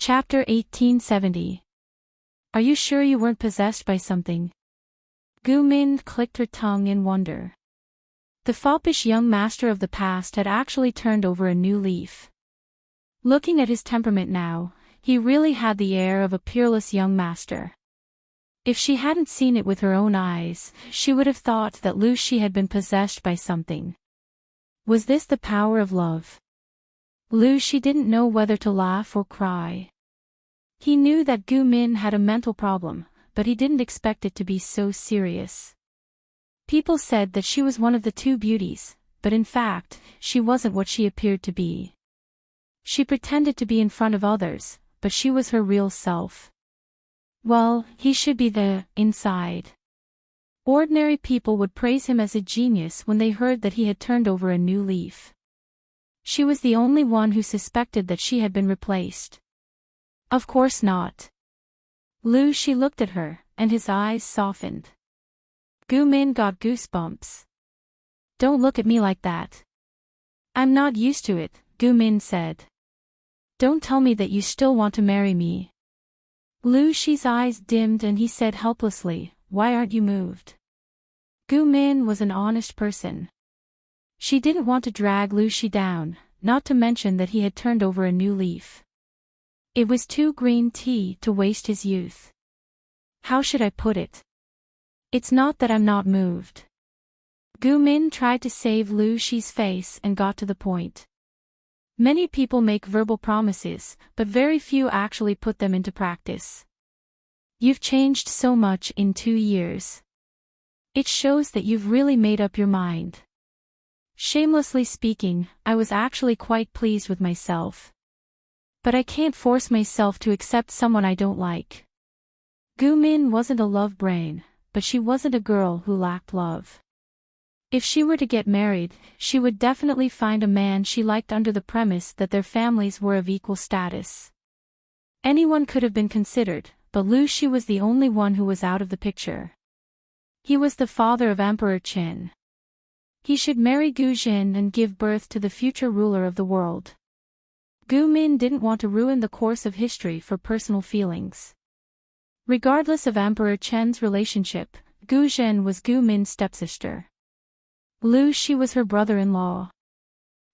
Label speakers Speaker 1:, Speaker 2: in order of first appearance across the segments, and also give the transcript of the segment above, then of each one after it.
Speaker 1: Chapter 1870. Are you sure you weren't possessed by something? Gu Min clicked her tongue in wonder. The foppish young master of the past had actually turned over a new leaf. Looking at his temperament now, he really had the air of a peerless young master. If she hadn't seen it with her own eyes, she would have thought that Lu Shi had been possessed by something. Was this the power of love? Lu Shi didn't know whether to laugh or cry. He knew that Gu Min had a mental problem, but he didn't expect it to be so serious. People said that she was one of the two beauties, but in fact, she wasn't what she appeared to be. She pretended to be in front of others, but she was her real self. Well, he should be the inside. Ordinary people would praise him as a genius when they heard that he had turned over a new leaf. She was the only one who suspected that she had been replaced. Of course not. Lu Shi looked at her, and his eyes softened. Gu Min got goosebumps. Don't look at me like that. I'm not used to it, Gu Min said. Don't tell me that you still want to marry me. Lu Shi's eyes dimmed and he said helplessly, why aren't you moved? Gu Min was an honest person. She didn't want to drag Lu Shi down, not to mention that he had turned over a new leaf. It was too green tea to waste his youth. How should I put it? It's not that I'm not moved. Gu Min tried to save Lu Shi's face and got to the point. Many people make verbal promises, but very few actually put them into practice. You've changed so much in 2 years. It shows that you've really made up your mind. Shamelessly speaking, I was actually quite pleased with myself. But I can't force myself to accept someone I don't like. Gu Min wasn't a love brain, but she wasn't a girl who lacked love. If she were to get married, she would definitely find a man she liked under the premise that their families were of equal status. Anyone could have been considered, but Lu Shi was the only one who was out of the picture. He was the father of Emperor Qin. He should marry Gu Jin and give birth to the future ruler of the world. Gu Min didn't want to ruin the course of history for personal feelings. Regardless of Emperor Chen's relationship, Gu Jin was Gu Min's stepsister. Lu Shi was her brother-in-law.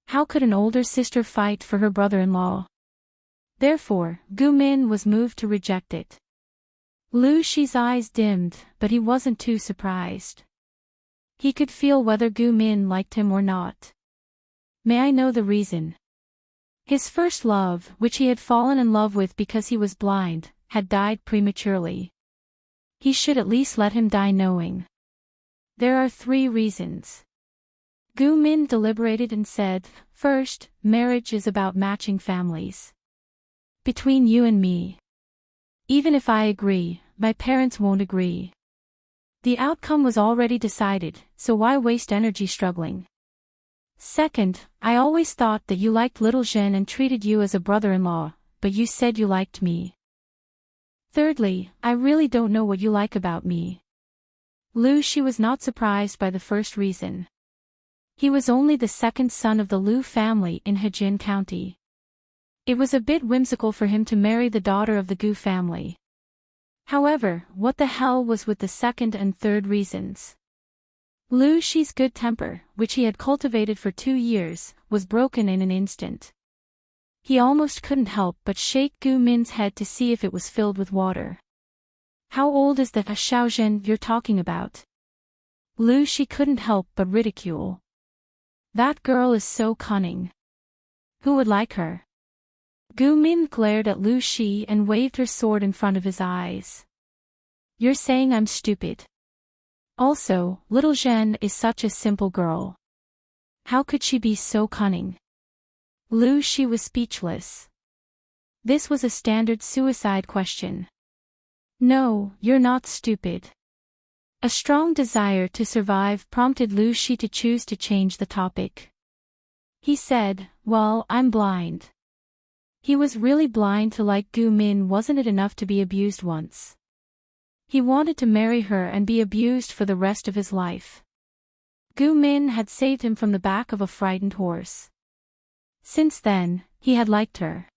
Speaker 1: How could an older sister fight for her brother-in-law? Therefore, Gu Min was moved to reject it. Lu Shi's eyes dimmed, but he wasn't too surprised. He could feel whether Gu Min liked him or not. May I know the reason? His first love, which he had fallen in love with because he was blind, had died prematurely. He should at least let him die knowing. There are 3 reasons. Gu Min deliberated and said, first, marriage is about matching families. Between you and me. Even if I agree, my parents won't agree. The outcome was already decided, so why waste energy struggling? Second, I always thought that you liked little Zhen and treated you as a brother-in-law, but you said you liked me. Thirdly, I really don't know what you like about me. Lu Shi was not surprised by the first reason. He was only the 2nd son of the Lu family in Hejin County. It was a bit whimsical for him to marry the daughter of the Gu family. However, what the hell was with the 2nd and 3rd reasons? Lu Shi's good temper, which he had cultivated for 2 years, was broken in an instant. He almost couldn't help but shake Gu Min's head to see if it was filled with water. How old is the Xiaozhen you're talking about? Lu Shi couldn't help but ridicule. That girl is so cunning. Who would like her? Gu Min glared at Lu Shi and waved her sword in front of his eyes. You're saying I'm stupid. Also, little Zhen is such a simple girl. How could she be so cunning? Lu Shi was speechless. This was a standard suicide question. No, you're not stupid. A strong desire to survive prompted Lu Shi to choose to change the topic. He said, well, I'm blind. He was really blind to like Gu Min. Wasn't it enough to be abused once? He wanted to marry her and be abused for the rest of his life. Gu Min had saved him from the back of a frightened horse. Since then, he had liked her.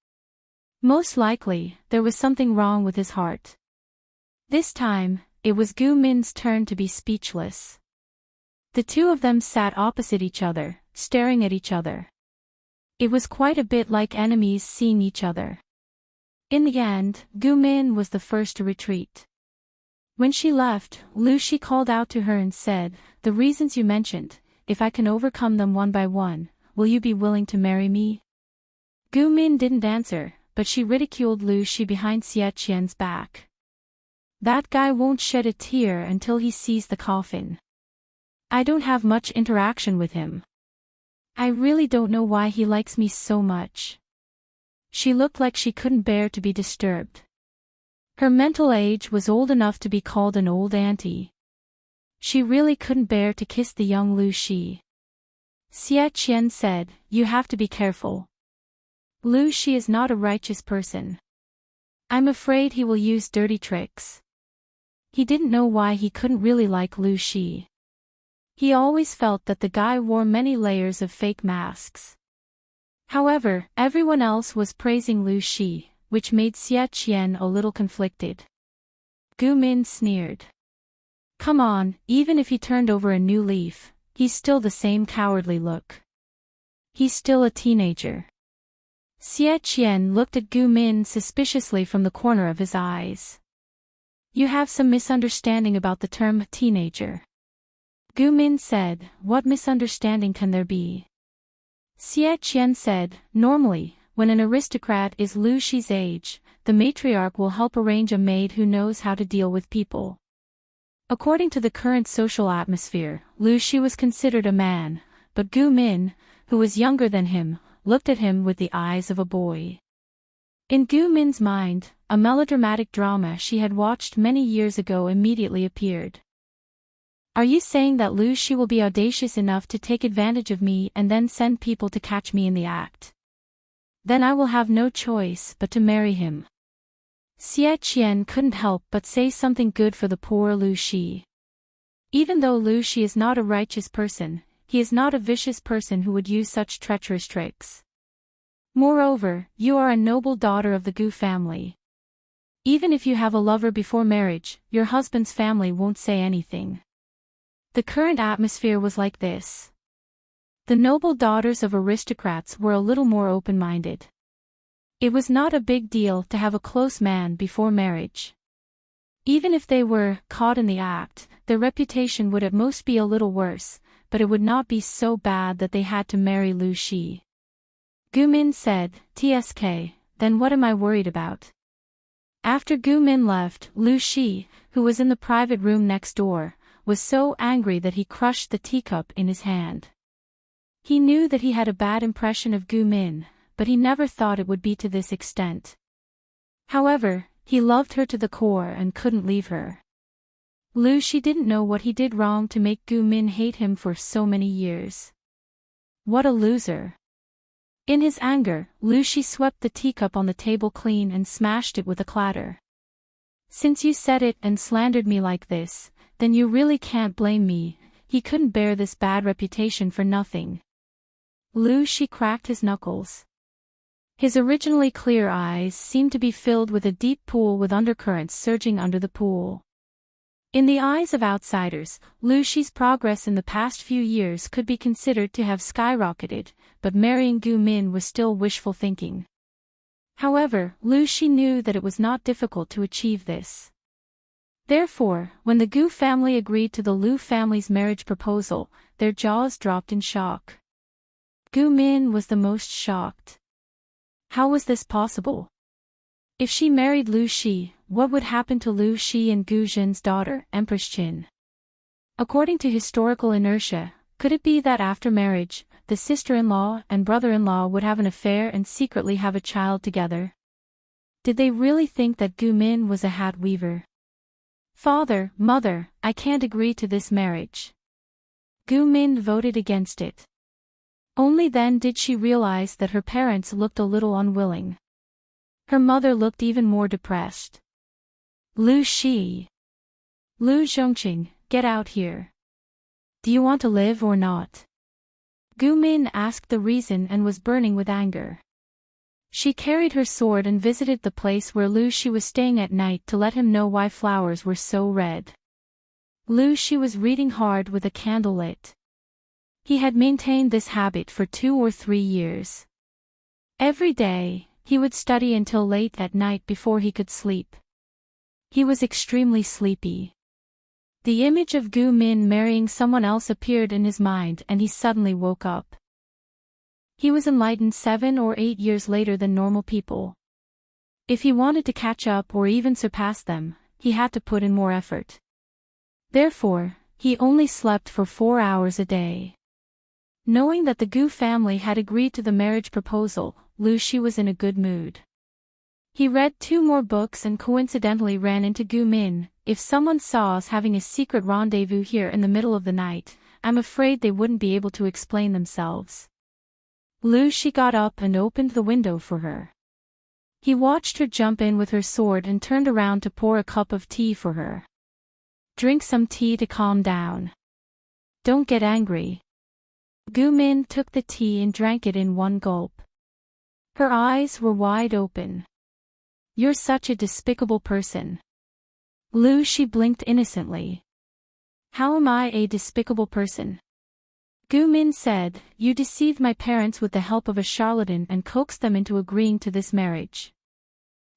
Speaker 1: Most likely, there was something wrong with his heart. This time, it was Gu Min's turn to be speechless. The two of them sat opposite each other, staring at each other. It was quite a bit like enemies seeing each other. In the end, Gu Min was the first to retreat. When she left, Lu Shi called out to her and said, "The reasons you mentioned, if I can overcome them one by one, will you be willing to marry me?" Gu Min didn't answer, but she ridiculed Lu Shi behind Xie Qian's back. "That guy won't shed a tear until he sees the coffin. I don't have much interaction with him. I really don't know why he likes me so much." She looked like she couldn't bear to be disturbed. Her mental age was old enough to be called an old auntie. She really couldn't bear to kiss the young Lu Shi. Xie Qian said, "You have to be careful. Lu Shi is not a righteous person. I'm afraid he will use dirty tricks." He didn't know why he couldn't really like Lu Shi. He always felt that the guy wore many layers of fake masks. However, everyone else was praising Lu Shi, which made Xie Qian a little conflicted. Gu Min sneered. "Come on, even if he turned over a new leaf, he's still the same cowardly look. He's still a teenager." Xie Qian looked at Gu Min suspiciously from the corner of his eyes. "You have some misunderstanding about the term teenager." Gu Min said, "What misunderstanding can there be?" Xie Qian said, "Normally, when an aristocrat is Lu Shi's age, the matriarch will help arrange a maid who knows how to deal with people. According to the current social atmosphere, Lu Shi was considered a man, but Gu Min, who was younger than him, looked at him with the eyes of a boy." In Gu Min's mind, a melodramatic drama she had watched many years ago immediately appeared. "Are you saying that Lu Shi will be audacious enough to take advantage of me and then send people to catch me in the act? Then I will have no choice but to marry him." Xie Qian couldn't help but say something good for the poor Lu Shi. Even though Lu Shi is not a righteous person, he is not a vicious person who would use such treacherous tricks. Moreover, you are a noble daughter of the Gu family. Even if you have a lover before marriage, your husband's family won't say anything. The current atmosphere was like this. The noble daughters of aristocrats were a little more open-minded. It was not a big deal to have a close man before marriage. Even if they were caught in the act, their reputation would at most be a little worse, but it would not be so bad that they had to marry Lu Shi. Gu Min said, "TSK, then what am I worried about?" After Gu Min left, Lu Shi, who was in the private room next door, was so angry that he crushed the teacup in his hand. He knew that he had a bad impression of Gu Min, but he never thought it would be to this extent. However, he loved her to the core and couldn't leave her. Lu Shi didn't know what he did wrong to make Gu Min hate him for so many years. What a loser. In his anger, Lu Shi swept the teacup on the table clean and smashed it with a clatter. "Since you said it and slandered me like this, then you really can't blame me. He couldn't bear this bad reputation for nothing." Lu Shi cracked his knuckles. His originally clear eyes seemed to be filled with a deep pool with undercurrents surging under the pool. In the eyes of outsiders, Lu Shi's progress in the past few years could be considered to have skyrocketed, but marrying Gu Min was still wishful thinking. However, Lu Shi knew that it was not difficult to achieve this. Therefore, when the Gu family agreed to the Lu family's marriage proposal, their jaws dropped in shock. Gu Min was the most shocked. How was this possible? If she married Lu Shi, what would happen to Lu Shi and Gu Jin's daughter, Empress Qin? According to historical inertia, could it be that after marriage, the sister-in-law and brother-in-law would have an affair and secretly have a child together? Did they really think that Gu Min was a hat weaver? "Father, mother, I can't agree to this marriage." Gu Min voted against it. Only then did she realize that her parents looked a little unwilling. Her mother looked even more depressed. "Lu Shi. Lu Zhongqing, get out here. Do you want to live or not?" Gu Min asked the reason and was burning with anger. She carried her sword and visited the place where Lu Shi was staying at night to let him know why flowers were so red. Lu Shi was reading hard with a candle lit. He had maintained this habit for 2 or 3 years. Every day, he would study until late at night before he could sleep. He was extremely sleepy. The image of Gu Min marrying someone else appeared in his mind and he suddenly woke up. He was enlightened 7 or 8 years later than normal people. If he wanted to catch up or even surpass them, he had to put in more effort. Therefore, he only slept for 4 hours a day. Knowing that the Gu family had agreed to the marriage proposal, Lu Shi was in a good mood. He read 2 more books and coincidentally ran into Gu Min. If someone saw us having a secret rendezvous here in the middle of the night, I'm afraid they wouldn't be able to explain themselves. Lu Shi got up and opened the window for her. He watched her jump in with her sword and turned around to pour a cup of tea for her. Drink some tea to calm down. Don't get angry. Gu Min took the tea and drank it in one gulp. Her eyes were wide open. You're such a despicable person. Lu Shi blinked innocently. How am I a despicable person? Gu Min said, you deceived my parents with the help of a charlatan and coaxed them into agreeing to this marriage.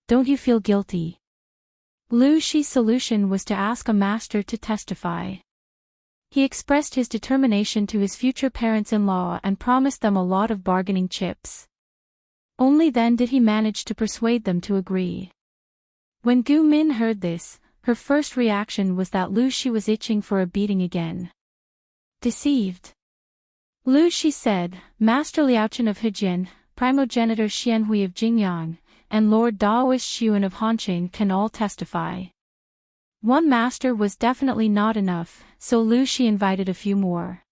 Speaker 1: Don't you feel guilty? Lu Shi's solution was to ask a master to testify. He expressed his determination to his future parents-in-law and promised them a lot of bargaining chips. Only then did he manage to persuade them to agree. When Gu Min heard this, her first reaction was that Lu Shi was itching for a beating again. Deceived. Lu Shi said, Master Liaochen of Hejian, primogenitor Xianhui of Jingyang, and Lord Daoist Xuan of Hanqing can all testify. One master was definitely not enough, so Lu Shi invited a few more.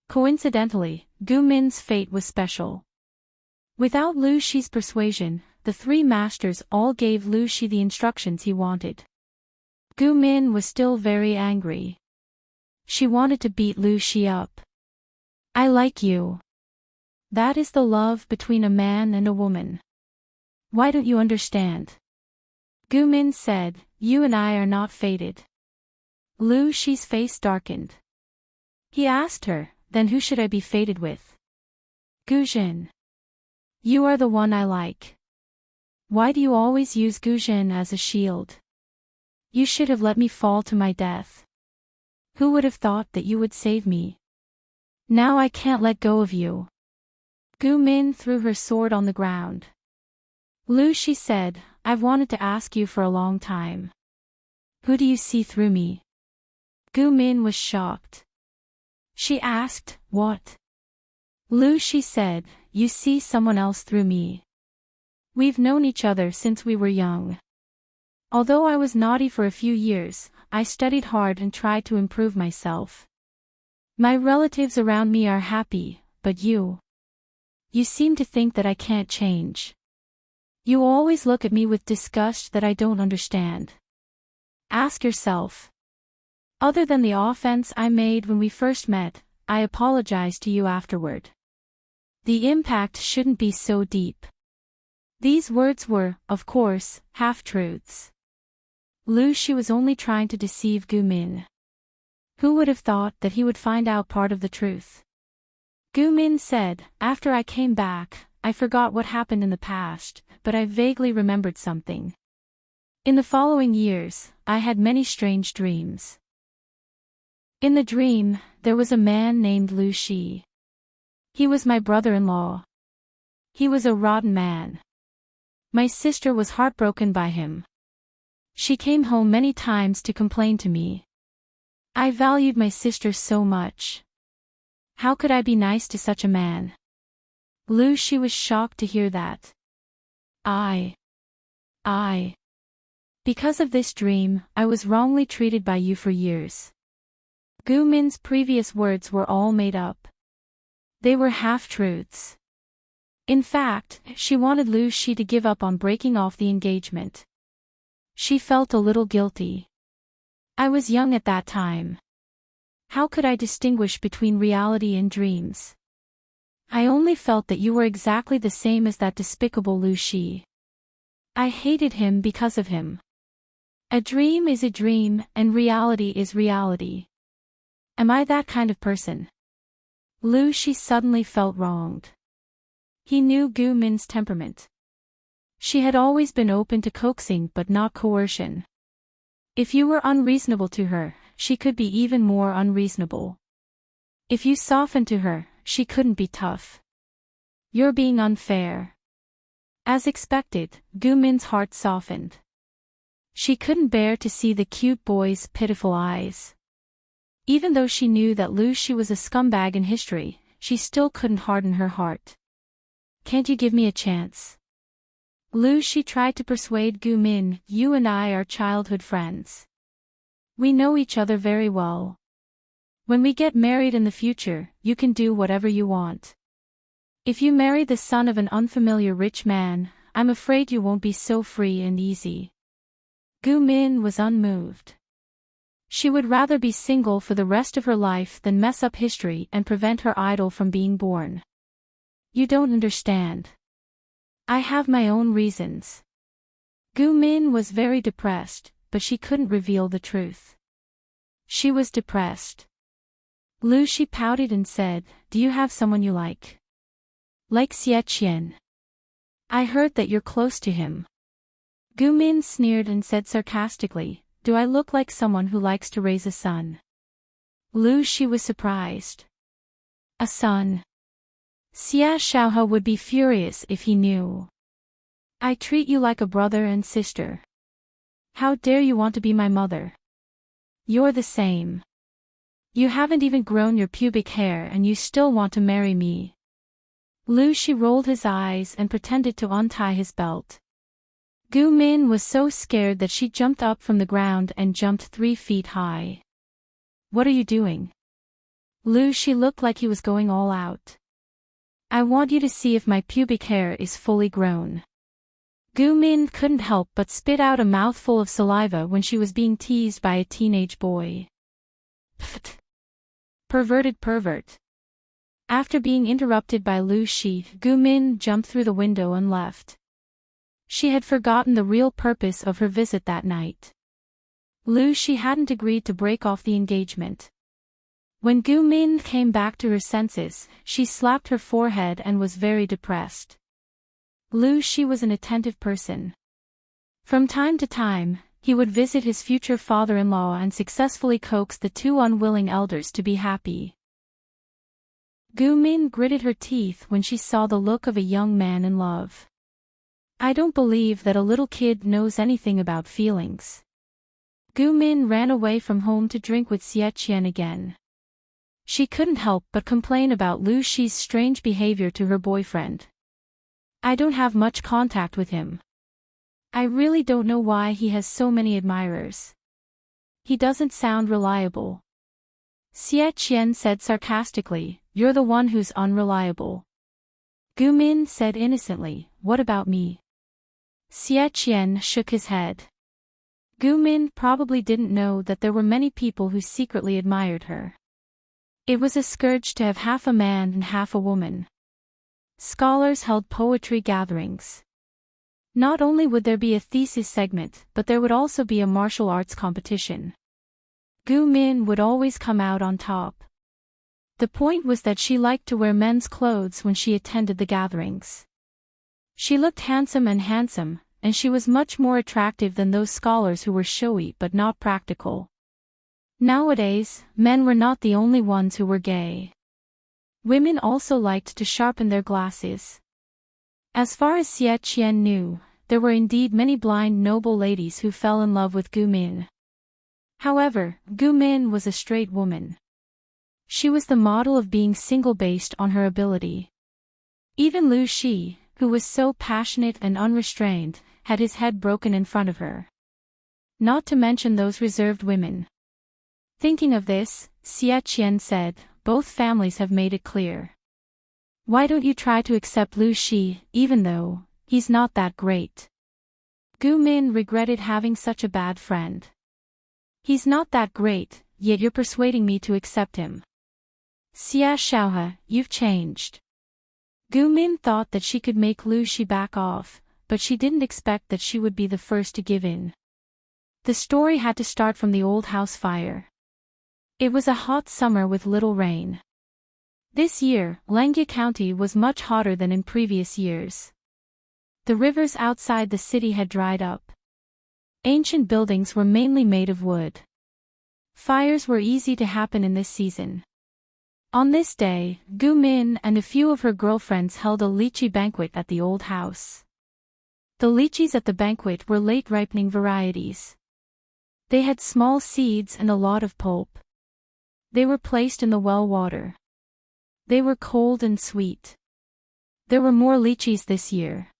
Speaker 1: Coincidentally, Gu Min's fate was special. Without Lu Shi's persuasion, the 3 masters all gave Lu Shi the instructions he wanted. Gu Min was still very angry. She wanted to beat Lu Shi up. I like you. That is the love between a man and a woman. Why don't you understand? Gu Min said, you and I are not fated. Lu Shi's face darkened. He asked her, then who should I be fated with? Gu Jin. You are the one I like. Why do you always use Gu Jin as a shield? You should have let me fall to my death. Who would have thought that you would save me? Now I can't let go of you. Gu Min threw her sword on the ground. Lu Shi said, I've wanted to ask you for a long time. Who do you see through me? Gu Min was shocked. She asked, what? Lu Shi said, you see someone else through me. We've known each other since we were young. Although I was naughty for a few years, I studied hard and tried to improve myself. My relatives around me are happy, but you? You seem to think that I can't change. You always look at me with disgust that I don't understand. Ask yourself. Other than the offense I made when we first met, I apologize to you afterward. The impact shouldn't be so deep. These words were, of course, half-truths. Lu Shi was only trying to deceive Gu Min. Who would have thought that he would find out part of the truth? Gu Min said, after I came back, I forgot what happened in the past, but I vaguely remembered something. In the following years, I had many strange dreams. In the dream, there was a man named Lu Shi. He was my brother-in-law. He was a rotten man. My sister was heartbroken by him. She came home many times to complain to me. I valued my sister so much. How could I be nice to such a man? Lu Shi was shocked to hear that. Because of this dream, I was wrongly treated by you for years. Gu Min's previous words were all made up. They were half-truths. In fact, she wanted Lu Shi to give up on breaking off the engagement. She felt a little guilty. I was young at that time. How could I distinguish between reality and dreams? I only felt that you were exactly the same as that despicable Lu Shi. I hated him because of him. A dream is a dream, and reality is reality. Am I that kind of person? Lu Shi suddenly felt wronged. He knew Gu Min's temperament. She had always been open to coaxing but not coercion. If you were unreasonable to her, she could be even more unreasonable. If you softened to her, she couldn't be tough. You're being unfair. As expected, Gu Min's heart softened. She couldn't bear to see the cute boy's pitiful eyes. Even though she knew that Lu Shi was a scumbag in history, she still couldn't harden her heart. Can't you give me a chance? Lu Shi tried to persuade Gu Min, you and I are childhood friends. We know each other very well. When we get married in the future, you can do whatever you want. If you marry the son of an unfamiliar rich man, I'm afraid you won't be so free and easy. Gu Min was unmoved. She would rather be single for the rest of her life than mess up history and prevent her idol from being born. You don't understand. I have my own reasons. Gu Min was very depressed, but she couldn't reveal the truth. She was depressed. Lu Shi pouted and said, do you have someone you like? Like Xie Qian. I heard that you're close to him. Gu Min sneered and said sarcastically, do I look like someone who likes to raise a son? Lu Shi was surprised. A son. Xia Xiaohe would be furious if he knew. I treat you like a brother and sister. How dare you want to be my mother? You're the same. You haven't even grown your pubic hair and you still want to marry me. Lu Shi rolled his eyes and pretended to untie his belt. Gu Min was so scared that she jumped up from the ground and jumped 3 feet high. What are you doing? Lu Shi looked like he was going all out. I want you to see if my pubic hair is fully grown. Gu Min couldn't help but spit out a mouthful of saliva when she was being teased by a teenage boy. Pfft. Perverted pervert. After being interrupted by Lu Shi, Gu Min jumped through the window and left. She had forgotten the real purpose of her visit that night. Lu Shi hadn't agreed to break off the engagement. When Gu Min came back to her senses, she slapped her forehead and was very depressed. Lu Shi was an attentive person. From time to time, he would visit his future father-in-law and successfully coax the 2 unwilling elders to be happy. Gu Min gritted her teeth when she saw the look of a young man in love. I don't believe that a little kid knows anything about feelings. Gu Min ran away from home to drink with Xie Qian again. She couldn't help but complain about Lu Shi's strange behavior to her boyfriend. I don't have much contact with him. I really don't know why he has so many admirers. He doesn't sound reliable. Xie Qian said sarcastically, you're the one who's unreliable. Gu Min said innocently, what about me? Xie Qian shook his head. Gu Min probably didn't know that there were many people who secretly admired her. It was a scourge to have half a man and half a woman. Scholars held poetry gatherings. Not only would there be a thesis segment, but there would also be a martial arts competition. Gu Min would always come out on top. The point was that she liked to wear men's clothes when she attended the gatherings. She looked handsome, and she was much more attractive than those scholars who were showy but not practical. Nowadays, men were not the only ones who were gay. Women also liked to sharpen their glasses. As far as Xie Qian knew, there were indeed many blind noble ladies who fell in love with Gu Min. However, Gu Min was a straight woman. She was the model of being single based on her ability. Even Lu Shi, who was so passionate and unrestrained, had his head broken in front of her. Not to mention those reserved women. Thinking of this, Xie Qian said, both families have made it clear. Why don't you try to accept Lu Shi, even though he's not that great? Gu Min regretted having such a bad friend. He's not that great, yet you're persuading me to accept him. Xia Xiaohe, you've changed. Gu Min thought that she could make Lu Shi back off, but she didn't expect that she would be the first to give in. The story had to start from the old house fire. It was a hot summer with little rain. This year, Langya County was much hotter than in previous years. The rivers outside the city had dried up. Ancient buildings were mainly made of wood. Fires were easy to happen in this season. On this day, Gu Min and a few of her girlfriends held a lychee banquet at the old house. The lychees at the banquet were late-ripening varieties. They had small seeds and a lot of pulp. They were placed in the well water. They were cold and sweet. There were more lychees this year.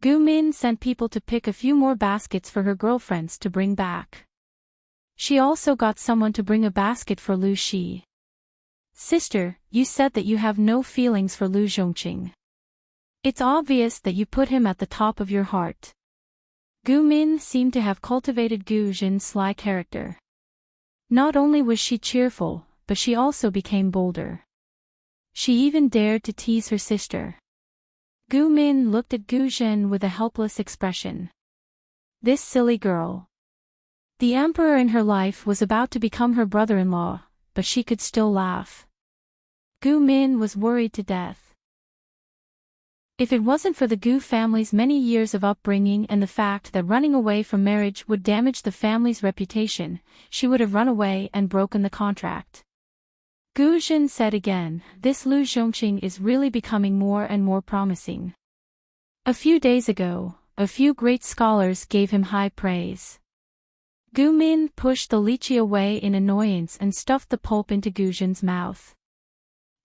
Speaker 1: Gu Min sent people to pick a few more baskets for her girlfriends to bring back. She also got someone to bring a basket for Lu Shi. Sister, you said that you have no feelings for Lu Zhongqing. It's obvious that you put him at the top of your heart. Gu Min seemed to have cultivated Gu Jin's sly character. Not only was she cheerful, but she also became bolder. She even dared to tease her sister. Gu Min looked at Gu Jin with a helpless expression. This silly girl. The emperor in her life was about to become her brother-in-law, but she could still laugh. Gu Min was worried to death. If it wasn't for the Gu family's many years of upbringing and the fact that running away from marriage would damage the family's reputation, she would have run away and broken the contract. Gu Jin said again, this Lu Zhongqing is really becoming more and more promising. A few days ago, a few great scholars gave him high praise. Gu Min pushed the lychee away in annoyance and stuffed the pulp into Gu Jin's mouth.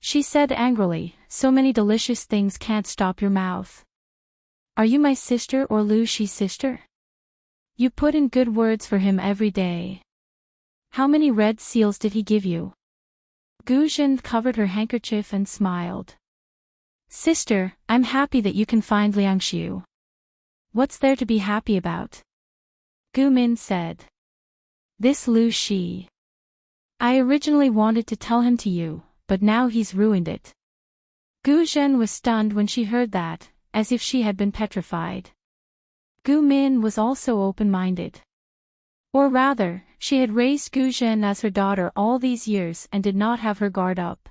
Speaker 1: She said angrily, so many delicious things can't stop your mouth. Are you my sister or Lu Shi's sister? You put in good words for him every day. How many red seals did he give you? Gu Jin covered her handkerchief and smiled. Sister, I'm happy that you can find Liangxiu. What's there to be happy about? Gu Min said. This Lu Shi. I originally wanted to tell him to you, but now he's ruined it. Gu Zhen was stunned when she heard that, as if she had been petrified. Gu Min was also open-minded. Or rather, she had raised Gu Zhen as her daughter all these years and did not have her guard up.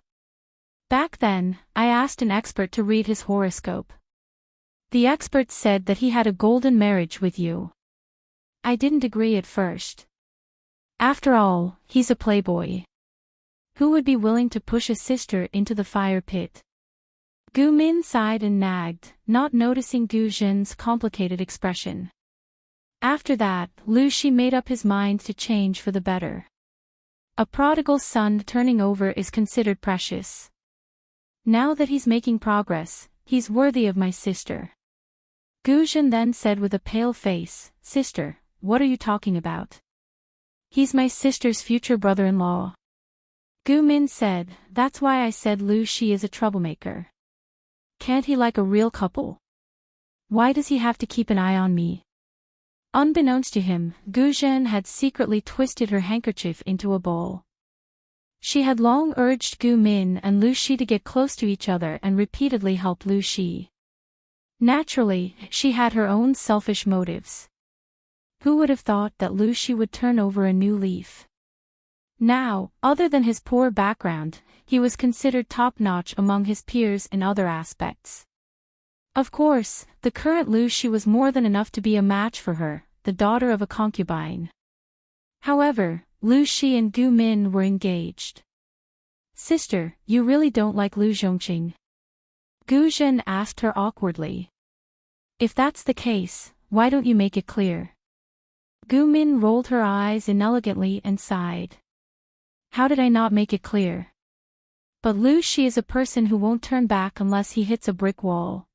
Speaker 1: Back then, I asked an expert to read his horoscope. The expert said that he had a golden marriage with you. I didn't agree at first. After all, he's a playboy. Who would be willing to push a sister into the fire pit? Gu Min sighed and nagged, not noticing Gu Zhen's complicated expression. After that, Lu Shi made up his mind to change for the better. A prodigal son turning over is considered precious. Now that he's making progress, he's worthy of my sister. Gu Zhen then said with a pale face, Sister, what are you talking about? He's my sister's future brother-in-law. Gu Min said, that's why I said Lu Shi is a troublemaker. Can't he like a real couple? Why does he have to keep an eye on me? Unbeknownst to him, Gu Zhen had secretly twisted her handkerchief into a ball. She had long urged Gu Min and Lu Shi to get close to each other and repeatedly helped Lu Shi. Naturally, she had her own selfish motives. Who would have thought that Lu Shi would turn over a new leaf? Now, other than his poor background, he was considered top-notch among his peers in other aspects. Of course, the current Lu Shi was more than enough to be a match for her, the daughter of a concubine. However, Lu Shi and Gu Min were engaged. Sister, you really don't like Lu Zhongqing? Gu Zhen asked her awkwardly. If that's the case, why don't you make it clear? Gu Min rolled her eyes inelegantly and sighed. How did I not make it clear? But Lu Shi is a person who won't turn back unless he hits a brick wall.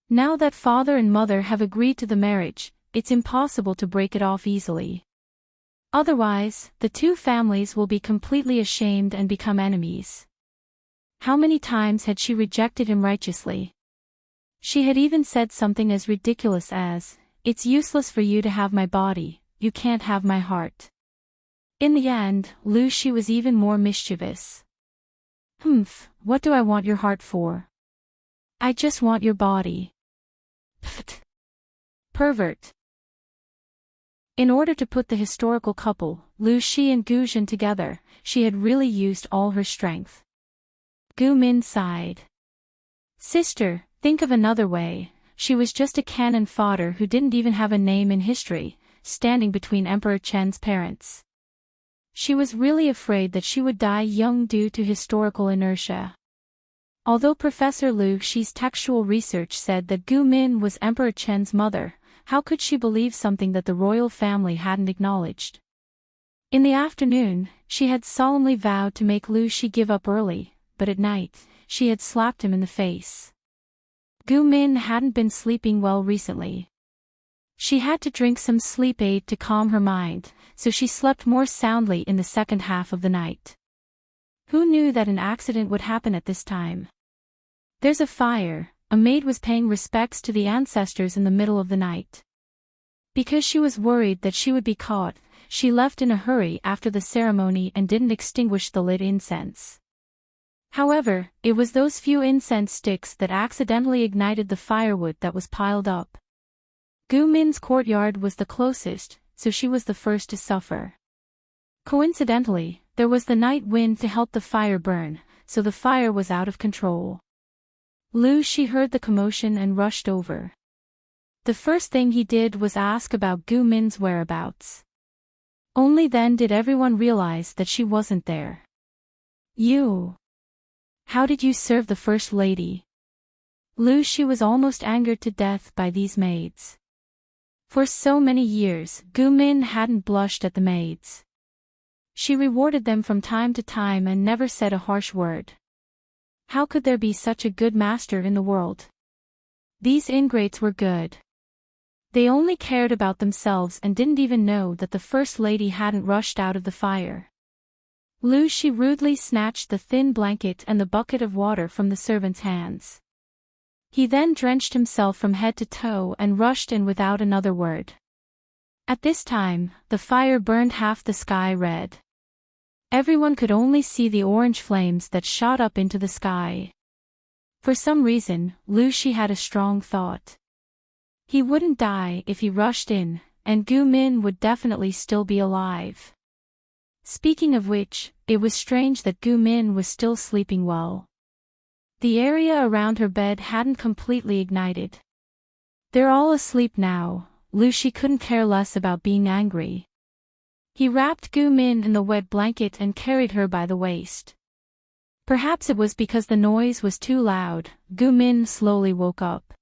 Speaker 1: Now that father and mother have agreed to the marriage, it's impossible to break it off easily. Otherwise, the two families will be completely ashamed and become enemies. How many times had she rejected him righteously? She had even said something as ridiculous as, it's useless for you to have my body, you can't have my heart. In the end, Lu Shi was even more mischievous. What do I want your heart for? I just want your body. Pfft. Pervert. In order to put the historical couple, Lu Shi and Gu Jin together, she had really used all her strength. Gu Min sighed. Sister, think of another way. She was just a cannon fodder who didn't even have a name in history, standing between Emperor Chen's parents. She was really afraid that she would die young due to historical inertia. Although Professor Lu Shi's textual research said that Gu Min was Emperor Chen's mother, how could she believe something that the royal family hadn't acknowledged? In the afternoon, she had solemnly vowed to make Lu Shi give up early, but at night, she had slapped him in the face. Gu Min hadn't been sleeping well recently. She had to drink some sleep aid to calm her mind, so she slept more soundly in the second half of the night. Who knew that an accident would happen at this time? There's a fire. A maid was paying respects to the ancestors in the middle of the night. Because she was worried that she would be caught, she left in a hurry after the ceremony and didn't extinguish the lit incense. However, it was those few incense sticks that accidentally ignited the firewood that was piled up. Gu Min's courtyard was the closest, so she was the first to suffer. Coincidentally, there was the night wind to help the fire burn, so the fire was out of control. Lu Shi heard the commotion and rushed over. The first thing he did was ask about Gu Min's whereabouts. Only then did everyone realize that she wasn't there. You. How did you serve the First Lady? Lu Shi was almost angered to death by these maids. For so many years, Gu Min hadn't blushed at the maids. She rewarded them from time to time and never said a harsh word. How could there be such a good master in the world? These ingrates were good. They only cared about themselves and didn't even know that the First Lady hadn't rushed out of the fire. Lu Shi rudely snatched the thin blanket and the bucket of water from the servant's hands. He then drenched himself from head to toe and rushed in without another word. At this time, the fire burned half the sky red. Everyone could only see the orange flames that shot up into the sky. For some reason, Lu Shi had a strong thought. He wouldn't die if he rushed in, and Gu Min would definitely still be alive. Speaking of which, it was strange that Gu Min was still sleeping well. The area around her bed hadn't completely ignited. They're all asleep now. Lu Shi couldn't care less about being angry. He wrapped Gu Min in the wet blanket and carried her by the waist. Perhaps it was because the noise was too loud, Gu Min slowly woke up.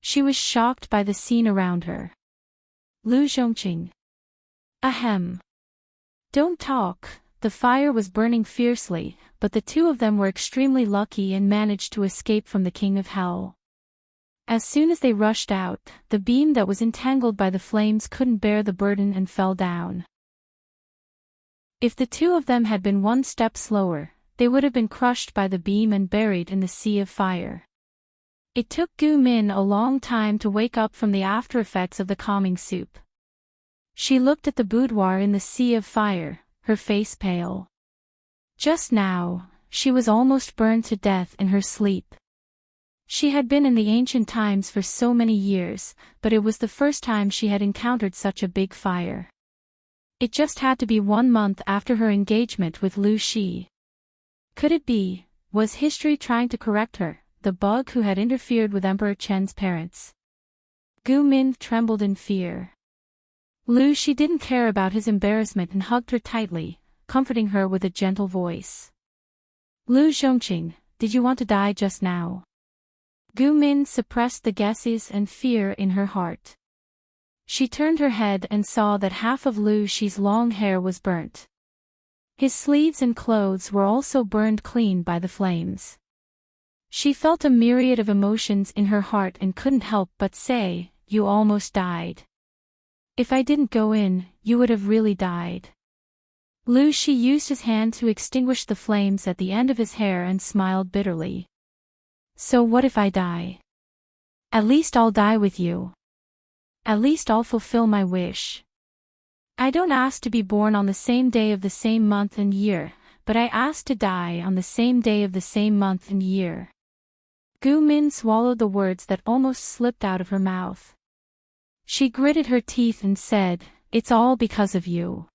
Speaker 1: She was shocked by the scene around her. Lu Zhongqing. Ahem. Don't talk. The fire was burning fiercely, but the two of them were extremely lucky and managed to escape from the King of Hell. As soon as they rushed out, the beam that was entangled by the flames couldn't bear the burden and fell down. If the two of them had been one step slower, they would have been crushed by the beam and buried in the sea of fire. It took Gu Min a long time to wake up from the after-effects of the calming soup. She looked at the boudoir in the sea of fire, her face pale. Just now, she was almost burned to death in her sleep. She had been in the ancient times for so many years, but it was the first time she had encountered such a big fire. It just had to be 1 month after her engagement with Lu Shi. Could it be, was history trying to correct her, the bug who had interfered with Emperor Chen's parents? Gu Min trembled in fear. Lu Shi didn't care about his embarrassment and hugged her tightly, comforting her with a gentle voice. Lu Zhongqing, did you want to die just now? Gu Min suppressed the guesses and fear in her heart. She turned her head and saw that half of Lu Shi's long hair was burnt. His sleeves and clothes were also burned clean by the flames. She felt a myriad of emotions in her heart and couldn't help but say, "You almost died. If I didn't go in, you would have really died." Lu Shi used his hand to extinguish the flames at the end of his hair and smiled bitterly. "So what if I die? At least I'll die with you. At least I'll fulfill my wish. I don't ask to be born on the same day of the same month and year, but I ask to die on the same day of the same month and year." Gu Min swallowed the words that almost slipped out of her mouth. She gritted her teeth and said, "It's all because of you."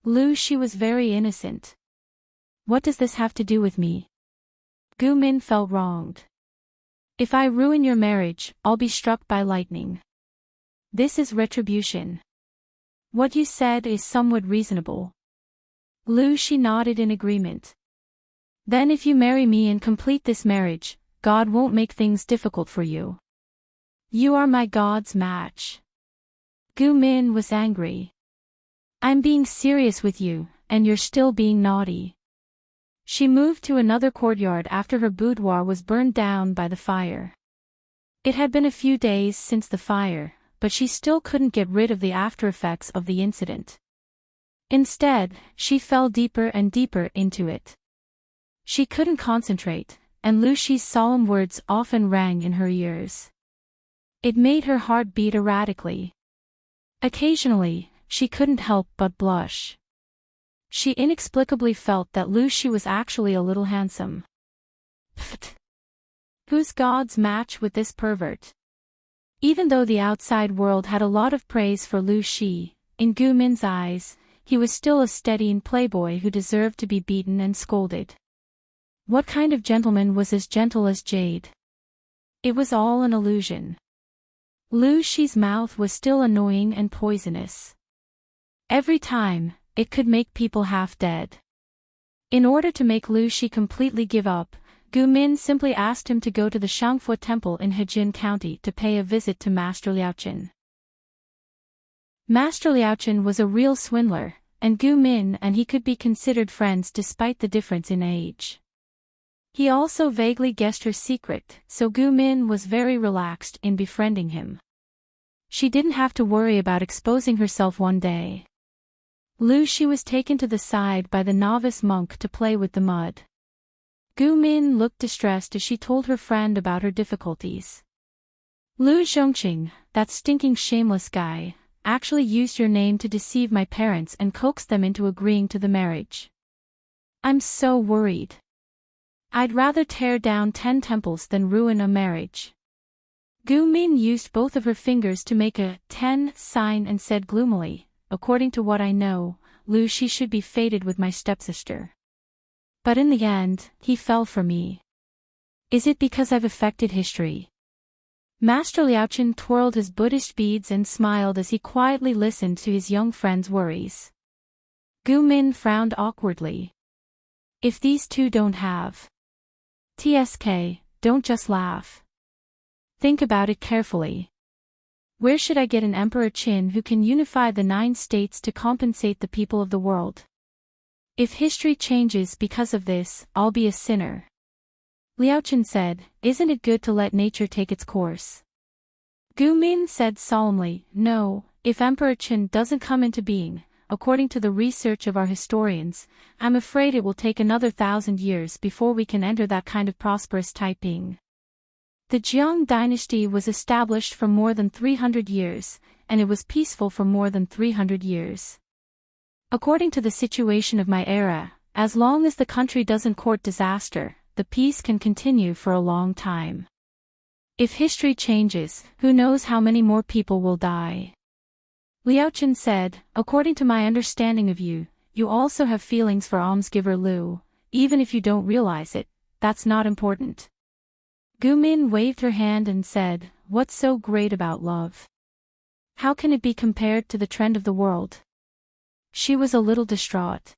Speaker 1: Lu Shi was very innocent. What does this have to do with me? Gu Min felt wronged. If I ruin your marriage, I'll be struck by lightning. This is retribution. What you said is somewhat reasonable. Lu Shi nodded in agreement. Then if you marry me and complete this marriage, God won't make things difficult for you. You are my God's match. Gu Min was angry. I'm being serious with you, and you're still being naughty. She moved to another courtyard after her boudoir was burned down by the fire. It had been a few days since the fire, but she still couldn't get rid of the aftereffects of the incident. Instead, she fell deeper and deeper into it. She couldn't concentrate, and Lu Shi's solemn words often rang in her ears. It made her heart beat erratically. Occasionally, she couldn't help but blush. She inexplicably felt that Lu Shi was actually a little handsome. Pfft! Who's God's match with this pervert? Even though the outside world had a lot of praise for Lu Shi, in Gu Min's eyes, he was still a steady playboy who deserved to be beaten and scolded. What kind of gentleman was as gentle as jade? It was all an illusion. Lu Shi's mouth was still annoying and poisonous. Every time, it could make people half dead. In order to make Lu Shi completely give up, Gu Min simply asked him to go to the Shangfu Temple in Hejin County to pay a visit to Master Liaochen. Master Liaochen was a real swindler, and Gu Min and he could be considered friends despite the difference in age. He also vaguely guessed her secret, so Gu Min was very relaxed in befriending him. She didn't have to worry about exposing herself one day. Lu Shi was taken to the side by the novice monk to play with the mud. Gu Min looked distressed as she told her friend about her difficulties. Lu Zhongqing, that stinking shameless guy, actually used your name to deceive my parents and coax them into agreeing to the marriage. I'm so worried. I'd rather tear down 10 temples than ruin a marriage. Gu Min used both of her fingers to make a 10 sign and said gloomily, according to what I know, Lu Shi should be fated with my stepsister. But in the end, he fell for me. Is it because I've affected history? Master Liaochen twirled his Buddhist beads and smiled as he quietly listened to his young friend's worries. Gu Min frowned awkwardly. If these two don't have TSK, don't just laugh. Think about it carefully. Where should I get an Emperor Qin who can unify the 9 states to compensate the people of the world? If history changes because of this, I'll be a sinner. Liaochen said, isn't it good to let nature take its course? Gu Min said solemnly, no, if Emperor Qin doesn't come into being, according to the research of our historians, I'm afraid it will take another 1,000 years before we can enter that kind of prosperous Taiping. The Jiang dynasty was established for more than 300 years, and it was peaceful for more than 300 years. According to the situation of my era, as long as the country doesn't court disaster, the peace can continue for a long time. If history changes, who knows how many more people will die? Liaochen said, according to my understanding of you, you also have feelings for almsgiver Lu, even if you don't realize it, that's not important. Gu Min waved her hand and said, what's so great about love? How can it be compared to the trend of the world? She was a little distraught.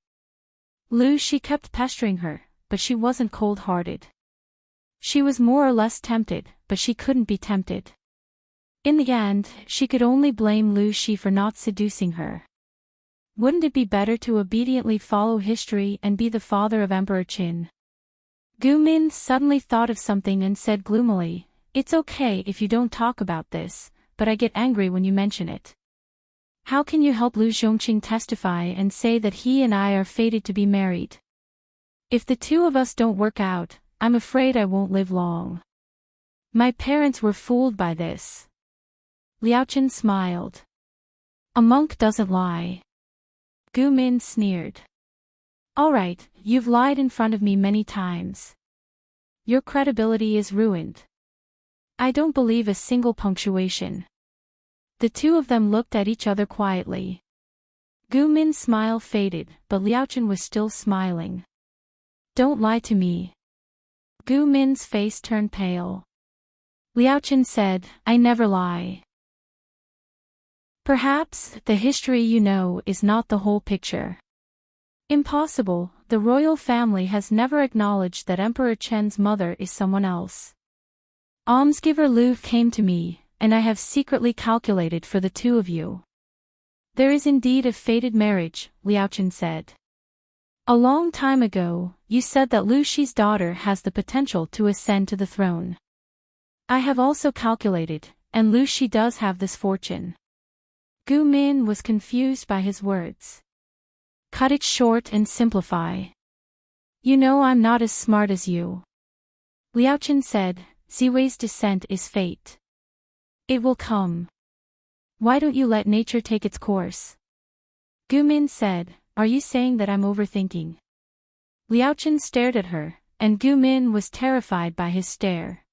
Speaker 1: Lu Shi kept pestering her, but she wasn't cold-hearted. She was more or less tempted, but she couldn't be tempted. In the end, she could only blame Lu Shi for not seducing her. Wouldn't it be better to obediently follow history and be the father of Emperor Qin? Gu Min suddenly thought of something and said gloomily, it's okay if you don't talk about this, but I get angry when you mention it. How can you help Lu Zhongqing testify and say that he and I are fated to be married? If the two of us don't work out, I'm afraid I won't live long. My parents were fooled by this. Liaochen smiled. A monk doesn't lie. Gu Min sneered. All right, you've lied in front of me many times. Your credibility is ruined. I don't believe a single punctuation. The two of them looked at each other quietly. Gu Min's smile faded, but Liaochen was still smiling. Don't lie to me. Gu Min's face turned pale. Liaochen said, I never lie. Perhaps the history you know is not the whole picture. Impossible, the royal family has never acknowledged that Emperor Chen's mother is someone else. Almsgiver Lu came to me, and I have secretly calculated for the two of you. There is indeed a fated marriage, Liaochen said. A long time ago, you said that Lu Shi's daughter has the potential to ascend to the throne. I have also calculated, and Lu Shi does have this fortune. Gu Min was confused by his words. Cut it short and simplify. You know I'm not as smart as you. Liaochen said, Ziwei's descent is fate. It will come. Why don't you let nature take its course? Gu Min said, Are you saying that I'm overthinking? Liaochen stared at her, and Gu Min was terrified by his stare.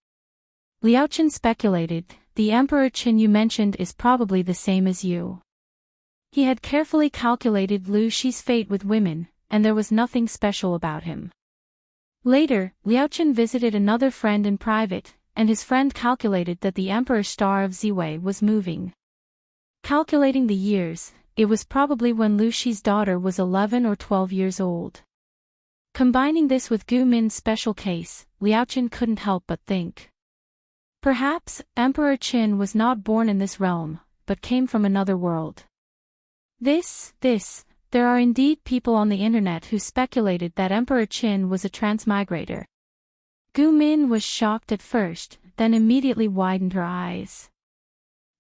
Speaker 1: Liaochen speculated, the Emperor Qin you mentioned is probably the same as you. He had carefully calculated Lu Shi's fate with women, and there was nothing special about him. Later, Liaochen visited another friend in private, and his friend calculated that the Emperor star of Ziwei was moving. Calculating the years, it was probably when Lu Shi's daughter was 11 or 12 years old. Combining this with Gu Min's special case, Liaochen couldn't help but think. Perhaps, Emperor Qin was not born in this realm, but came from another world. There are indeed people on the internet who speculated that Emperor Qin was a transmigrator. Gu Min was shocked at first, then immediately widened her eyes.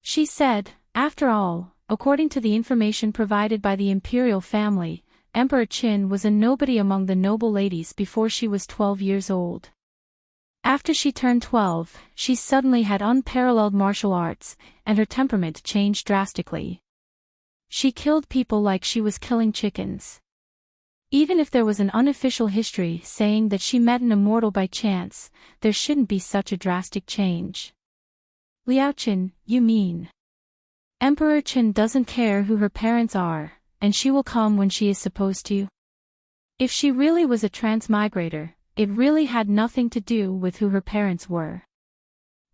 Speaker 1: She said, after all, according to the information provided by the imperial family, Emperor Qin was a nobody among the noble ladies before she was 12 years old. After she turned 12, she suddenly had unparalleled martial arts, and her temperament changed drastically. She killed people like she was killing chickens. Even if there was an unofficial history saying that she met an immortal by chance, there shouldn't be such a drastic change. Liaochen, you mean? Emperor Qin doesn't care who her parents are, and she will come when she is supposed to? If she really was a transmigrator, it really had nothing to do with who her parents were.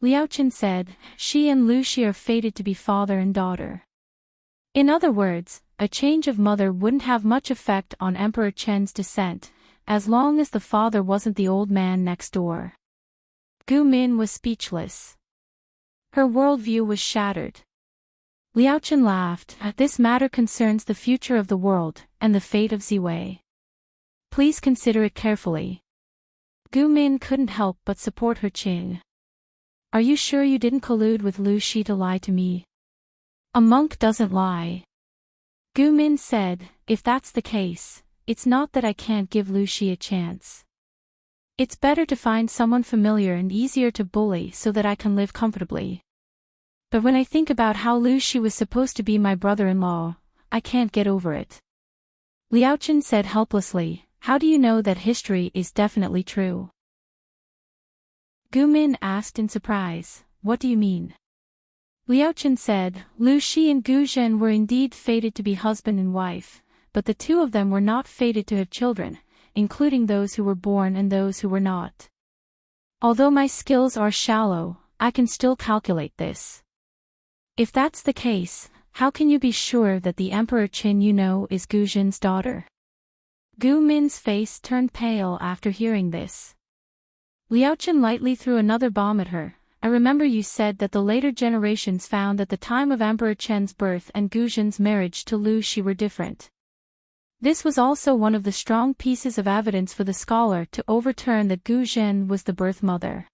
Speaker 1: Liaochen said, she and Lu Shi are fated to be father and daughter. In other words, a change of mother wouldn't have much effect on Emperor Chen's descent, as long as the father wasn't the old man next door. Gu Min was speechless. Her worldview was shattered. Liaochen laughed, this matter concerns the future of the world, and the fate of Ziwei. Please consider it carefully. Gu Min couldn't help but support her Qing. Are you sure you didn't collude with Lu Shi to lie to me? A monk doesn't lie. Gu Min said, if that's the case, it's not that I can't give Lu Shi a chance. It's better to find someone familiar and easier to bully so that I can live comfortably. But when I think about how Lu Shi was supposed to be my brother-in-law, I can't get over it. Liaochen said helplessly, how do you know that history is definitely true? Gu Min asked in surprise, what do you mean? Liaochen said, Lu Shi and Gu Zhen were indeed fated to be husband and wife, but the two of them were not fated to have children, including those who were born and those who were not. Although my skills are shallow, I can still calculate this. If that's the case, how can you be sure that the Emperor Qin you know is Gu Zhen's daughter? Gu Min's face turned pale after hearing this. Liaochen lightly threw another bomb at her. I remember you said that the later generations found that the time of Emperor Chen's birth and Gu Zhen's marriage to Lu Shi were different. This was also one of the strong pieces of evidence for the scholar to overturn that Gu Zhen was the birth mother.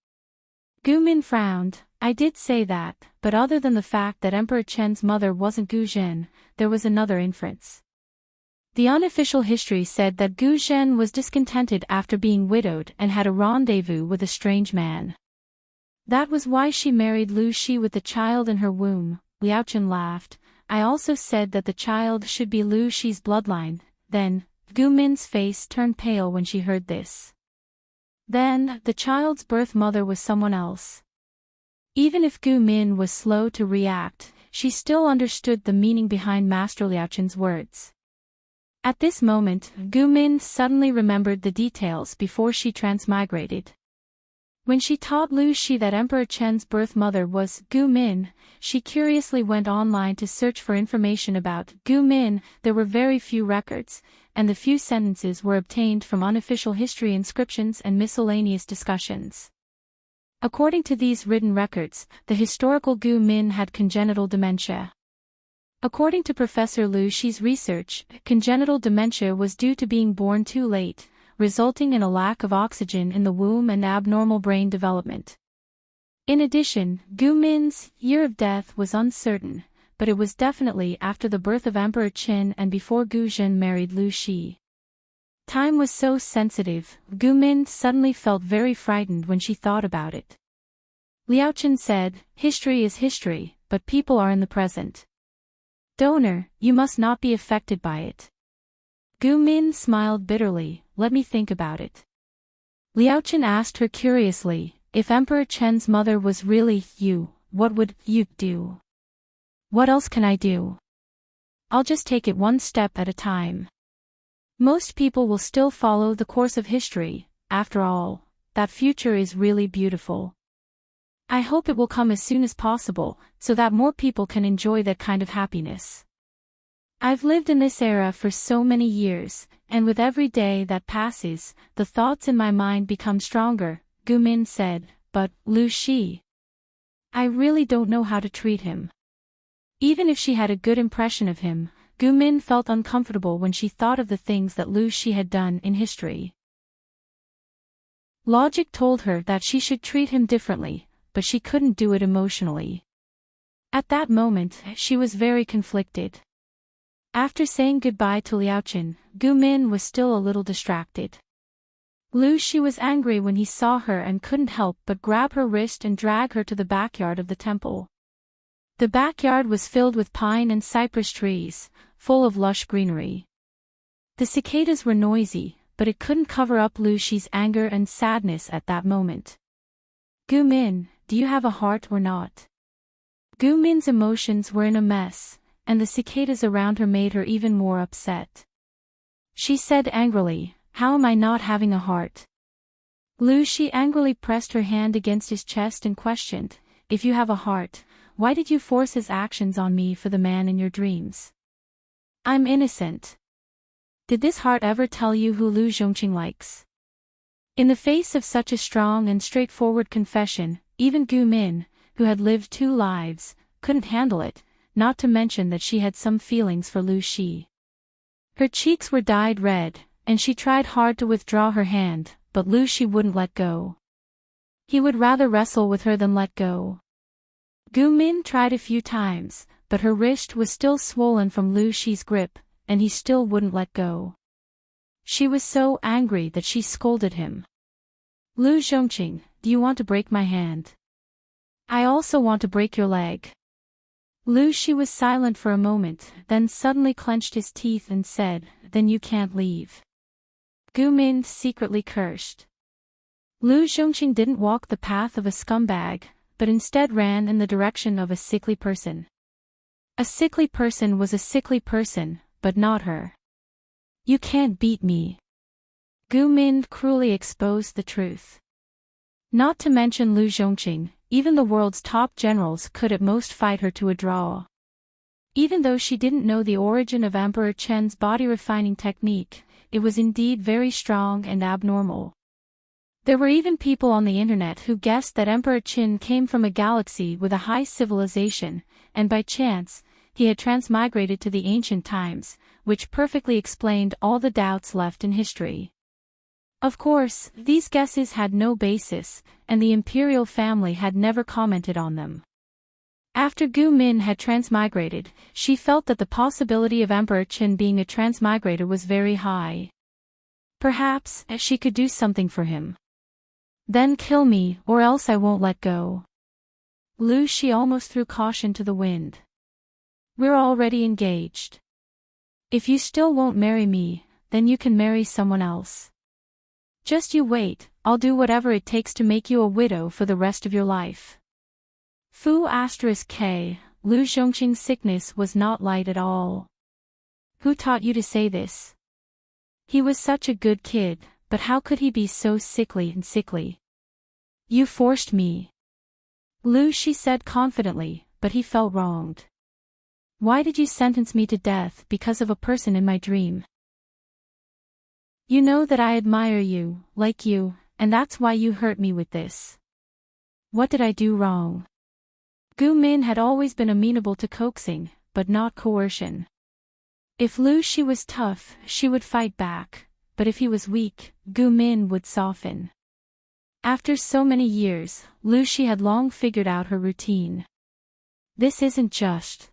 Speaker 1: Gu Min frowned. I did say that, but other than the fact that Emperor Chen's mother wasn't Gu Zhen, there was another inference. The unofficial history said that Gu Zhen was discontented after being widowed and had a rendezvous with a strange man. That was why she married Lu Shi with the child in her womb. Liaochen laughed. I also said that the child should be Lu Shi's bloodline. Then, Gu Min's face turned pale when she heard this. Then, the child's birth mother was someone else. Even if Gu Min was slow to react, she still understood the meaning behind Master Liaoqin's words. At this moment, Gu Min suddenly remembered the details before she transmigrated. When she taught Lu Shi that Emperor Chen's birth mother was Gu Min, she curiously went online to search for information about Gu Min. There were very few records, and the few sentences were obtained from unofficial history inscriptions and miscellaneous discussions. According to these written records, the historical Gu Min had congenital dementia. According to Professor Lu Shi's research, congenital dementia was due to being born too late, resulting in a lack of oxygen in the womb and abnormal brain development. In addition, Gu Min's year of death was uncertain, but it was definitely after the birth of Emperor Qin and before Gu Zhen married Lu Shi. Time was so sensitive, Gu Min suddenly felt very frightened when she thought about it. Liaoqin said, "History is history, but people are in the present. Donor, you must not be affected by it." Gu Min smiled bitterly. "Let me think about it." Liaoqin asked her curiously, "If Emperor Chen's mother was really you, what would you do?" "What else can I do? I'll just take it one step at a time. Most people will still follow the course of history. After all, that future is really beautiful. I hope it will come as soon as possible, so that more people can enjoy that kind of happiness. I've lived in this era for so many years, and with every day that passes, the thoughts in my mind become stronger," Gu Min said, "but, Lu Shi, I really don't know how to treat him." Even if she had a good impression of him, Gu Min felt uncomfortable when she thought of the things that Lu Shi had done in history. Logic told her that she should treat him differently, but she couldn't do it emotionally. At that moment, she was very conflicted. After saying goodbye to Liaoqin, Gu Min was still a little distracted. Lu Shi was angry when he saw her and couldn't help but grab her wrist and drag her to the backyard of the temple. The backyard was filled with pine and cypress trees, full of lush greenery. The cicadas were noisy, but it couldn't cover up Lu Shi's anger and sadness at that moment. "Gu Min, do you have a heart or not?" Gu Min's emotions were in a mess, and the cicadas around her made her even more upset. She said angrily, "How am I not having a heart?" Lu Shi angrily pressed her hand against his chest and questioned, "If you have a heart, why did you force his actions on me for the man in your dreams? I'm innocent. Did this heart ever tell you who Lu Zhongqing likes?" In the face of such a strong and straightforward confession, even Gu Min, who had lived 2 lives, couldn't handle it, not to mention that she had some feelings for Lu Shi. Her cheeks were dyed red, and she tried hard to withdraw her hand, but Lu Shi wouldn't let go. He would rather wrestle with her than let go. Gu Min tried a few times, but her wrist was still swollen from Lu Shi's grip, and he still wouldn't let go. She was so angry that she scolded him. "Lu Zhongqing, do you want to break my hand? I also want to break your leg." Lu Shi was silent for a moment, then suddenly clenched his teeth and said, "Then you can't leave." Gu Min secretly cursed. Lu Zhongqing didn't walk the path of a scumbag, but instead ran in the direction of a sickly person. A sickly person was a sickly person, but not her. "You can't beat me." Gu Min cruelly exposed the truth. Not to mention Lu Zhongqing, even the world's top generals could at most fight her to a draw. Even though she didn't know the origin of Emperor Chen's body refining technique, it was indeed very strong and abnormal. There were even people on the internet who guessed that Emperor Qin came from a galaxy with a high civilization, and by chance, he had transmigrated to the ancient times, which perfectly explained all the doubts left in history. Of course, these guesses had no basis, and the imperial family had never commented on them. After Gu Min had transmigrated, she felt that the possibility of Emperor Qin being a transmigrator was very high. Perhaps, she could do something for him. "Then kill me, or else I won't let go." Lu Shi almost threw caution to the wind. "We're already engaged. If you still won't marry me, then you can marry someone else." Just you wait, I'll do whatever it takes to make you a widow for the rest of your life. Fu *k, Lu Zhongxing's sickness was not light at all. Who taught you to say this? He was such a good kid, but how could he be so sickly and sickly? You forced me. Lu Shi said confidently, but he felt wronged. Why did you sentence me to death because of a person in my dream? You know that I admire you, like you, and that's why you hurt me with this. What did I do wrong? Gu Min had always been amenable to coaxing, but not coercion. If Lu Shi was tough, she would fight back, but if he was weak, Gu Min would soften. After so many years, Lu Shi had long figured out her routine. This isn't just.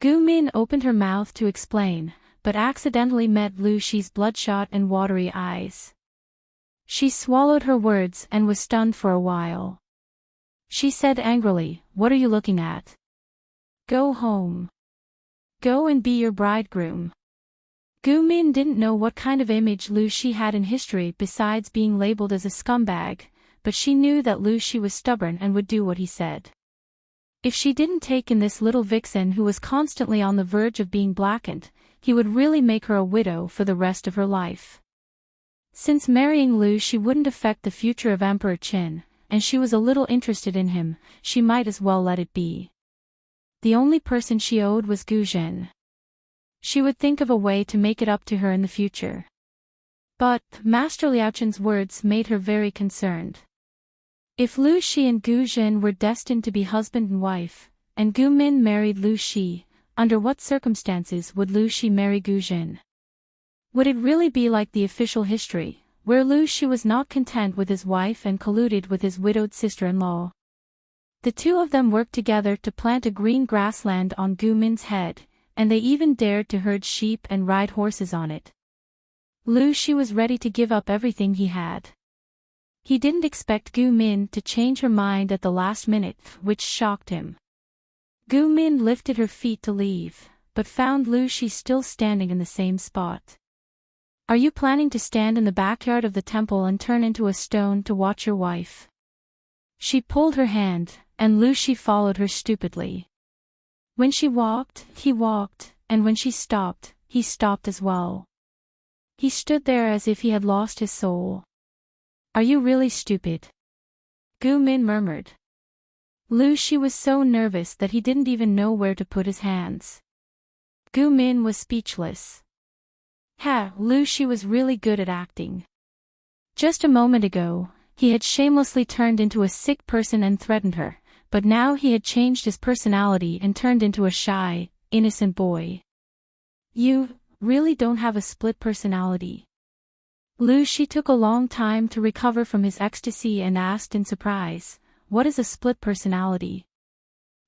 Speaker 1: Gu Min opened her mouth to explain, but accidentally met Lu Shi's bloodshot and watery eyes. She swallowed her words and was stunned for a while. She said angrily, "What are you looking at? Go home. Go and be your bridegroom." Gu Min didn't know what kind of image Lu Shi had in history besides being labeled as a scumbag, but she knew that Lu Shi was stubborn and would do what he said. If she didn't take in this little vixen who was constantly on the verge of being blackened, he would really make her a widow for the rest of her life. Since marrying Lu Shi wouldn't affect the future of Emperor Qin, and she was a little interested in him, she might as well let it be. The only person she owed was Gu Zhen. She would think of a way to make it up to her in the future. But Master Liaochun's words made her very concerned. If Lu Shi and Gu Zhen were destined to be husband and wife, and Gu Min married Lu Shi, under what circumstances would Lu Shi marry Gu Zhen? Would it really be like the official history, where Lu Shi was not content with his wife and colluded with his widowed sister-in-law? The two of them worked together to plant a green grassland on Gu Min's head, and they even dared to herd sheep and ride horses on it. Lu Shi was ready to give up everything he had. He didn't expect Gu Min to change her mind at the last minute, which shocked him. Gu Min lifted her feet to leave, but found Lu Shi still standing in the same spot. Are you planning to stand in the backyard of the temple and turn into a stone to watch your wife? She pulled her hand, and Lu Shi followed her stupidly. When she walked, he walked, and when she stopped, he stopped as well. He stood there as if he had lost his soul. Are you really stupid? Gu Min murmured. Lu Shi was so nervous that he didn't even know where to put his hands. Gu Min was speechless. Lu Shi was really good at acting. Just a moment ago, he had shamelessly turned into a sick person and threatened her, but now he had changed his personality and turned into a shy, innocent boy. You really don't have a split personality. Lu Shi took a long time to recover from his ecstasy and asked in surprise, "What is a split personality?"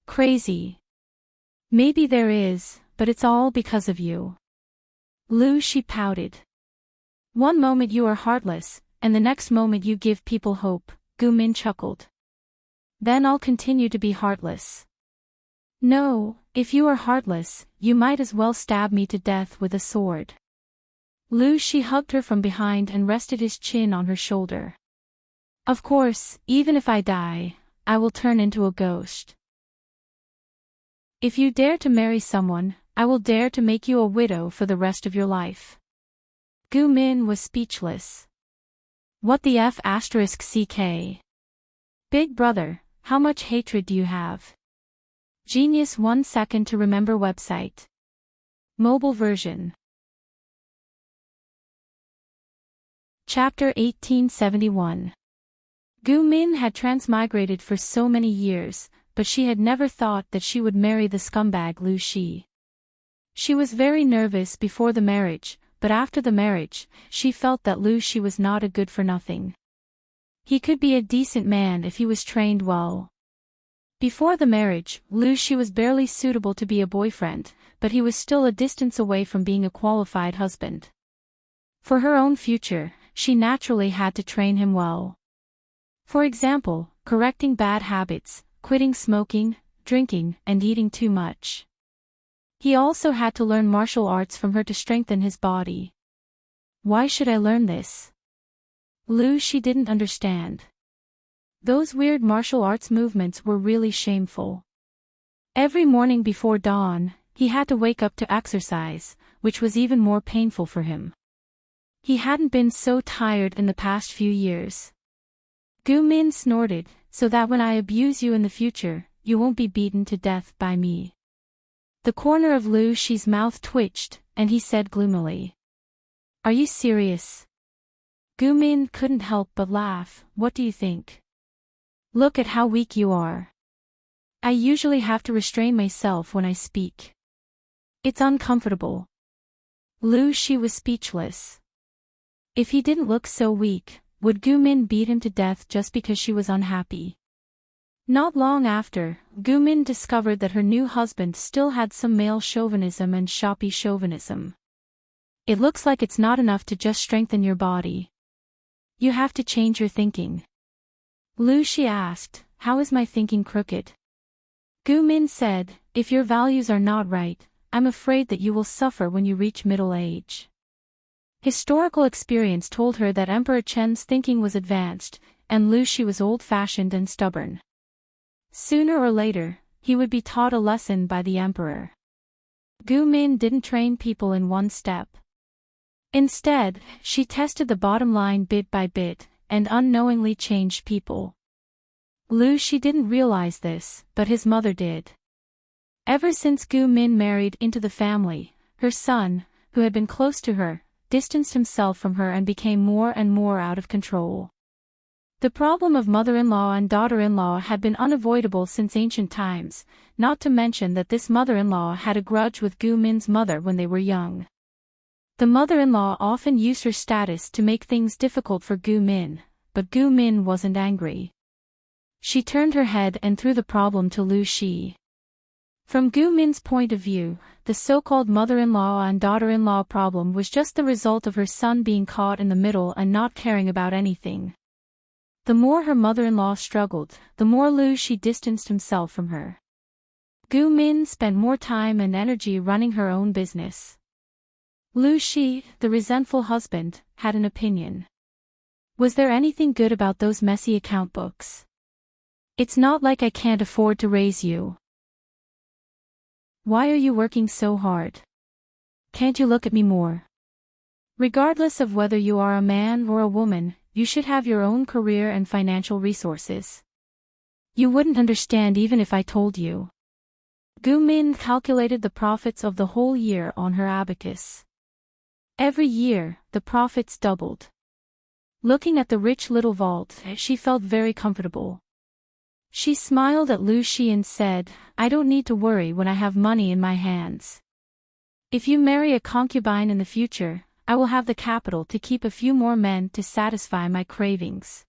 Speaker 1: Crazy. Maybe there is, but it's all because of you. Lu Shi pouted. One moment you are heartless, and the next moment you give people hope, Gu Min chuckled. Then I'll continue to be heartless. No, if you are heartless, you might as well stab me to death with a sword. Lu Shi hugged her from behind and rested his chin on her shoulder. Of course, even if I die, I will turn into a ghost. If you dare to marry someone, I will dare to make you a widow for the rest of your life. Gu Min was speechless. What the f***ck? Big brother, how much hatred do you have? Genius 1 second to remember website. Mobile version. Chapter 1871. Gu Min had transmigrated for so many years, but she had never thought that she would marry the scumbag Lu Shi. She was very nervous before the marriage, but after the marriage, she felt that Lu Shi was not a good-for-nothing. He could be a decent man if he was trained well. Before the marriage, Lu Shi was barely suitable to be a boyfriend, but he was still a distance away from being a qualified husband. For her own future, she naturally had to train him well. For example, correcting bad habits, quitting smoking, drinking, and eating too much. He also had to learn martial arts from her to strengthen his body. Why should I learn this? She didn't understand. Those weird martial arts movements were really shameful. Every morning before dawn, he had to wake up to exercise, which was even more painful for him. He hadn't been so tired in the past few years. Min snorted, so that when I abuse you in the future, you won't be beaten to death by me. The corner of Shi's mouth twitched, and he said gloomily. Are you serious? Min couldn't help but laugh. What do you think? Look at how weak you are. I usually have to restrain myself when I speak. It's uncomfortable. Shi was speechless. If he didn't look so weak, would Min beat him to death just because she was unhappy? Not long after, Min discovered that her new husband still had some male chauvinism and shoppy chauvinism. It looks like it's not enough to just strengthen your body. You have to change your thinking. Shi asked, how is my thinking crooked? Min said, if your values are not right, I'm afraid that you will suffer when you reach middle age. Historical experience told her that Emperor Chen's thinking was advanced, and Shi was old-fashioned and stubborn. Sooner or later, he would be taught a lesson by the emperor. Min didn't train people in one step. Instead, she tested the bottom line bit by bit, and unknowingly changed people. Shi didn't realize this, but his mother did. Ever since Min married into the family, her son, who had been close to her, distanced himself from her and became more and more out of control. The problem of mother-in-law and daughter-in-law had been unavoidable since ancient times, not to mention that this mother-in-law had a grudge with Min's mother when they were young. The mother-in-law often used her status to make things difficult for Min, but Min wasn't angry. She turned her head and threw the problem to Shi. From Min's point of view, the so-called mother-in-law and daughter-in-law problem was just the result of her son being caught in the middle and not caring about anything. The more her mother-in-law struggled, the more Shi distanced himself from her. Min spent more time and energy running her own business. Shi, the resentful husband, had an opinion. Was there anything good about those messy account books? It's not like I can't afford to raise you. Why are you working so hard? Can't you look at me more? Regardless of whether you are a man or a woman, you should have your own career and financial resources. You wouldn't understand even if I told you. Min calculated the profits of the whole year on her abacus. Every year, the profits doubled. Looking at the rich little vault, she felt very comfortable. She smiled at Shi and said, I don't need to worry when I have money in my hands. If you marry a concubine in the future, I will have the capital to keep a few more men to satisfy my cravings.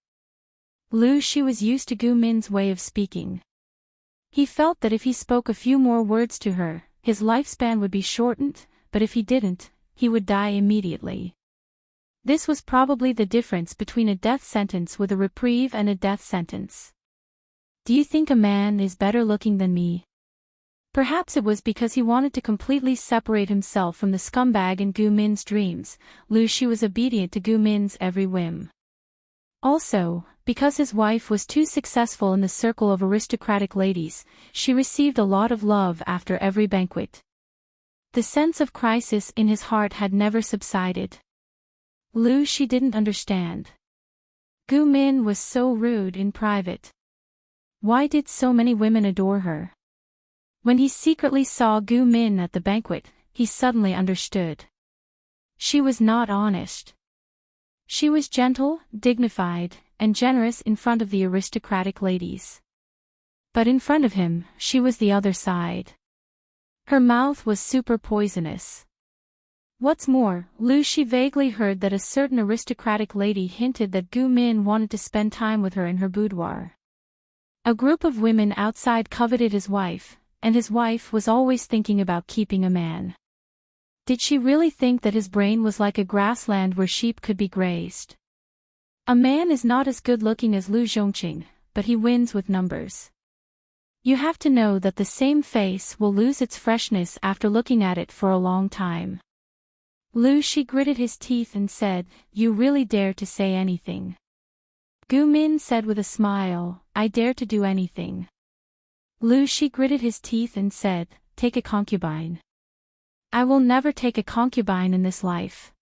Speaker 1: Shi was used to Min's way of speaking. He felt that if he spoke a few more words to her, his lifespan would be shortened, but if he didn't, he would die immediately. This was probably the difference between a death sentence with a reprieve and a death sentence. Do you think a man is better looking than me? Perhaps it was because he wanted to completely separate himself from the scumbag in Min's dreams. Shi was obedient to Min's every whim. Also, because his wife was too successful in the circle of aristocratic ladies, she received a lot of love after every banquet. The sense of crisis in his heart had never subsided. Shi didn't understand. Min was so rude in private. Why did so many women adore her? When he secretly saw Min at the banquet, he suddenly understood. She was not honest. She was gentle, dignified, and generous in front of the aristocratic ladies. But in front of him, she was the other side. Her mouth was super poisonous. What's more, Shi vaguely heard that a certain aristocratic lady hinted that Min wanted to spend time with her in her boudoir. A group of women outside coveted his wife, and his wife was always thinking about keeping a man. Did she really think that his brain was like a grassland where sheep could be grazed? A man is not as good-looking as Lu Zhongqing, but he wins with numbers. You have to know that the same face will lose its freshness after looking at it for a long time. Lu Shi gritted his teeth and said, "You really dare to say anything?" Gu Min said with a smile, "I dare to do anything." Lu Shi gritted his teeth and said, "Take a concubine." "I will never take a concubine in this life.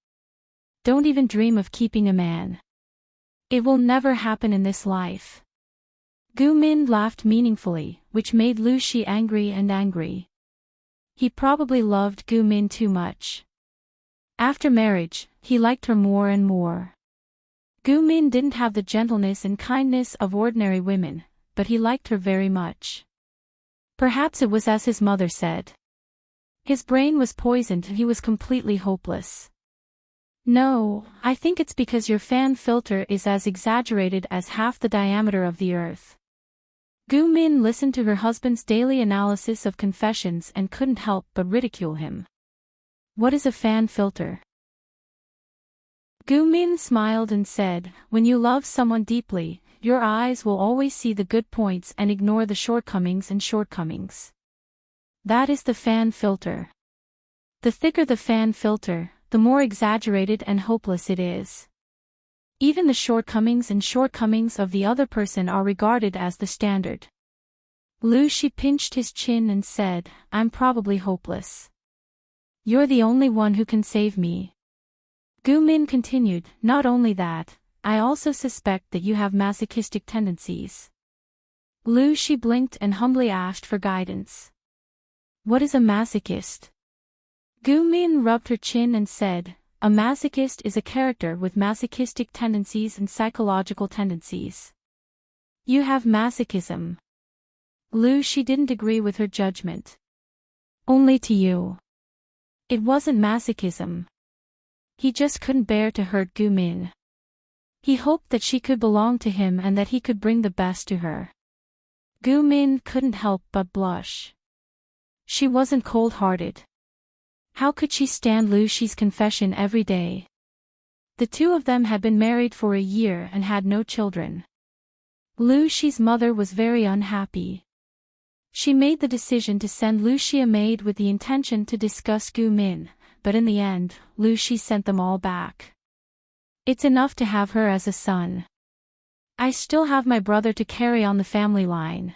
Speaker 1: Don't even dream of keeping a man. It will never happen in this life." Gu Min laughed meaningfully, which made Lu Shi angry and angry. He probably loved Gu Min too much. After marriage, he liked her more and more. Gu Min didn't have the gentleness and kindness of ordinary women, but he liked her very much. Perhaps it was as his mother said. His brain was poisoned and he was completely hopeless. "No, I think it's because your fan filter is as exaggerated as half the diameter of the Earth." Gu Min listened to her husband's daily analysis of confessions and couldn't help but ridicule him. "What is a fan filter?" Gu Min smiled and said, "When you love someone deeply, your eyes will always see the good points and ignore the shortcomings. That is the fan filter. The thicker the fan filter, the more exaggerated and hopeless it is. Even the shortcomings of the other person are regarded as the standard." Lu Shi pinched his chin and said, "I'm probably hopeless. You're the only one who can save me." Gu Min continued, "Not only that, I also suspect that you have masochistic tendencies." Lu Shi blinked and humbly asked for guidance. "What is a masochist?" Gu Min rubbed her chin and said, "A masochist is a character with masochistic tendencies and psychological tendencies. You have masochism." Lu Shi didn't agree with her judgment. "Only to you. It wasn't masochism." He just couldn't bear to hurt Gu Min. He hoped that she could belong to him and that he could bring the best to her. Gu Min couldn't help but blush. She wasn't cold-hearted. How could she stand Lu Shi's confession every day? The two of them had been married for a year and had no children. Lu Shi's mother was very unhappy. She made the decision to send Lu Shi a maid with the intention to discuss Gu Min, but in the end, Lu Shi sent them all back. "It's enough to have her as a son. I still have my brother to carry on the family line."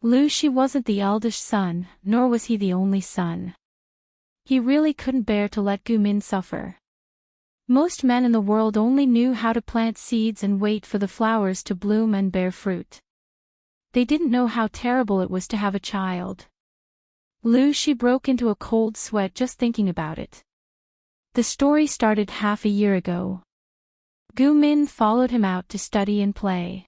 Speaker 1: Lu Shi wasn't the eldest son, nor was he the only son. He really couldn't bear to let Gu Min suffer. Most men in the world only knew how to plant seeds and wait for the flowers to bloom and bear fruit. They didn't know how terrible it was to have a child. Lu Shi broke into a cold sweat just thinking about it. The story started half a year ago. Gu Min followed him out to study and play.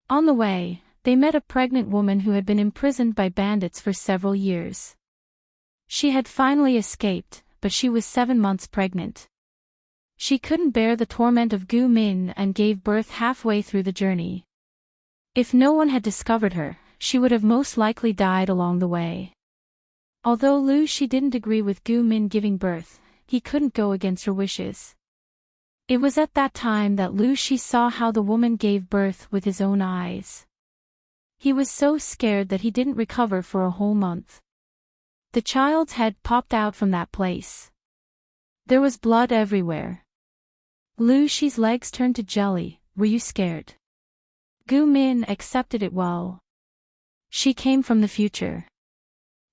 Speaker 1: On the way, they met a pregnant woman who had been imprisoned by bandits for several years. She had finally escaped, but she was 7 months pregnant. She couldn't bear the torment of Gu Min and gave birth halfway through the journey. If no one had discovered her, she would have most likely died along the way. Although Lu Shi didn't agree with Gu Min giving birth, he couldn't go against her wishes. It was at that time that Lu Shi saw how the woman gave birth with his own eyes. He was so scared that he didn't recover for a whole month. The child's head popped out from that place. There was blood everywhere. Lu Shi's legs turned to jelly. "Were you scared?" Gu Min accepted it well. She came from the future.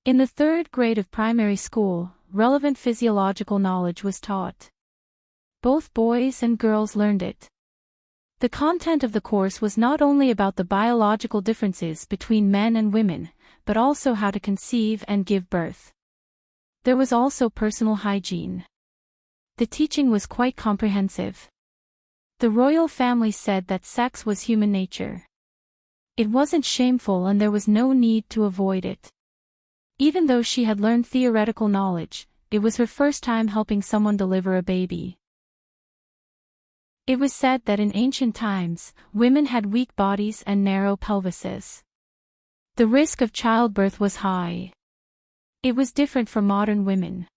Speaker 1: In the 3rd grade of primary school, relevant physiological knowledge was taught. Both boys and girls learned it. The content of the course was not only about the biological differences between men and women, but also how to conceive and give birth. There was also personal hygiene. The teaching was quite comprehensive. The royal family said that sex was human nature. It wasn't shameful and there was no need to avoid it. Even though she had learned theoretical knowledge, it was her first time helping someone deliver a baby. It was said that in ancient times, women had weak bodies and narrow pelvises. The risk of childbirth was high. It was different for modern women.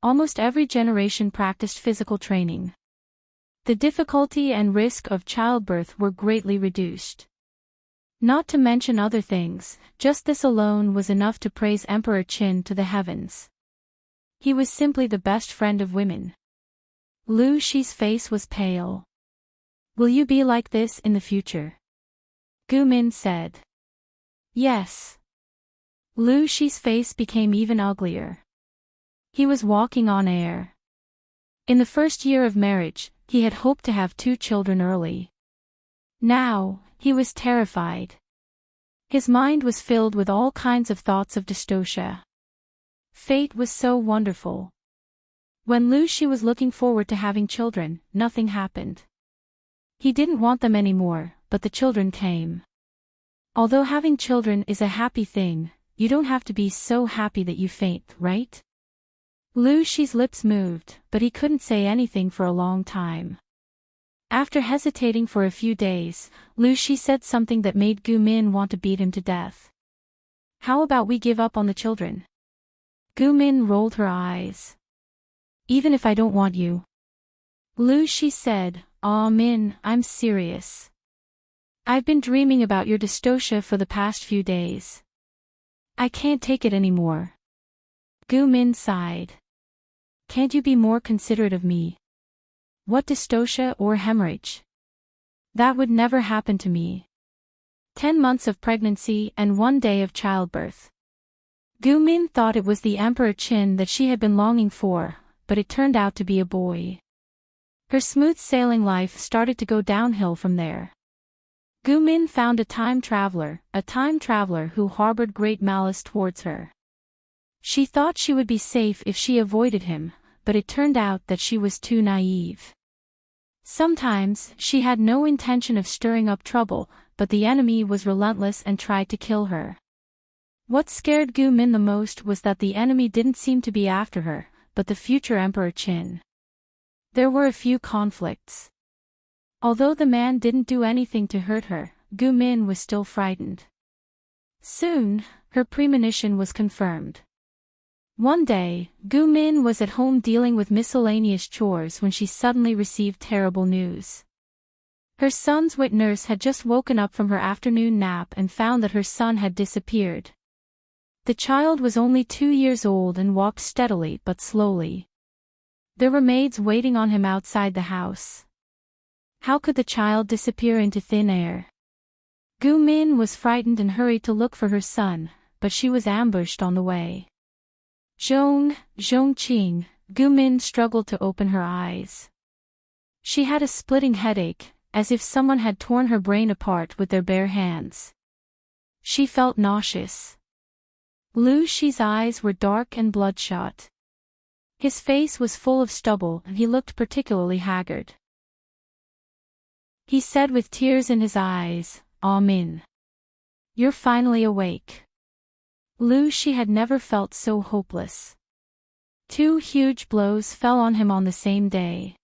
Speaker 1: Almost every generation practiced physical training. The difficulty and risk of childbirth were greatly reduced. Not to mention other things, just this alone was enough to praise Emperor Qin to the heavens. He was simply the best friend of women. Lu Shi's face was pale. Will you be like this in the future? Gu Min said. Yes. Lu Shi's face became even uglier. He was walking on air. In the first year of marriage, he had hoped to have 2 children early. Now, he was terrified. His mind was filled with all kinds of thoughts of dystocia. Fate was so wonderful. When Lu Shi was looking forward to having children, nothing happened. He didn't want them anymore, but the children came. Although having children is a happy thing, you don't have to be so happy that you faint, right? Lu Shi's lips moved, but he couldn't say anything for a long time. After hesitating for a few days, Lu Shi said something that made Gu Min want to beat him to death. How about we give up on the children? Gu Min rolled her eyes. Even if I don't want you. Lu Shi said, Aw Min, I'm serious. I've been dreaming about your dystocia for the past few days. I can't take it anymore. Gu Min sighed. Can't you be more considerate of me? What dystocia or hemorrhage? That would never happen to me. 10 months of pregnancy and 1 day of childbirth. Gu Min thought it was the Emperor Qin that she had been longing for, but it turned out to be a boy. Her smooth sailing life started to go downhill from there. Gu Min found a time traveler who harbored great malice towards her. She thought she would be safe if she avoided him, but it turned out that she was too naive. Sometimes, she had no intention of stirring up trouble, but the enemy was relentless and tried to kill her. What scared Gu Min the most was that the enemy didn't seem to be after her, but the future Emperor Qin. There were a few conflicts. Although the man didn't do anything to hurt her, Gu Min was still frightened. Soon, her premonition was confirmed. One day, Gu Min was at home dealing with miscellaneous chores when she suddenly received terrible news. Her son's wet nurse had just woken up from her afternoon nap and found that her son had disappeared. The child was only 2 years old and walked steadily but slowly. There were maids waiting on him outside the house. How could the child disappear into thin air? Gu Min was frightened and hurried to look for her son, but she was ambushed on the way. Zhongqing, Gu Min struggled to open her eyes. She had a splitting headache, as if someone had torn her brain apart with their bare hands. She felt nauseous. Lu Shi's eyes were dark and bloodshot. His face was full of stubble and he looked particularly haggard. He said with tears in his eyes, "Ah Min. You're finally awake." Lu Shi had never felt so hopeless. 2 huge blows fell on him on the same day.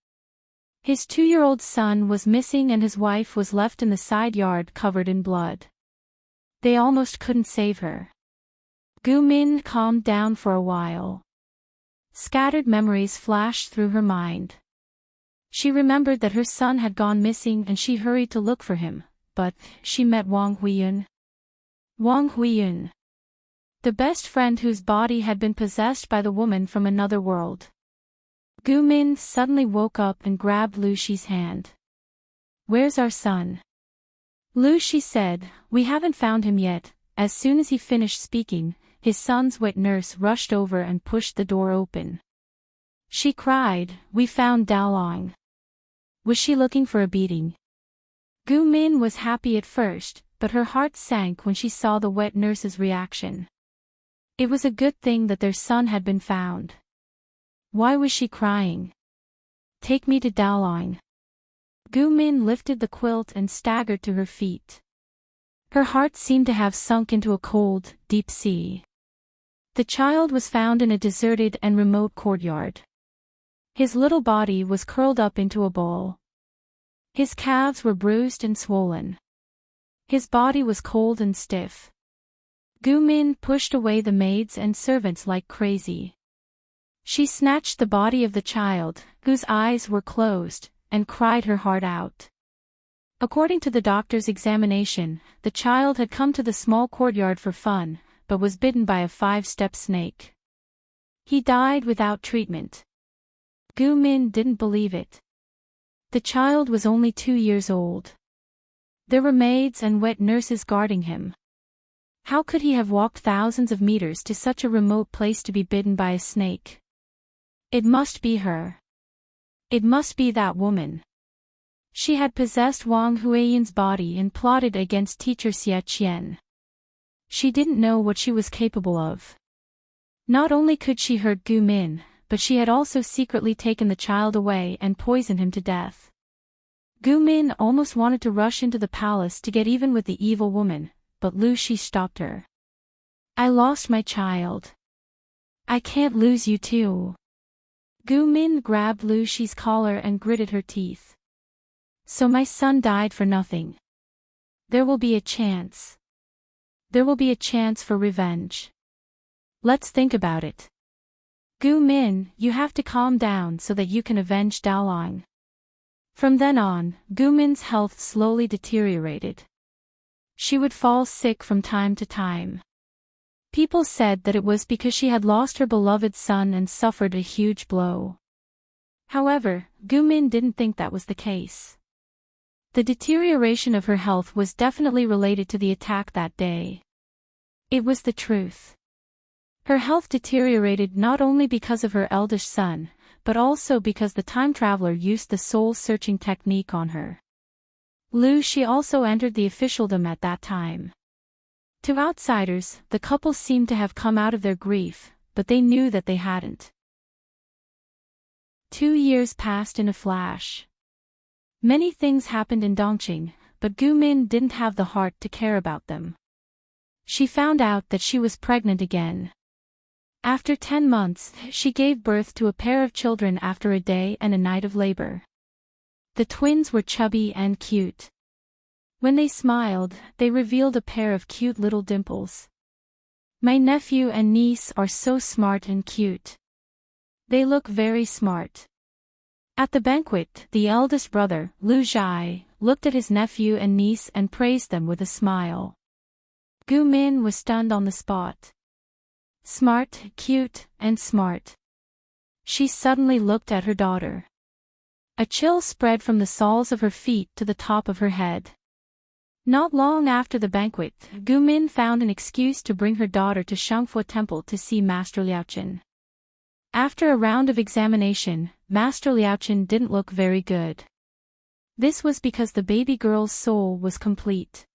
Speaker 1: His 2-year-old son was missing and his wife was left in the side yard covered in blood. They almost couldn't save her. Gu Min calmed down for a while. Scattered memories flashed through her mind. She remembered that her son had gone missing and she hurried to look for him, but she met Wang Huiyun. Wang Huiyun, the best friend whose body had been possessed by the woman from another world. Gu Min suddenly woke up and grabbed Lu Shi's hand. "Where's our son?" Lu Shi said, "We haven't found him yet." As soon as he finished speaking, his son's wet nurse rushed over and pushed the door open. She cried, "We found Daolong." Was she looking for a beating? Gu Min was happy at first, but her heart sank when she saw the wet nurse's reaction. It was a good thing that their son had been found. Why was she crying? "Take me to Daolong." Gu Min lifted the quilt and staggered to her feet. Her heart seemed to have sunk into a cold, deep sea. The child was found in a deserted and remote courtyard. His little body was curled up into a ball. His calves were bruised and swollen. His body was cold and stiff. Gu Min pushed away the maids and servants like crazy. She snatched the body of the child, whose eyes were closed, and cried her heart out. According to the doctor's examination, the child had come to the small courtyard for fun, but was bitten by a 5-step snake. He died without treatment. Gu Min didn't believe it. The child was only 2 years old. There were maids and wet nurses guarding him. How could he have walked thousands of meters to such a remote place to be bitten by a snake? It must be her. It must be that woman. She had possessed Wang Huiyan's body and plotted against teacher Xie Qian. She didn't know what she was capable of. Not only could she hurt Gu Min, but she had also secretly taken the child away and poisoned him to death. Gu Min almost wanted to rush into the palace to get even with the evil woman, but Lu Shi stopped her. I lost my child. I can't lose you too. Gu Min grabbed Lu Shi's collar and gritted her teeth. So my son died for nothing. There will be a chance. There will be a chance for revenge. Let's think about it. Gu Min, you have to calm down so that you can avenge Daolang. From then on, Gu Min's health slowly deteriorated. She would fall sick from time to time. People said that it was because she had lost her beloved son and suffered a huge blow. However, Gu Min didn't think that was the case. The deterioration of her health was definitely related to the attack that day. It was the truth. Her health deteriorated not only because of her eldest son, but also because the time traveler used the soul-searching technique on her. Lu Shi also entered the officialdom at that time. To outsiders, the couple seemed to have come out of their grief, but they knew that they hadn't. 2 years passed in a flash. Many things happened in Dongqing, but Gu Min didn't have the heart to care about them. She found out that she was pregnant again. After 10 months, she gave birth to a pair of children after a day and a night of labor. The twins were chubby and cute. When they smiled, they revealed a pair of cute little dimples. My nephew and niece are so smart and cute. They look very smart. At the banquet, the eldest brother, Lu Zhai, looked at his nephew and niece and praised them with a smile. Gu Min was stunned on the spot. Smart, cute, and smart. She suddenly looked at her daughter. A chill spread from the soles of her feet to the top of her head. Not long after the banquet, Gu Min found an excuse to bring her daughter to Shangfu Temple to see Master Liaochen. After a round of examination, Master Liaochen didn't look very good. This was because the baby girl's soul was complete.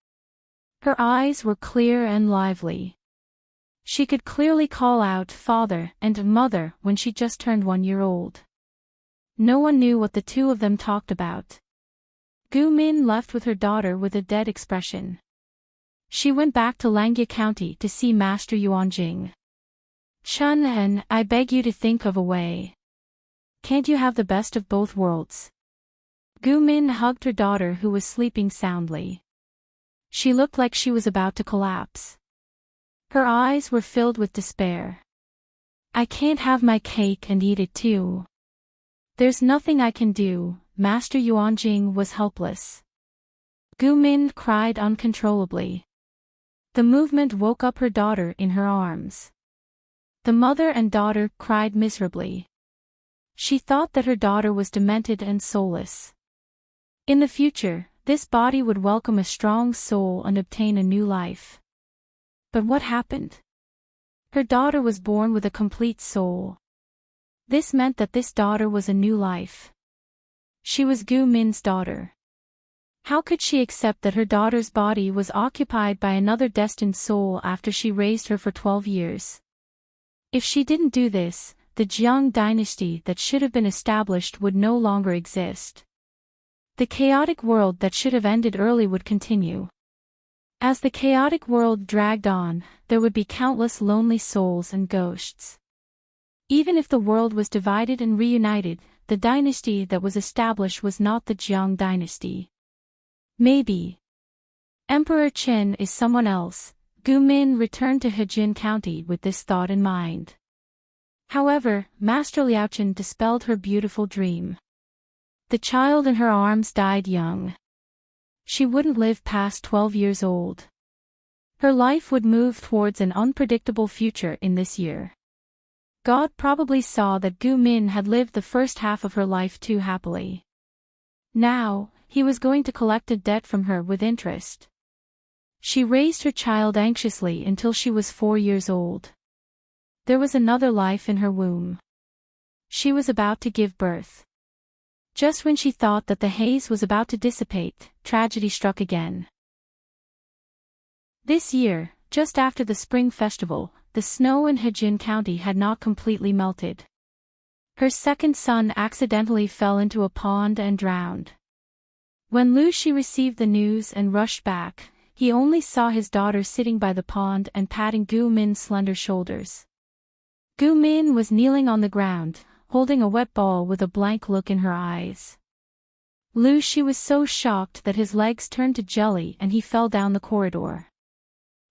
Speaker 1: Her eyes were clear and lively. She could clearly call out father and mother when she just turned 1 year old. No one knew what the two of them talked about. Gu Min left with her daughter with a dead expression. She went back to Langya County to see Master Yuanjing. Chun En, I beg you to think of a way. Can't you have the best of both worlds? Gu Min hugged her daughter who was sleeping soundly. She looked like she was about to collapse. Her eyes were filled with despair. I can't have my cake and eat it too. There's nothing I can do. Master Yuanjing was helpless. Gu Min cried uncontrollably. The movement woke up her daughter in her arms. The mother and daughter cried miserably. She thought that her daughter was demented and soulless. In the future, this body would welcome a strong soul and obtain a new life. But what happened? Her daughter was born with a complete soul. This meant that this daughter was a new life. She was Gu Min's daughter. How could she accept that her daughter's body was occupied by another destined soul after she raised her for 12 years? If she didn't do this, the Jiang dynasty that should have been established would no longer exist. The chaotic world that should have ended early would continue. As the chaotic world dragged on, there would be countless lonely souls and ghosts. Even if the world was divided and reunited, the dynasty that was established was not the Jiang dynasty. Maybe Emperor Qin is someone else. Gu Min returned to Hejin County with this thought in mind. However, Master Liaochen dispelled her beautiful dream. The child in her arms died young. She wouldn't live past 12 years old. Her life would move towards an unpredictable future in this year. God probably saw that Gu Min had lived the first half of her life too happily. Now, he was going to collect a debt from her with interest. She raised her child anxiously until she was 4 years old. There was another life in her womb. She was about to give birth. Just when she thought that the haze was about to dissipate, tragedy struck again. This year, just after the spring festival, the snow in Hejin County had not completely melted. Her second son accidentally fell into a pond and drowned. When Lu Shi received the news and rushed back, he only saw his daughter sitting by the pond and patting Gu Min's slender shoulders. Gu Min was kneeling on the ground, holding a wet ball with a blank look in her eyes. Lu Shi was so shocked that his legs turned to jelly and he fell down the corridor.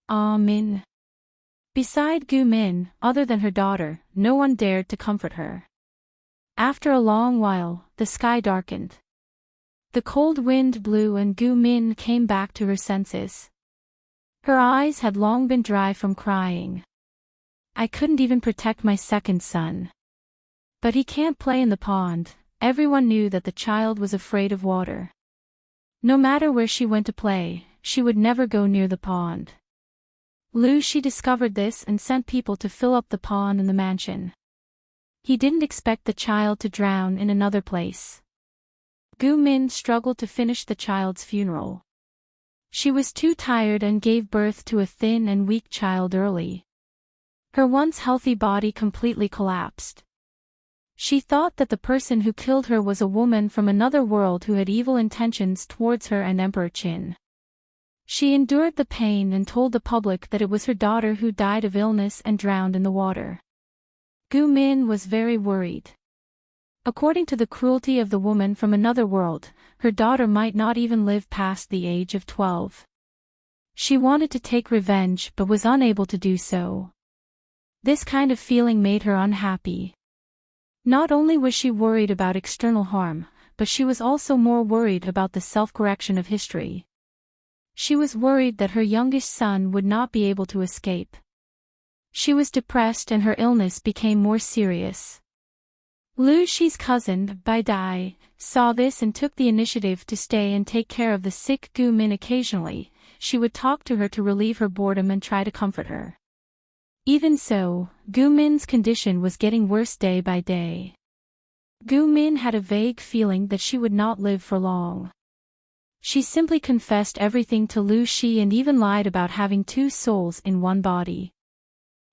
Speaker 1: Ah Min. Beside Gu Min, other than her daughter, no one dared to comfort her. After a long while, the sky darkened. The cold wind blew and Gu Min came back to her senses. Her eyes had long been dry from crying. I couldn't even protect my second son. But he can't play in the pond. Everyone knew that the child was afraid of water. No matter where she went to play, she would never go near the pond. Lu Shi discovered this and sent people to fill up the pond in the mansion. He didn't expect the child to drown in another place. Gu Min struggled to finish the child's funeral. She was too tired and gave birth to a thin and weak child early. Her once healthy body completely collapsed. She thought that the person who killed her was a woman from another world who had evil intentions towards her and Emperor Qin. She endured the pain and told the public that it was her daughter who died of illness and drowned in the water. Gu Min was very worried. According to the cruelty of the woman from another world, her daughter might not even live past the age of 12. She wanted to take revenge but was unable to do so. This kind of feeling made her unhappy. Not only was she worried about external harm, but she was also more worried about the self-correction of history. She was worried that her youngest son would not be able to escape. She was depressed and her illness became more serious. Lu Shi's cousin, Bai Dai, saw this and took the initiative to stay and take care of the sick Gu Min occasionally. She would talk to her to relieve her boredom and try to comfort her. Even so, Gu Min's condition was getting worse day by day. Gu Min had a vague feeling that she would not live for long. She simply confessed everything to Lu Shi and even lied about having 2 souls in one body.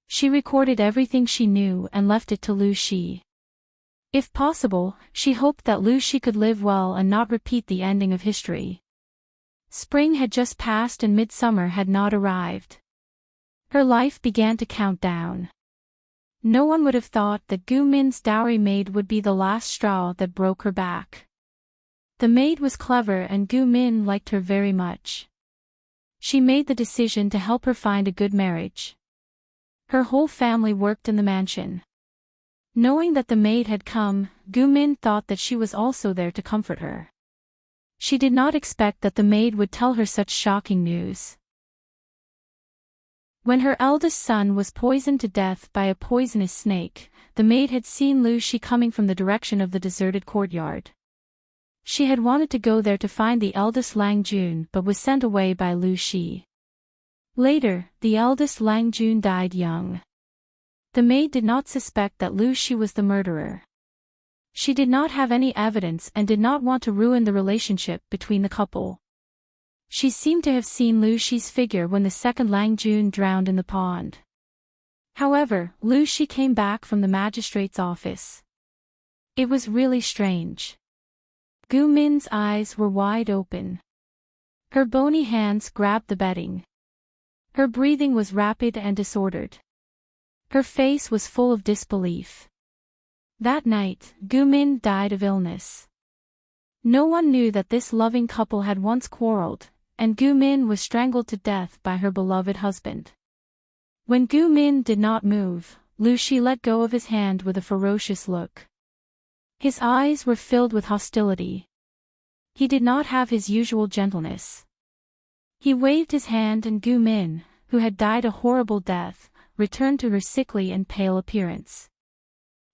Speaker 1: She recorded everything she knew and left it to Lu Shi. If possible, she hoped that Lu Shi could live well and not repeat the ending of history. Spring had just passed and midsummer had not arrived. Her life began to count down. No one would have thought that Gu Min's dowry maid would be the last straw that broke her back. The maid was clever and Gu Min liked her very much. She made the decision to help her find a good marriage. Her whole family worked in the mansion. Knowing that the maid had come, Gu Min thought that she was also there to comfort her. She did not expect that the maid would tell her such shocking news. When her eldest son was poisoned to death by a poisonous snake, the maid had seen Lu Shi coming from the direction of the deserted courtyard. She had wanted to go there to find the eldest Lang Jun but was sent away by Lu Shi. Later, the eldest Lang Jun died young. The maid did not suspect that Lu Shi was the murderer. She did not have any evidence and did not want to ruin the relationship between the couple. She seemed to have seen Lu Shi's figure when the second Lang Jun drowned in the pond. However, Lu Shi came back from the magistrate's office. It was really strange. Gu Min's eyes were wide open. Her bony hands grabbed the bedding. Her breathing was rapid and disordered. Her face was full of disbelief. That night, Gu Min died of illness. No one knew that this loving couple had once quarreled, and Gu Min was strangled to death by her beloved husband. When Gu Min did not move, Lu Shi let go of his hand with a ferocious look. His eyes were filled with hostility. He did not have his usual gentleness. He waved his hand and Gu Min, who had died a horrible death, returned to her sickly and pale appearance.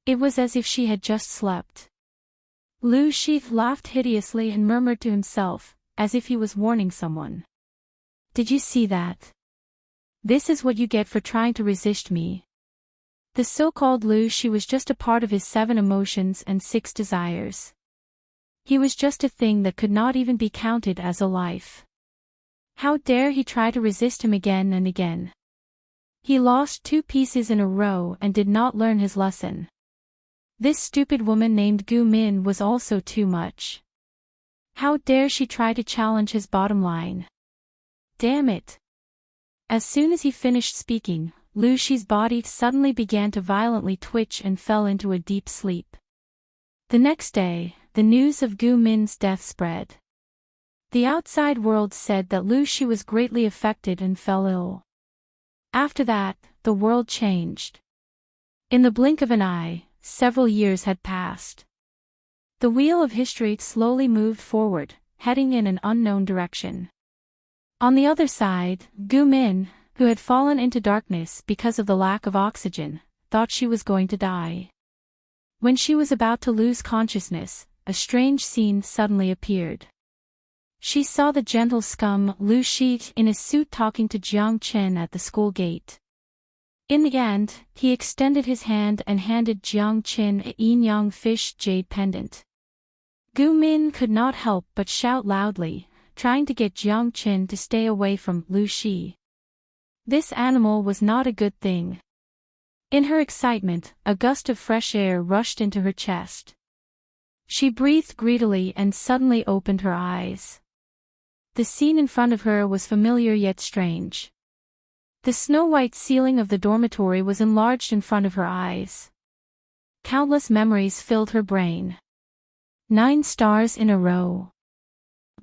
Speaker 1: It was as if she had just slept. Lu Shi laughed hideously and murmured to himself, as if he was warning someone. Did you see that? This is what you get for trying to resist me. The so-called Lu Shi was just a part of his 7 emotions and 6 desires. He was just a thing that could not even be counted as a life. How dare he try to resist him again and again? He lost 2 pieces in a row and did not learn his lesson. This stupid woman named Gu Min was also too much. How dare she try to challenge his bottom line? Damn it! As soon as he finished speaking, Lu Shi's body suddenly began to violently twitch and fell into a deep sleep. The next day, the news of Gu Min's death spread. The outside world said that Lu Shi was greatly affected and fell ill. After that, the world changed. In the blink of an eye, several years had passed. The wheel of history slowly moved forward, heading in an unknown direction. On the other side, Gu Min, who had fallen into darkness because of the lack of oxygen, thought she was going to die. When she was about to lose consciousness, a strange scene suddenly appeared. She saw the gentle scum Lu Shi in a suit talking to Jiang Chen at the school gate. In the end, he extended his hand and handed Jiang Chen a yin-yang fish jade pendant. Gu Min could not help but shout loudly, trying to get Jiang Chen to stay away from Lu Shi. This animal was not a good thing. In her excitement, a gust of fresh air rushed into her chest. She breathed greedily and suddenly opened her eyes. The scene in front of her was familiar yet strange. The snow-white ceiling of the dormitory was enlarged in front of her eyes. Countless memories filled her brain. 9 stars in a row.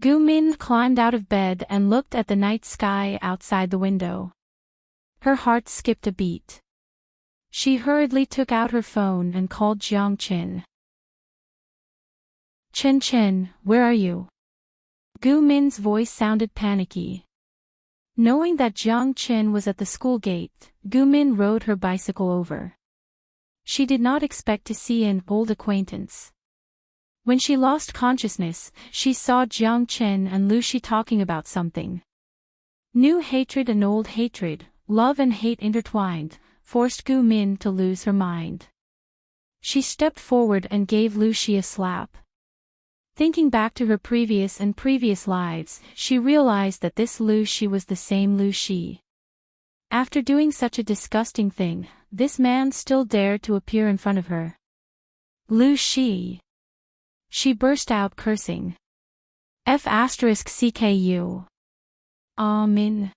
Speaker 1: Gu Min climbed out of bed and looked at the night sky outside the window. Her heart skipped a beat. She hurriedly took out her phone and called Jiang Chen. Chen Chen, where are you? Gu Min's voice sounded panicky. Knowing that Jiang Chen was at the school gate, Gu Min rode her bicycle over. She did not expect to see an old acquaintance. When she lost consciousness, she saw Jiang Chen and Lu Shi talking about something. New hatred and old hatred, love and hate intertwined, forced Gu Min to lose her mind. She stepped forward and gave Lu Shi a slap. Thinking back to her previous lives, she realized that this Lu Shi was the same Lu Shi. After doing such a disgusting thing, this man still dared to appear in front of her. Lu Shi! She burst out cursing. F***CKU. Min.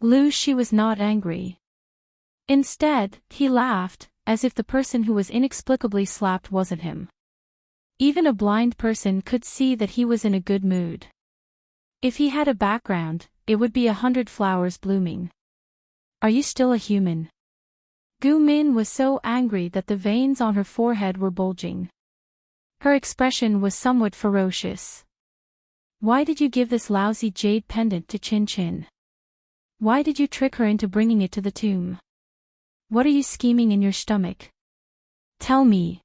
Speaker 1: Lu Shi was not angry. Instead, he laughed, as if the person who was inexplicably slapped wasn't him. Even a blind person could see that he was in a good mood. If he had a background, it would be 100 flowers blooming. Are you still a human? Gu Min was so angry that the veins on her forehead were bulging. Her expression was somewhat ferocious. Why did you give this lousy jade pendant to Chin Chin? Why did you trick her into bringing it to the tomb? What are you scheming in your stomach? Tell me.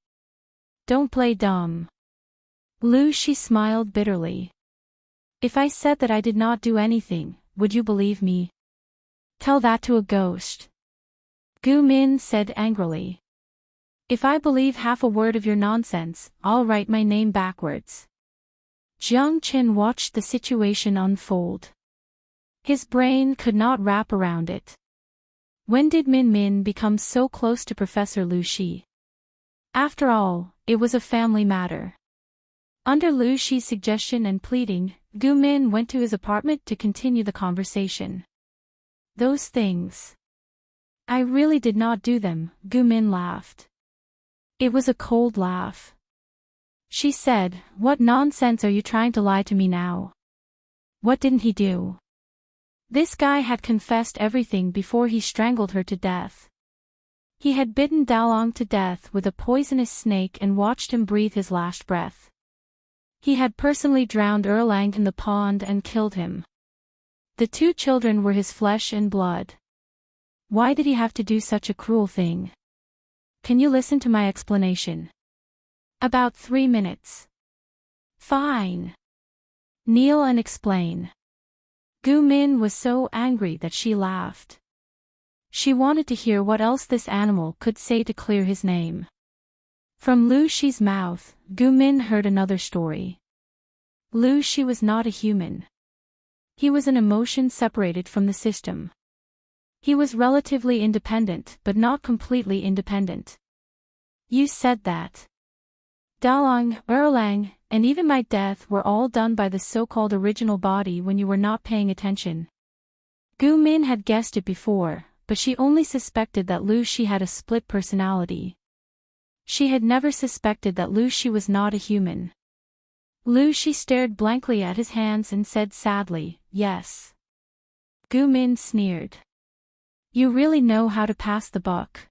Speaker 1: Don't play dumb. Lu Shi smiled bitterly. If I said that I did not do anything, would you believe me? Tell that to a ghost. Gu Min said angrily. If I believe half a word of your nonsense, I'll write my name backwards. Jiang Chen watched the situation unfold. His brain could not wrap around it. When did Min Min become so close to Professor Lu Shi? After all, it was a family matter. Under Lu Shi's suggestion and pleading, Gu Min went to his apartment to continue the conversation. Those things. I really did not do them, Gu Min laughed. It was a cold laugh. She said, what nonsense are you trying to lie to me now? What didn't he do? This guy had confessed everything before he strangled her to death. He had bitten Dalong to death with a poisonous snake and watched him breathe his last breath. He had personally drowned Erlang in the pond and killed him. The 2 children were his flesh and blood. Why did he have to do such a cruel thing? can you listen to my explanation? About 3 minutes. Fine. Kneel and explain. Gu Min was so angry that she laughed. She wanted to hear what else this animal could say to clear his name. From Lu Shi's mouth, Gu Min heard another story. Lu Shi was not a human. He was an emotion separated from the system. He was relatively independent but not completely independent. You said that. Dalong, Erlang, and even my death were all done by the so-called original body when you were not paying attention. Gu Min had guessed it before, but she only suspected that Lu Shi had a split personality. She had never suspected that Lu Shi was not a human. Lu Shi stared blankly at his hands and said sadly, yes. Gu Min sneered. You really know how to pass the buck.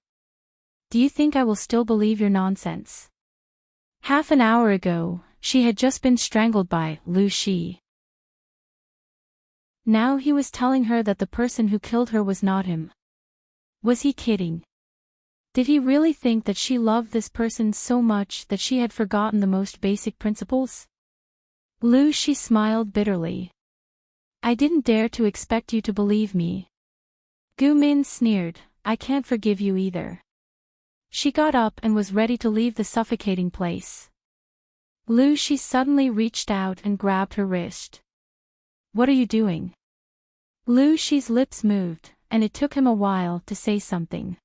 Speaker 1: Do you think I will still believe your nonsense? Half an hour ago, she had just been strangled by Lu Shi. Now he was telling her that the person who killed her was not him. Was he kidding? Did he really think that she loved this person so much that she had forgotten the most basic principles? Lu Shi smiled bitterly. I didn't dare to expect you to believe me. Gu Min sneered, I can't forgive you either. She got up and was ready to leave the suffocating place. Lu Shi suddenly reached out and grabbed her wrist. What are you doing? Lu Shi's lips moved, and it took him a while to say something.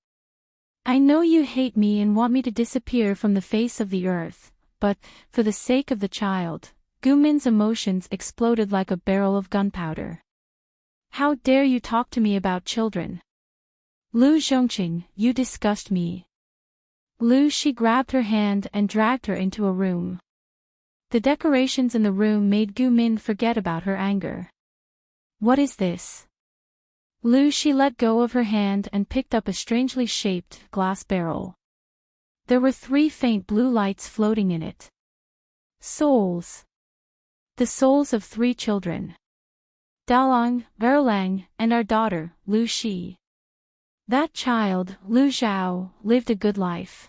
Speaker 1: I know you hate me and want me to disappear from the face of the earth, but, for the sake of the child, Gu Min's emotions exploded like a barrel of gunpowder. How dare you talk to me about children? Lu Zhongqing, you disgust me. Lu Shi grabbed her hand and dragged her into a room. The decorations in the room made Gu Min forget about her anger. What is this? Lu Shi let go of her hand and picked up a strangely shaped glass barrel. There were 3 faint blue lights floating in it. Souls. The souls of 3 children. Dalong, Erlang, and our daughter, Lu Shi. That child, Lu Zhao, lived a good life.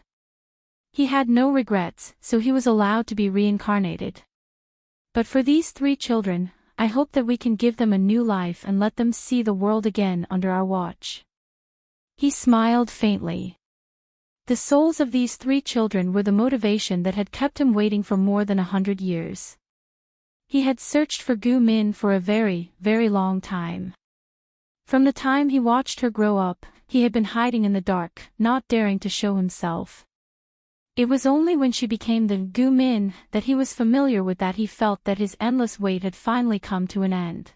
Speaker 1: He had no regrets, so he was allowed to be reincarnated. But for these 3 children, I hope that we can give them a new life and let them see the world again under our watch. He smiled faintly. The souls of these 3 children were the motivation that had kept him waiting for more than 100 years. He had searched for Gu Min for a very, very long time. From the time he watched her grow up, he had been hiding in the dark, not daring to show himself. It was only when she became the Gu Min that he was familiar with that he felt that his endless wait had finally come to an end.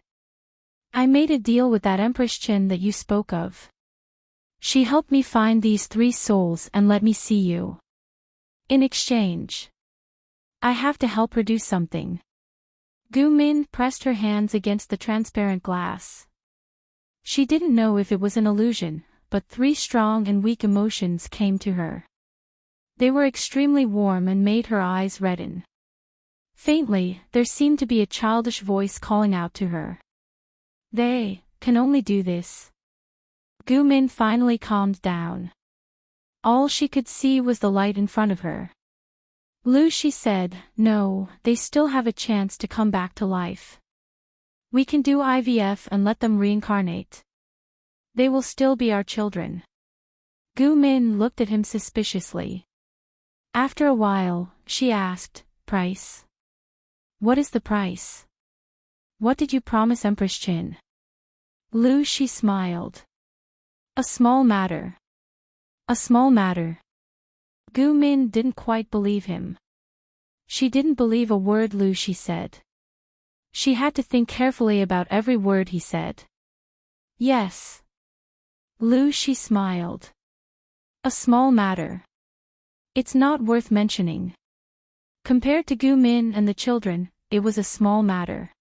Speaker 1: I made a deal with that Empress Chin that you spoke of. She helped me find these 3 souls and let me see you. In exchange, I have to help her do something. Gu Min pressed her hands against the transparent glass. She didn't know if it was an illusion, but 3 strong and weak emotions came to her. They were extremely warm and made her eyes redden. Faintly, there seemed to be a childish voice calling out to her. They can only do this. Gu Min finally calmed down. All she could see was the light in front of her. Lu Shi said, no, they still have a chance to come back to life. We can do IVF and let them reincarnate. They will still be our children. Gu Min looked at him suspiciously. After a while, she asked, price? What is the price? What did you promise Empress Chin? Lu Shi smiled. A small matter. A small matter. Gu Min didn't quite believe him. She didn't believe a word Lu Shi said. She had to think carefully about every word he said. Yes. Lu Shi smiled. A small matter. It's not worth mentioning. Compared to Gu Min and the children, it was a small matter.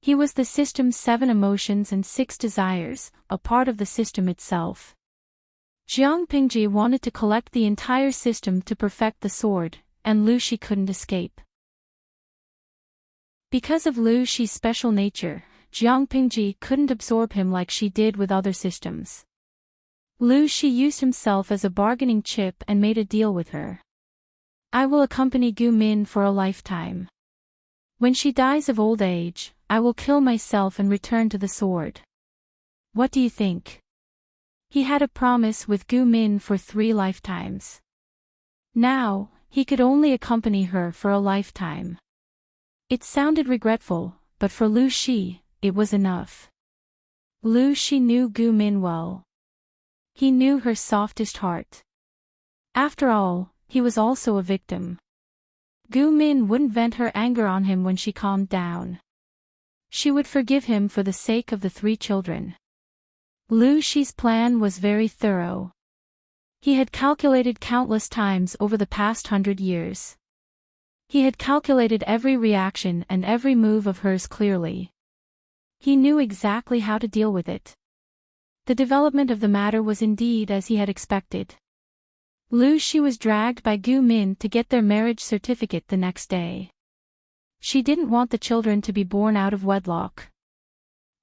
Speaker 1: He was the system's 7 emotions and 6 desires, a part of the system itself. Jiang Pingji wanted to collect the entire system to perfect the sword, and Lu Shi couldn't escape. Because of Lu Shi's special nature, Jiang Pingji couldn't absorb him like she did with other systems. Lu Shi used himself as a bargaining chip and made a deal with her. I will accompany Gu Min for a lifetime. When she dies of old age, I will kill myself and return to the sword. What do you think? He had a promise with Gu Min for 3 lifetimes. Now, he could only accompany her for a lifetime. It sounded regretful, but for Lu Shi, it was enough. Lu Shi knew Gu Min well. He knew her softest heart. After all, he was also a victim. Gu Min wouldn't vent her anger on him when she calmed down. She would forgive him for the sake of the 3 children. Lu Shi's plan was very thorough. He had calculated countless times over the past 100 years. He had calculated every reaction and every move of hers clearly. He knew exactly how to deal with it. The development of the matter was indeed as he had expected. Lu Shi was dragged by Gu Min to get their marriage certificate the next day. She didn't want the children to be born out of wedlock.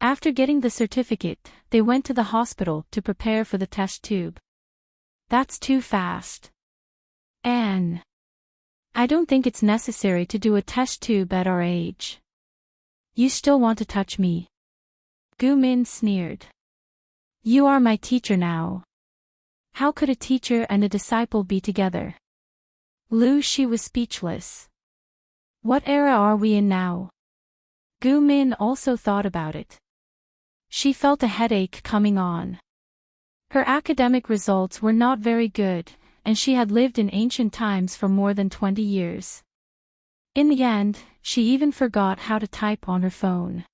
Speaker 1: After getting the certificate, they went to the hospital to prepare for the test tube. That's too fast. Anne. I don't think it's necessary to do a test tube at our age. You still want to touch me? Gu Min sneered. You are my teacher now. How could a teacher and a disciple be together? Lu Shi was speechless. What era are we in now? Gu Min also thought about it. She felt a headache coming on. Her academic results were not very good, and she had lived in ancient times for more than 20 years. In the end, she even forgot how to type on her phone.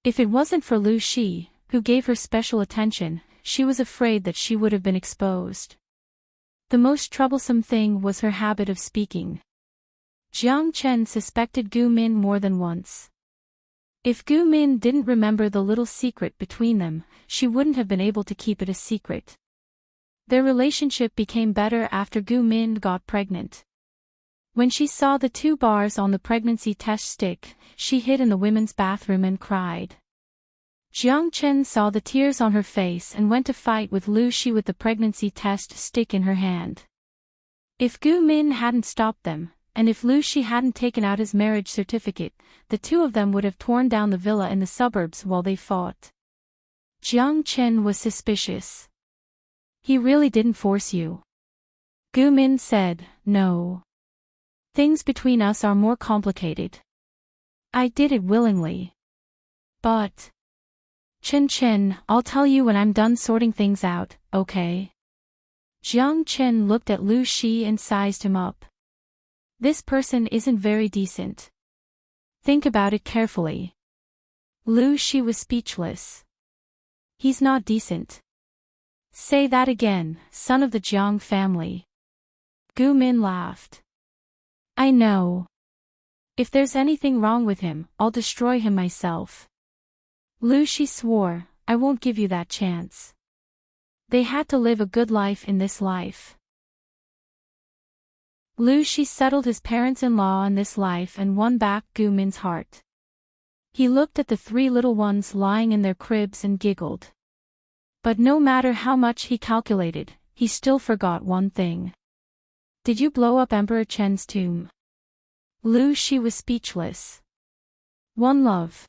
Speaker 1: If it wasn't for Lu Shi, who gave her special attention, she was afraid that she would have been exposed. The most troublesome thing was her habit of speaking. Jiang Chen suspected Gu Min more than once. If Gu Min didn't remember the little secret between them, she wouldn't have been able to keep it a secret. Their relationship became better after Gu Min got pregnant. When she saw the 2 bars on the pregnancy test stick, she hid in the women's bathroom and cried. Jiang Chen saw the tears on her face and went to fight with Lu Shi with the pregnancy test stick in her hand. If Gu Min hadn't stopped them, and if Lu Shi hadn't taken out his marriage certificate, the 2 of them would have torn down the villa in the suburbs while they fought. Jiang Chen was suspicious. He really didn't force you. Gu Min said, no. Things between us are more complicated. I did it willingly. But... Chen, I'll tell you when I'm done sorting things out, okay? Jiang Chen looked at Lu Shi and sized him up. This person isn't very decent. Think about it carefully. Lu Shi was speechless. He's not decent. Say that again, son of the Jiang family. Gu Min laughed. I know. If there's anything wrong with him, I'll destroy him myself. Lu Shi swore, I won't give you that chance. They had to live a good life in this life. Lu Shi settled his parents-in-law in this life and won back Gu Min's heart. He looked at the 3 little ones lying in their cribs and giggled. But no matter how much he calculated, he still forgot one thing. Did you blow up Emperor Chen's tomb? Lu Shi was speechless. One love.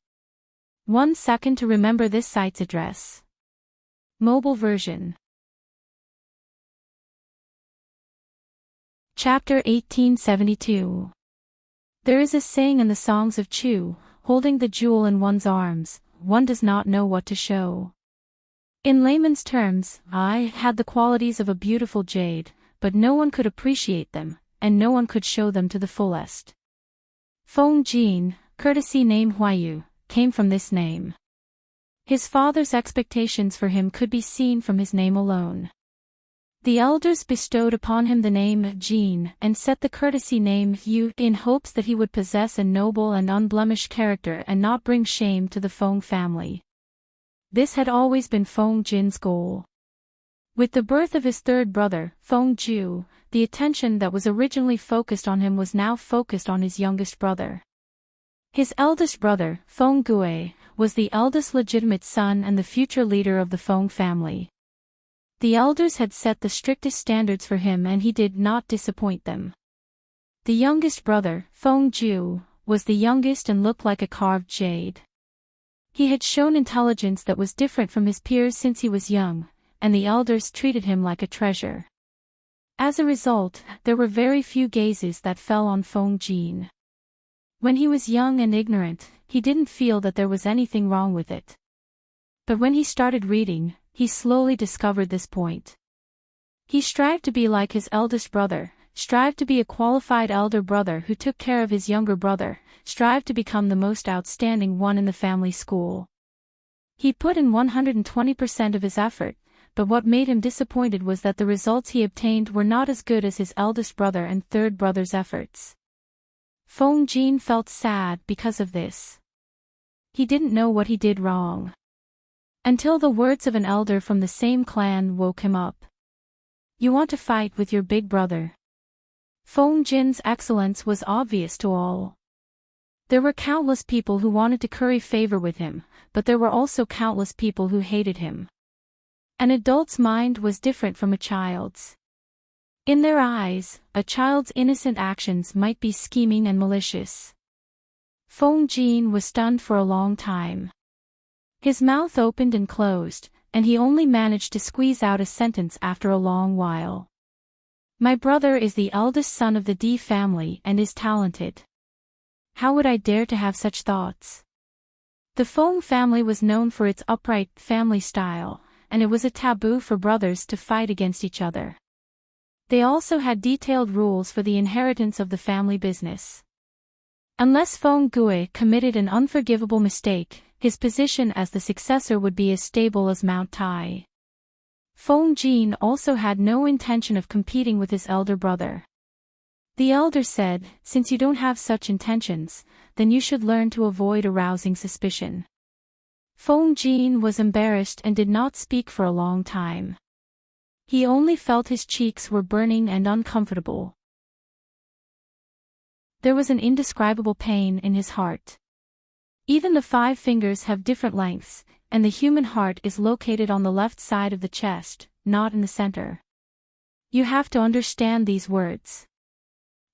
Speaker 1: 1 second to remember this site's address. Mobile version. Chapter 1872. There is a saying in the songs of Chu, holding the jewel in one's arms, one does not know what to show. In layman's terms, I had the qualities of a beautiful jade, but no one could appreciate them, and no one could show them to the fullest. Feng Jin, courtesy name Huayu, came from this name. His father's expectations for him could be seen from his name alone. The elders bestowed upon him the name Jin and set the courtesy name Yu in hopes that he would possess a noble and unblemished character and not bring shame to the Feng family. This had always been Feng Jin's goal. With the birth of his 3rd brother, Feng Ju, the attention that was originally focused on him was now focused on his youngest brother. His eldest brother, Feng Gue, was the eldest legitimate son and the future leader of the Feng family. The elders had set the strictest standards for him and he did not disappoint them. The youngest brother, Feng Ju, was the youngest and looked like a carved jade. He had shown intelligence that was different from his peers since he was young, and the elders treated him like a treasure. As a result, there were very few gazes that fell on Feng Jin. When he was young and ignorant, he didn't feel that there was anything wrong with it. But when he started reading, he slowly discovered this point. He strived to be like his eldest brother, strived to be a qualified elder brother who took care of his younger brother, strived to become the most outstanding one in the family school. He put in 120% of his effort, but what made him disappointed was that the results he obtained were not as good as his eldest brother and third brother's efforts. Feng Jin felt sad because of this. He didn't know what he did wrong. Until the words of an elder from the same clan woke him up. You want to fight with your big brother. Feng Jin's excellence was obvious to all. There were countless people who wanted to curry favor with him, but there were also countless people who hated him. An adult's mind was different from a child's. In their eyes, a child's innocent actions might be scheming and malicious. Feng Jin was stunned for a long time. His mouth opened and closed, and he only managed to squeeze out a sentence after a long while. My brother is the eldest son of the D family and is talented. How would I dare to have such thoughts? The Feng family was known for its upright family style, and it was a taboo for brothers to fight against each other. They also had detailed rules for the inheritance of the family business. Unless Feng Gui committed an unforgivable mistake, his position as the successor would be as stable as Mount Tai. Feng Jin also had no intention of competing with his elder brother. The elder said, since you don't have such intentions, then you should learn to avoid arousing suspicion. Feng Jin was embarrassed and did not speak for a long time. He only felt his cheeks were burning and uncomfortable. There was an indescribable pain in his heart. Even the 5 fingers have different lengths, and the human heart is located on the left side of the chest, not in the center. You have to understand these words.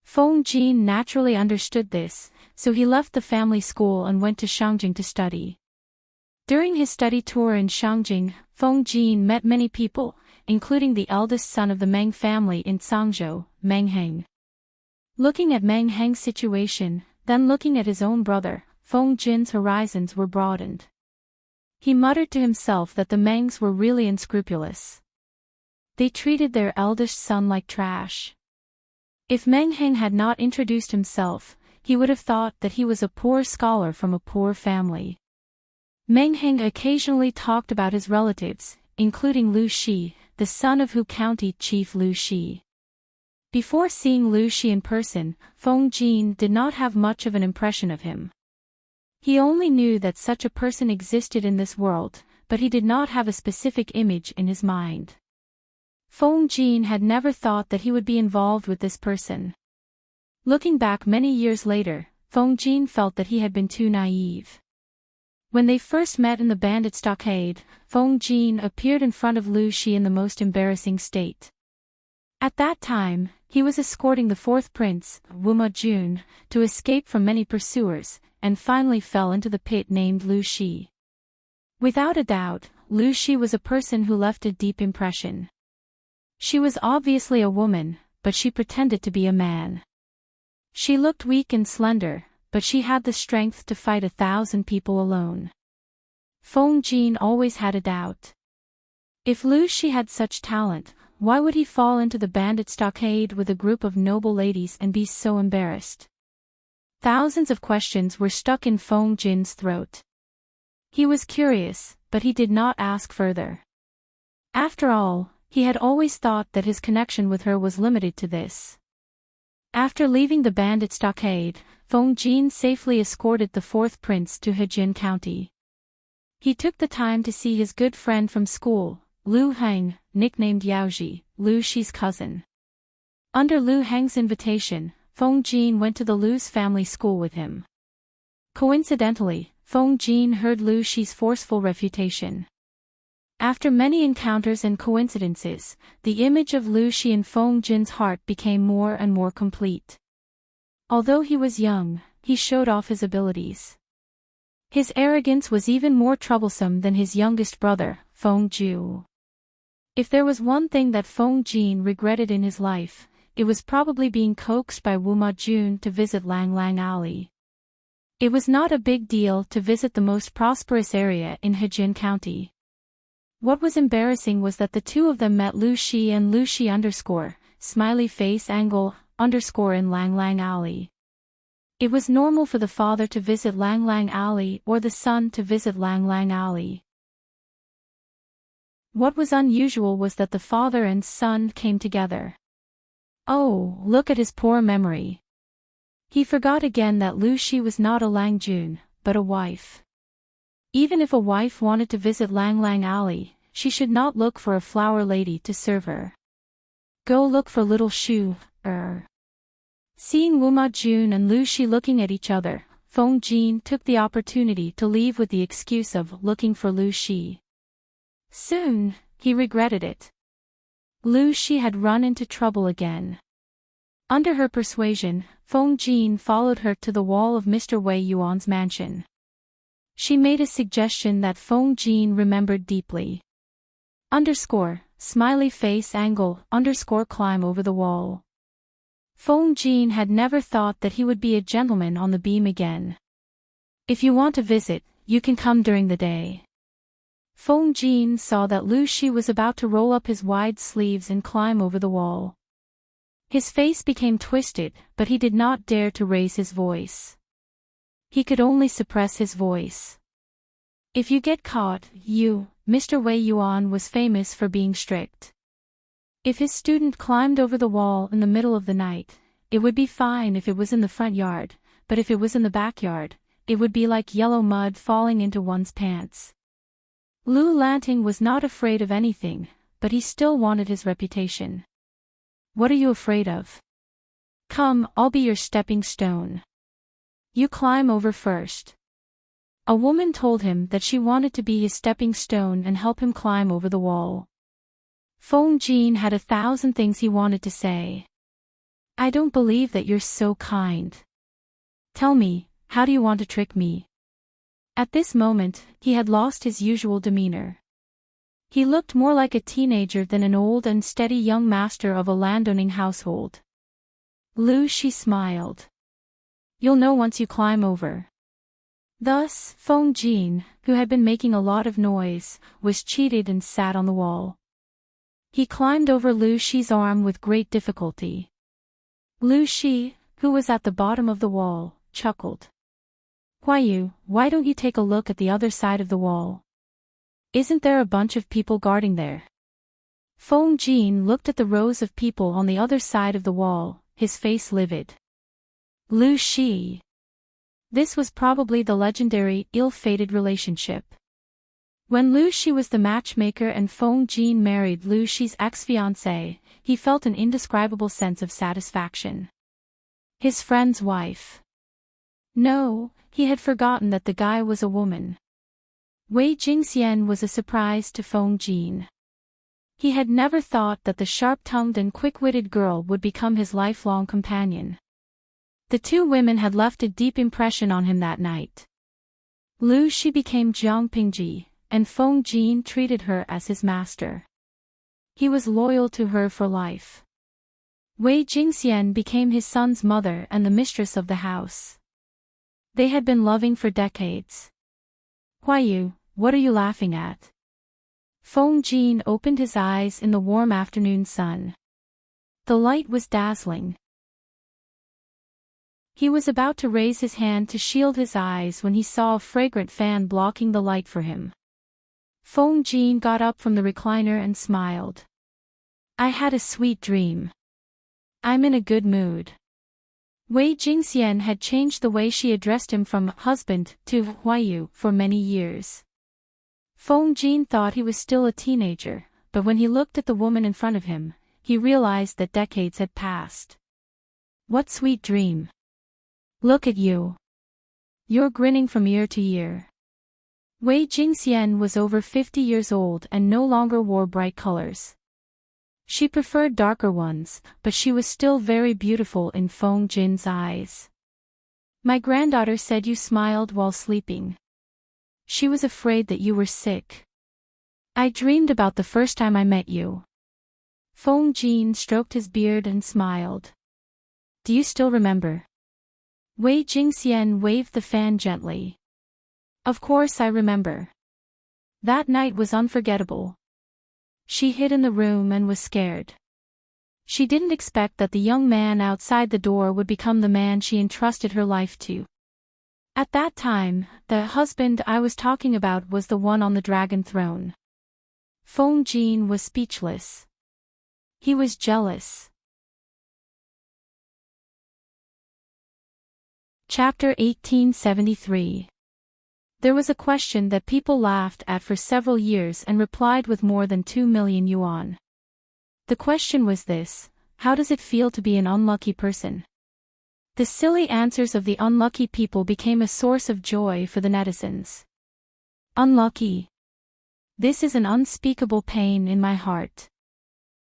Speaker 1: Feng Jin naturally understood this, so he left the family school and went to Shangjing to study. During his study tour in Shangjing, Feng Jin met many people, including the eldest son of the Meng family in Cangzhou, Meng Heng. Looking at Meng Heng's situation, then looking at his own brother, Feng Jin's horizons were broadened. He muttered to himself that the Mengs were really unscrupulous. They treated their eldest son like trash. If Meng Heng had not introduced himself, he would have thought that he was a poor scholar from a poor family. Meng Heng occasionally talked about his relatives, including Lu Shi, the son of Hu County Chief Lu Shi. Before seeing Lu Shi in person, Feng Jin did not have much of an impression of him. He only knew that such a person existed in this world, but he did not have a specific image in his mind. Feng Jin had never thought that he would be involved with this person. Looking back many years later, Feng Jin felt that he had been too naive. When they first met in the bandit stockade, Feng Jin appeared in front of Lu Shi in the most embarrassing state. At that time, he was escorting the 4th prince, Wuma Jun, to escape from many pursuers, and finally fell into the pit named Lu Shi. Without a doubt, Lu Shi was a person who left a deep impression. She was obviously a woman, but she pretended to be a man. She looked weak and slender, but she had the strength to fight 1,000 people alone. Feng Jin always had a doubt. If Lu Shi had such talent, why would he fall into the bandit stockade with a group of noble ladies and be so embarrassed? Thousands of questions were stuck in Feng Jin's throat. He was curious, but he did not ask further. After all, he had always thought that his connection with her was limited to this. After leaving the bandit stockade, Feng Jin safely escorted the 4th prince to Hejin County. He took the time to see his good friend from school, Lu Heng, nicknamed Yaoji, Lu Shi's cousin. Under Lu Heng's invitation, Feng Jin went to the Lu's family school with him. Coincidentally, Feng Jin heard Lu Shi's forceful refutation. After many encounters and coincidences, the image of Lu Shi in Feng Jin's heart became more and more complete. Although he was young, he showed off his abilities. His arrogance was even more troublesome than his youngest brother, Feng Ju. If there was one thing that Feng Jin regretted in his life, it was probably being coaxed by Wu Ma Jun to visit Lang Lang Alley. It was not a big deal to visit the most prosperous area in Hejin County. What was embarrassing was that the two of them met Lu Shi and Lu Shi _ smiley face angle _ in Lang Lang Alley. It was normal for the father to visit Lang Lang Alley or the son to visit Lang Lang Alley. What was unusual was that the father and son came together. Oh, look at his poor memory. He forgot again that Lu Shi was not a Lang Jun, but a wife. Even if a wife wanted to visit Lang Lang Alley, she should not look for a flower lady to serve her. Go look for little Shu. Seeing Wu Ma Jun and Lu Shi looking at each other, Feng Jin took the opportunity to leave with the excuse of looking for Lu Shi. Soon, he regretted it. Lu Shi had run into trouble again. Under her persuasion, Feng Jin followed her to the wall of Mr. Wei Yuan's mansion. She made a suggestion that Feng Jin remembered deeply. Smiley face angle climb over the wall. Feng Jin had never thought that he would be a gentleman on the beam again. If you want to visit, you can come during the day. Feng Jin saw that Lu Shi was about to roll up his wide sleeves and climb over the wall. His face became twisted, but he did not dare to raise his voice. He could only suppress his voice. If you get caught, Mr. Wei Yuan was famous for being strict. If his student climbed over the wall in the middle of the night, it would be fine if it was in the front yard, but if it was in the backyard, it would be like yellow mud falling into one's pants. Lu Lanting was not afraid of anything, but he still wanted his reputation. What are you afraid of? Come, I'll be your stepping stone. You climb over first. A woman told him that she wanted to be his stepping stone and help him climb over the wall. Feng Jin had 1,000 things he wanted to say. I don't believe that you're so kind. Tell me, how do you want to trick me? At this moment, he had lost his usual demeanor. He looked more like a teenager than an old and steady young master of a landowning household. Lu Shi smiled. You'll know once you climb over. Thus, Feng Jin, who had been making a lot of noise, was cheated and sat on the wall. He climbed over Lu Shi's arm with great difficulty. Lu Shi, who was at the bottom of the wall, chuckled. Why don't you take a look at the other side of the wall? Isn't there a bunch of people guarding there? Feng Jin looked at the rows of people on the other side of the wall, his face livid. Lu Shi. This was probably the legendary, ill-fated relationship. When Lu Shi was the matchmaker and Feng Jin married Lu Shi's ex-fiancée, he felt an indescribable sense of satisfaction. His friend's wife. No, he had forgotten that the guy was a woman. Wei Jingxian was a surprise to Feng Jin. He had never thought that the sharp-tongued and quick-witted girl would become his lifelong companion. The two women had left a deep impression on him that night. Lu Shi became Jiang Pingji, and Feng Jin treated her as his master. He was loyal to her for life. Wei Jingxian became his son's mother and the mistress of the house. They had been loving for decades. What are you laughing at? Feng Jin opened his eyes in the warm afternoon sun. The light was dazzling. He was about to raise his hand to shield his eyes when he saw a fragrant fan blocking the light for him. Feng Jin got up from the recliner and smiled. I had a sweet dream. I'm in a good mood. Wei Jingxian had changed the way she addressed him from husband to Huayu for many years. Feng Jin thought he was still a teenager, but when he looked at the woman in front of him, he realized that decades had passed. What sweet dream. Look at you. You're grinning from ear to ear. Wei Jingxian was over 50 years old and no longer wore bright colors. She preferred darker ones, but she was still very beautiful in Feng Jin's eyes. My granddaughter said you smiled while sleeping. She was afraid that you were sick. I dreamed about the first time I met you. Feng Jin stroked his beard and smiled. Do you still remember? Wei Jingxian waved the fan gently. Of course I remember. That night was unforgettable. She hid in the room and was scared. She didn't expect that the young man outside the door would become the man she entrusted her life to. At that time, the husband I was talking about was the one on the dragon throne. Feng Jin was speechless. He was jealous. Chapter 1873. There was a question that people laughed at for several years and replied with more than 2 million yuan. The question was this: how does it feel to be an unlucky person? The silly answers of the unlucky people became a source of joy for the netizens. Unlucky. This is an unspeakable pain in my heart.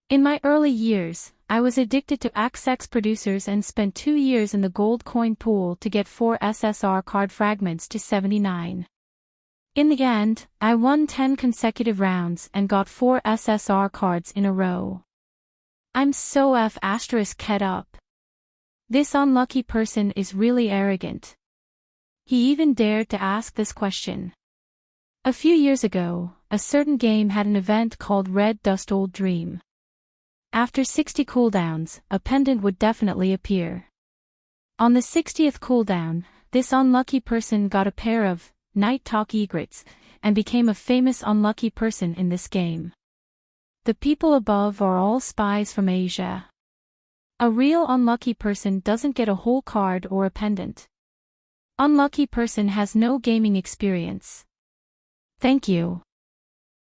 Speaker 1: In my early years, I was addicted to XX producers and spent 2 years in the gold coin pool to get 4 SSR card fragments to 79. In the end, I won 10 consecutive rounds and got 4 SSR cards in a row. I'm so F***ed up. This unlucky person is really arrogant. He even dared to ask this question. A few years ago, a certain game had an event called Red Dust Old Dream. After 60 cooldowns, a pendant would definitely appear. On the 60th cooldown, this unlucky person got a pair of Night Talk egrets, and became a famous unlucky person in this game. The people above are all spies from Asia. A real unlucky person doesn't get a whole card or a pendant. Unlucky person has no gaming experience. Thank you.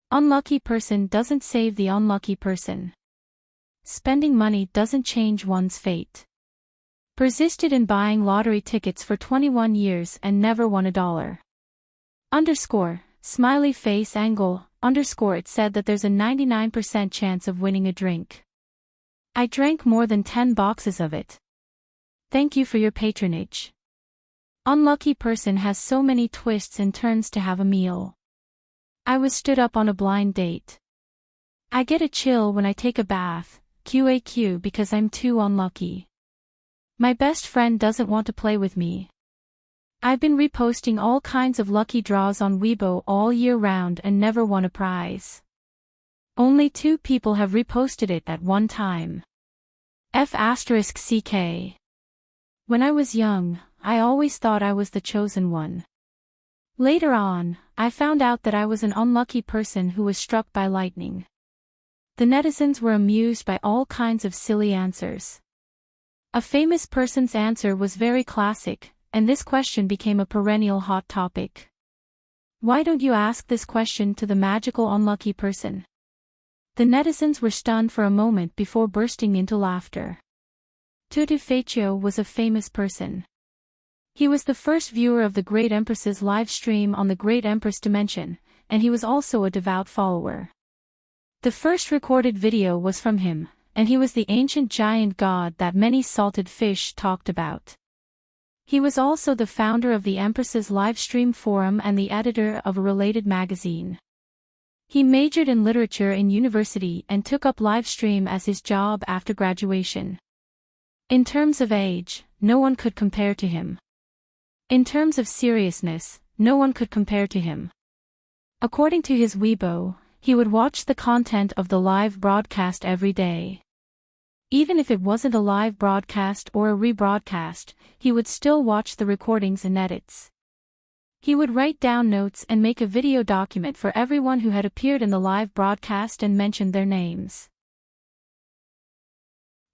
Speaker 1: Unlucky person doesn't save the unlucky person. Spending money doesn't change one's fate. Persisted in buying lottery tickets for 21 years and never won $1. Smiley face angle, it said that there's a 99% chance of winning a drink. I drank more than 10 boxes of it. Thank you for your patronage. Unlucky person has so many twists and turns to have a meal. I was stood up on a blind date. I get a chill when I take a bath, QAQ, because I'm too unlucky. My best friend doesn't want to play with me. I've been reposting all kinds of lucky draws on Weibo all year round and never won a prize. Only 2 people have reposted it at one time. F***CK. When I was young, I always thought I was the chosen one. Later on, I found out that I was an unlucky person who was struck by lightning. The netizens were amused by all kinds of silly answers. A famous person's answer was very classic, and this question became a perennial hot topic. Why don't you ask this question to the magical unlucky person? The netizens were stunned for a moment before bursting into laughter. Tutu Feiqiu was a famous person. He was the first viewer of the Great Empress's live stream on the Great Empress Dimension, and he was also a devout follower. The first recorded video was from him, and he was the ancient giant god that many salted fish talked about. He was also the founder of the Empress's livestream forum and the editor of a related magazine. He majored in literature in university and took up livestream as his job after graduation. In terms of age, no one could compare to him. In terms of seriousness, no one could compare to him. According to his Weibo, he would watch the content of the live broadcast every day. Even if it wasn't a live broadcast or a rebroadcast, he would still watch the recordings and edits. He would write down notes and make a video document for everyone who had appeared in the live broadcast and mentioned their names.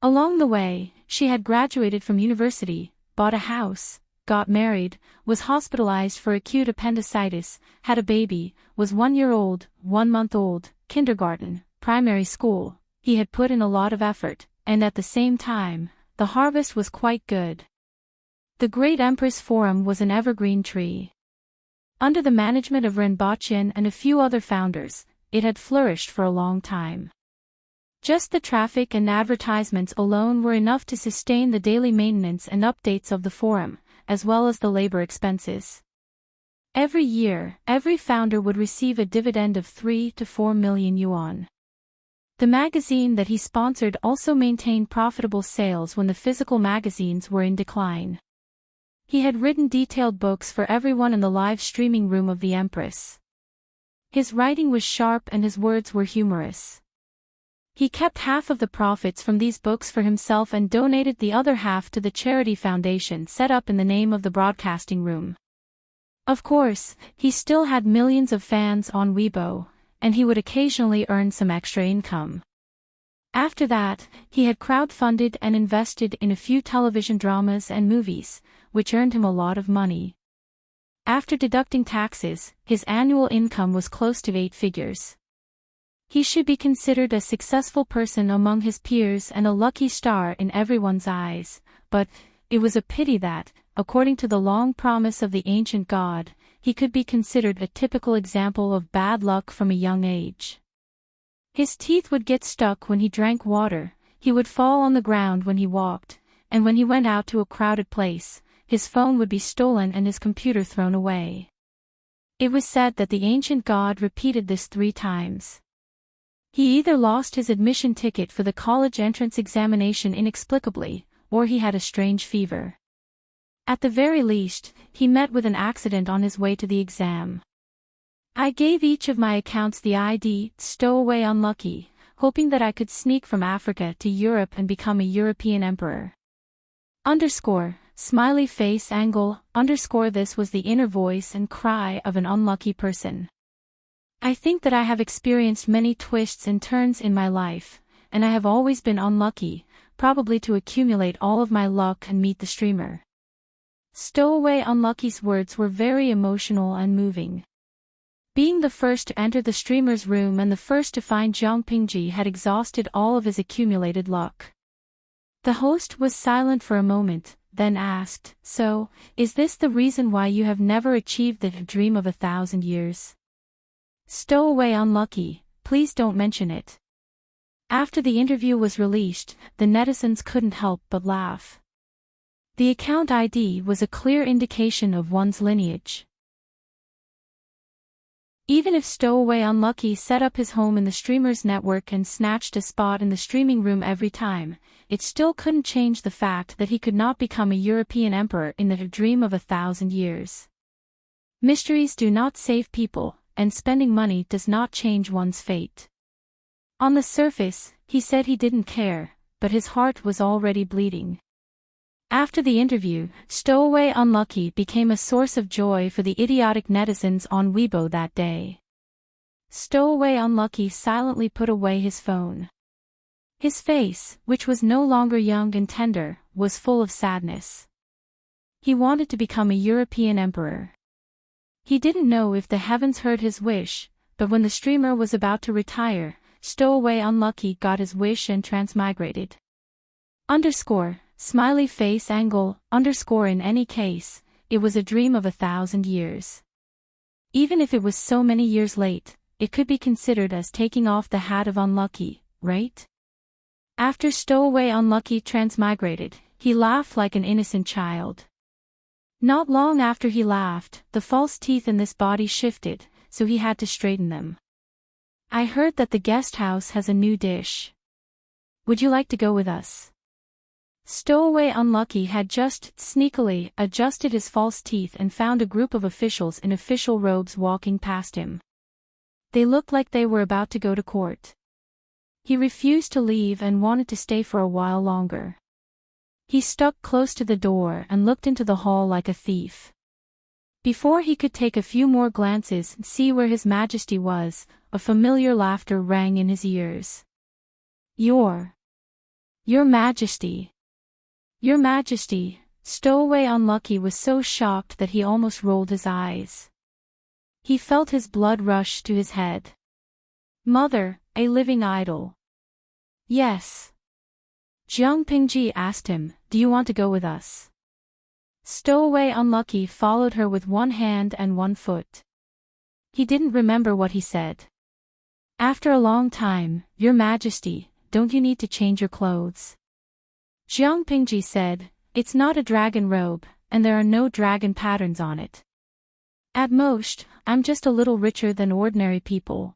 Speaker 1: Along the way, she had graduated from university, bought a house, got married, was hospitalized for acute appendicitis, had a baby, was 1 year old, 1 month old, kindergarten, primary school. He had put in a lot of effort, and at the same time, the harvest was quite good. The Great Empress Forum was an evergreen tree. Under the management of Renbachyan and a few other founders, it had flourished for a long time. Just the traffic and advertisements alone were enough to sustain the daily maintenance and updates of the forum, as well as the labor expenses. Every year, every founder would receive a dividend of 3 to 4 million yuan. The magazine that he sponsored also maintained profitable sales when the physical magazines were in decline. He had written detailed books for everyone in the live streaming room of the Empress. His writing was sharp and his words were humorous. He kept half of the profits from these books for himself and donated the other half to the charity foundation set up in the name of the broadcasting room. Of course, he still had millions of fans on Weibo, and he would occasionally earn some extra income. After that, he had crowdfunded and invested in a few television dramas and movies, which earned him a lot of money. After deducting taxes, his annual income was close to 8 figures. He should be considered a successful person among his peers and a lucky star in everyone's eyes, but it was a pity that, according to the long promise of the ancient god, he could be considered a typical example of bad luck from a young age. His teeth would get stuck when he drank water, he would fall on the ground when he walked, and when he went out to a crowded place, his phone would be stolen and his computer thrown away. It was said that the ancient god repeated this 3 times. He either lost his admission ticket for the college entrance examination inexplicably, or he had a strange fever. At the very least, he met with an accident on his way to the exam. I gave each of my accounts the ID, Stowaway Unlucky, hoping that I could sneak from Africa to Europe and become a European emperor. Smiley face angle, this was the inner voice and cry of an unlucky person. I think that I have experienced many twists and turns in my life, and I have always been unlucky, probably to accumulate all of my luck and meet the streamer. Stowaway Unlucky's words were very emotional and moving. Being the first to enter the streamer's room and the first to find Jiang Pingji had exhausted all of his accumulated luck. The host was silent for a moment, then asked, "So, is this the reason why you have never achieved the dream of 1,000 years? Stowaway Unlucky, please don't mention it." After the interview was released, the netizens couldn't help but laugh. The account ID was a clear indication of one's lineage. Even if Stowaway Unlucky set up his home in the streamer's network and snatched a spot in the streaming room every time, it still couldn't change the fact that he could not become a European emperor in the dream of 1,000 years. Mysteries do not save people, and spending money does not change one's fate. On the surface, he said he didn't care, but his heart was already bleeding. After the interview, Stowaway Unlucky became a source of joy for the idiotic netizens on Weibo that day. Stowaway Unlucky silently put away his phone. His face, which was no longer young and tender, was full of sadness. He wanted to become a European emperor. He didn't know if the heavens heard his wish, but when the streamer was about to retire, Stowaway Unlucky got his wish and transmigrated. Smiley face angle, in any case, it was a dream of 1,000 years. Even if it was so many years late, it could be considered as taking off the hat of unlucky, right? After Stowaway Unlucky transmigrated, he laughed like an innocent child. Not long after he laughed, the false teeth in this body shifted, so he had to straighten them. I heard that the guest house has a new dish. Would you like to go with us? Stowaway Unlucky had just sneakily adjusted his false teeth and found a group of officials in official robes walking past him. They looked like they were about to go to court. He refused to leave and wanted to stay for a while longer. He stuck close to the door and looked into the hall like a thief. Before he could take a few more glances and see where His Majesty was, a familiar laughter rang in his ears. Your Majesty. Your Majesty, Stowaway Unlucky was so shocked that he almost rolled his eyes. He felt his blood rush to his head. Mother, a living idol. Yes. Jiang Pingji asked him, do you want to go with us? Stowaway Unlucky followed her with one hand and one foot. He didn't remember what he said. After a long time, Your Majesty, don't you need to change your clothes? Jiang Pingji said, It's not a dragon robe, and there are no dragon patterns on it. At most, I'm just a little richer than ordinary people.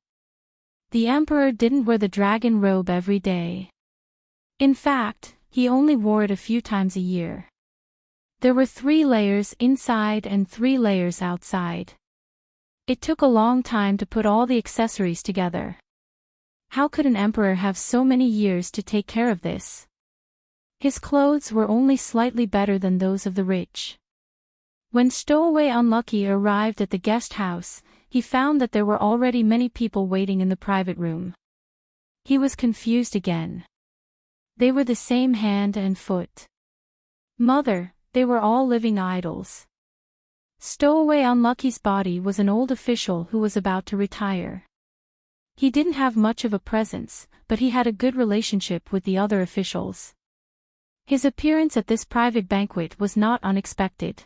Speaker 1: The emperor didn't wear the dragon robe every day. In fact, he only wore it a few times a year. There were 3 layers inside and 3 layers outside. It took a long time to put all the accessories together. How could an emperor have so many years to take care of this? His clothes were only slightly better than those of the rich. When Stowaway Unlucky arrived at the guest house, he found that there were already many people waiting in the private room. He was confused again. They were the same hand and foot. Mother, they were all living idols. Stowaway Unlucky's body was an old official who was about to retire. He didn't have much of a presence, but he had a good relationship with the other officials. His appearance at this private banquet was not unexpected.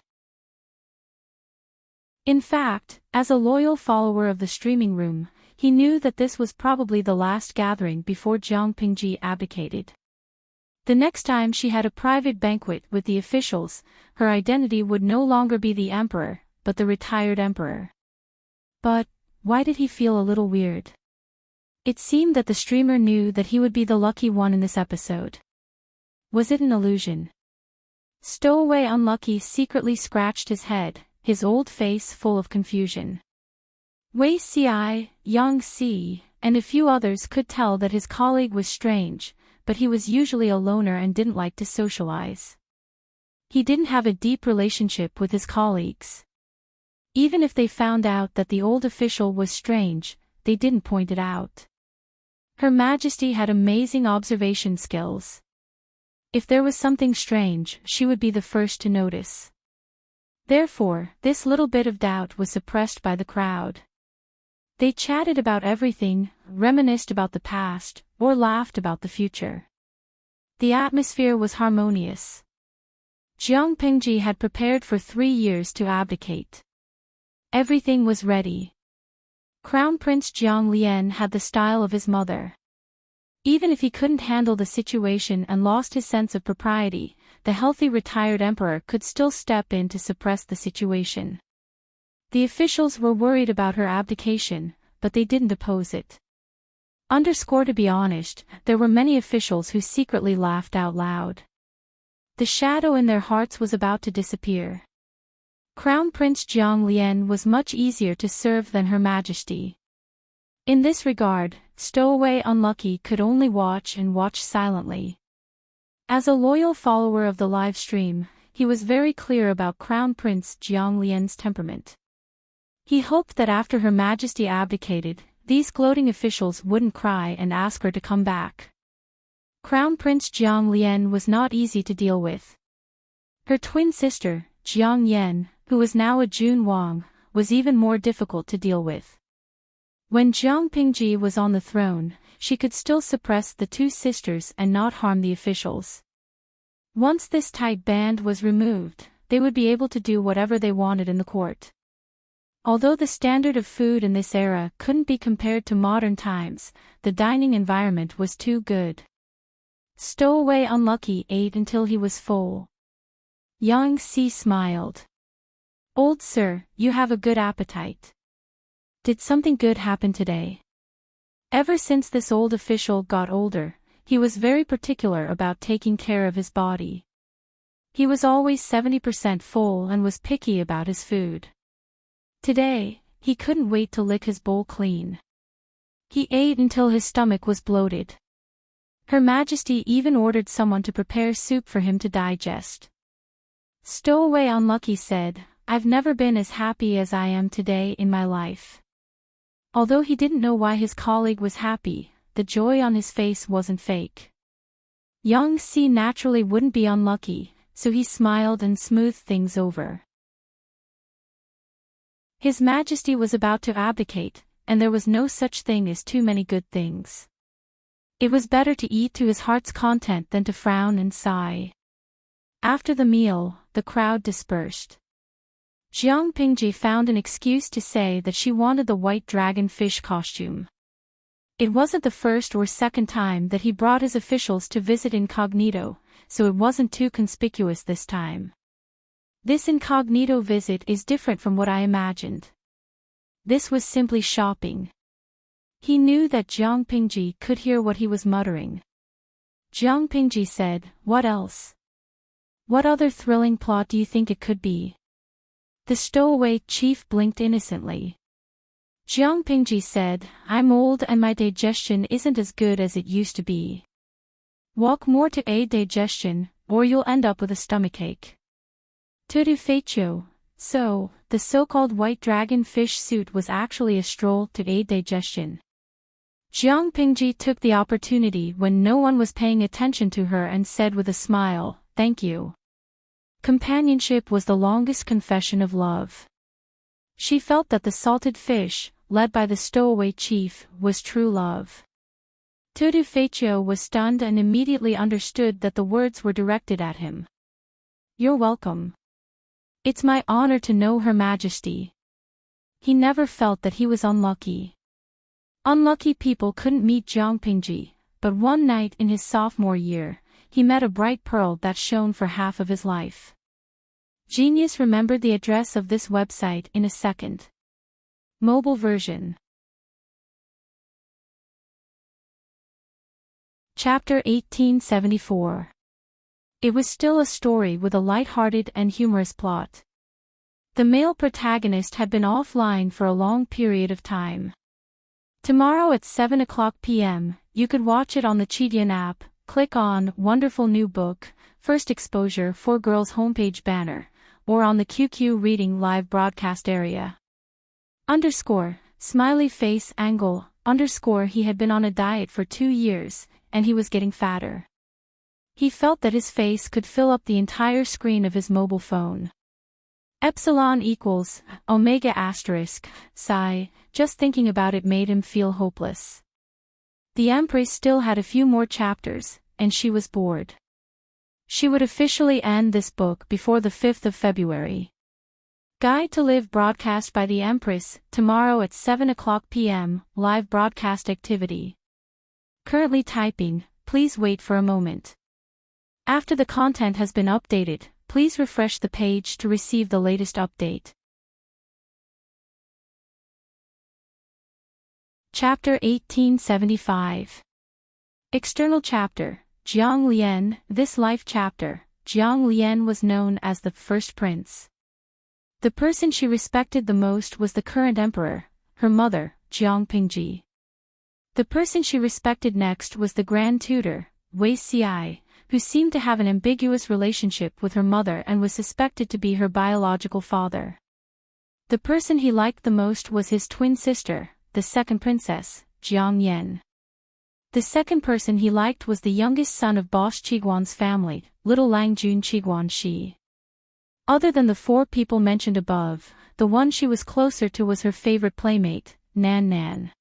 Speaker 1: In fact, as a loyal follower of the streaming room, he knew that this was probably the last gathering before Jiang Pingji abdicated. The next time she had a private banquet with the officials, her identity would no longer be the emperor, but the retired emperor. But, why did he feel a little weird? It seemed that the streamer knew that he would be the lucky one in this episode. Was it an illusion? Stowaway Unlucky secretly scratched his head, his old face full of confusion. Wei Ci, Yang Si, and a few others could tell that his colleague was strange, but he was usually a loner and didn't like to socialize. He didn't have a deep relationship with his colleagues. Even if they found out that the old official was strange, they didn't point it out. Her Majesty had amazing observation skills. If there was something strange, she would be the first to notice. Therefore, this little bit of doubt was suppressed by the crowd. They chatted about everything, reminisced about the past, or laughed about the future. The atmosphere was harmonious. Jiang Pingji had prepared for 3 years to abdicate. Everything was ready. Crown Prince Jiang Lian had the style of his mother. Even if he couldn't handle the situation and lost his sense of propriety, the healthy retired emperor could still step in to suppress the situation. The officials were worried about her abdication, but they didn't oppose it. To be honest, there were many officials who secretly laughed out loud. The shadow in their hearts was about to disappear. Crown Prince Jiang Lian was much easier to serve than Her Majesty. In this regard, Stowaway Unlucky could only watch and watch silently. As a loyal follower of the live stream, he was very clear about Crown Prince Jiang Lian's temperament. He hoped that after Her Majesty abdicated, these gloating officials wouldn't cry and ask her to come back. Crown Prince Jiang Lian was not easy to deal with. Her twin sister, Jiang Yan, who was now a Jun Wang, was even more difficult to deal with. When Jiang Pingji was on the throne, she could still suppress the 2 sisters and not harm the officials. Once this tight band was removed, they would be able to do whatever they wanted in the court. Although the standard of food in this era couldn't be compared to modern times, the dining environment was too good. Stowaway Unlucky ate until he was full. Yang Si smiled. Old sir, you have a good appetite. Did something good happen today? Ever since this old official got older, he was very particular about taking care of his body. He was always 70% full and was picky about his food. Today, he couldn't wait to lick his bowl clean. He ate until his stomach was bloated. Her Majesty even ordered someone to prepare soup for him to digest. Stowaway Unlucky said, I've never been as happy as I am today in my life. Although he didn't know why his colleague was happy, the joy on his face wasn't fake. Yang Si naturally wouldn't be unlucky, so he smiled and smoothed things over. His Majesty was about to abdicate, and there was no such thing as too many good things. It was better to eat to his heart's content than to frown and sigh. After the meal, the crowd dispersed. Jiang Pingji found an excuse to say that she wanted the white dragon fish costume. It wasn't the first or second time that he brought his officials to visit incognito, so it wasn't too conspicuous this time. This incognito visit is different from what I imagined. This was simply shopping. He knew that Jiang Pingji could hear what he was muttering. Jiang Pingji said, "What else? What other thrilling plot do you think it could be?" The stowaway chief blinked innocently. Jiang Pingji said, "I'm old and my digestion isn't as good as it used to be. Walk more to aid digestion, or you'll end up with a stomachache." Tutu Feicho. So, the so-called white dragon fish suit was actually a stroll to aid digestion. Jiang Pingji took the opportunity when no one was paying attention to her and said with a smile, "Thank you." Companionship was the longest confession of love. She felt that the salted fish, led by the stowaway chief, was true love. Tutu Feicho was stunned and immediately understood that the words were directed at him. "You're welcome. It's my honor to know Her Majesty." He never felt that he was unlucky. Unlucky people couldn't meet Jiang Pingji, but one night in his sophomore year, he met a bright pearl that shone for half of his life. Genius remembered the address of this website in a second. Mobile version. Chapter 1874. It was still a story with a light-hearted and humorous plot. The male protagonist had been offline for a long period of time. Tomorrow at 7:00 p.m., you could watch it on the Chidian app. Click on Wonderful New Book, First Exposure for Girls homepage banner, or on the QQ Reading live broadcast area. Smiley face angle, he had been on a diet for 2 years, and he was getting fatter. He felt that his face could fill up the entire screen of his mobile phone. Epsilon equals, omega asterisk, psi, just thinking about it made him feel hopeless. The Empress still had a few more chapters, and she was bored. She would officially end this book before the 5th of February. Guide to Live broadcast by the Empress, tomorrow at 7:00 p.m., live broadcast activity. Currently typing, please wait for a moment. After the content has been updated, please refresh the page to receive the latest update. Chapter 1875. External chapter, Jiang Lian. This life chapter, Jiang Lian was known as the first prince. The person she respected the most was the current emperor, her mother, Jiang Pingji. The person she respected next was the grand tutor, Wei Xi, who seemed to have an ambiguous relationship with her mother and was suspected to be her biological father. The person he liked the most was his twin sister, the second princess, Jiang Yan. The second person he liked was the youngest son of boss Qiguan's family, little Langjun Qiguan Shi. Other than the 4 people mentioned above, the one she was closer to was her favorite playmate, Nan Nan.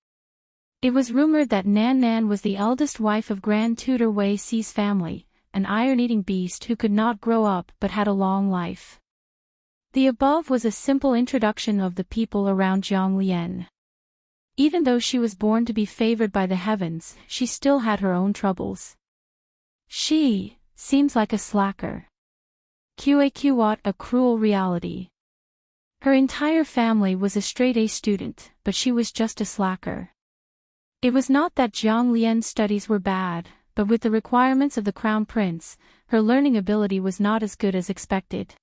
Speaker 1: It was rumored that Nan Nan was the eldest wife of Grand Tutor Wei Xi's family, an iron-eating beast who could not grow up but had a long life. The above was a simple introduction of the people around Jiang Lian. Even though she was born to be favored by the heavens, she still had her own troubles. She seems like a slacker. What a cruel reality. Her entire family was a straight-A student, but she was just a slacker. It was not that Jiang Lian's studies were bad, but with the requirements of the crown prince, her learning ability was not as good as expected.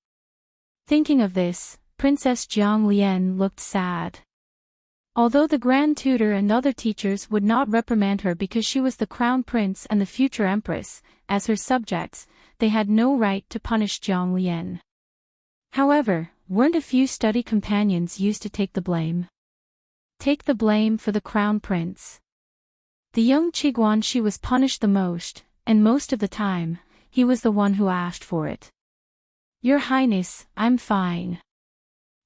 Speaker 1: Thinking of this, Princess Jiang Lian looked sad. Although the grand tutor and other teachers would not reprimand her because she was the crown prince and the future empress, as her subjects, they had no right to punish Jiang Lian. However, weren't a few study companions used to take the blame? Take the blame for the crown prince. The young Qiguan Shi was punished the most, and most of the time, he was the one who asked for it. Your Highness, I'm fine.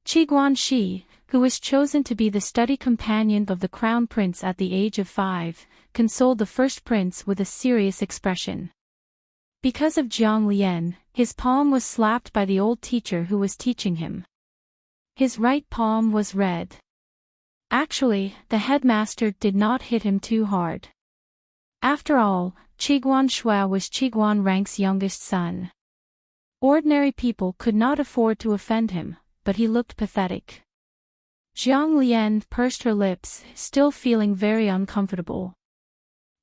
Speaker 1: Qiguan Shi, who was chosen to be the study companion of the crown prince at the age of 5, consoled the first prince with a serious expression. Because of Jiang Lian, his palm was slapped by the old teacher who was teaching him. His right palm was red. Actually, the headmaster did not hit him too hard. After all, Qiguan Shui was Qiguan Rank's youngest son. Ordinary people could not afford to offend him, but he looked pathetic. Jiang Lian pursed her lips, still feeling very uncomfortable.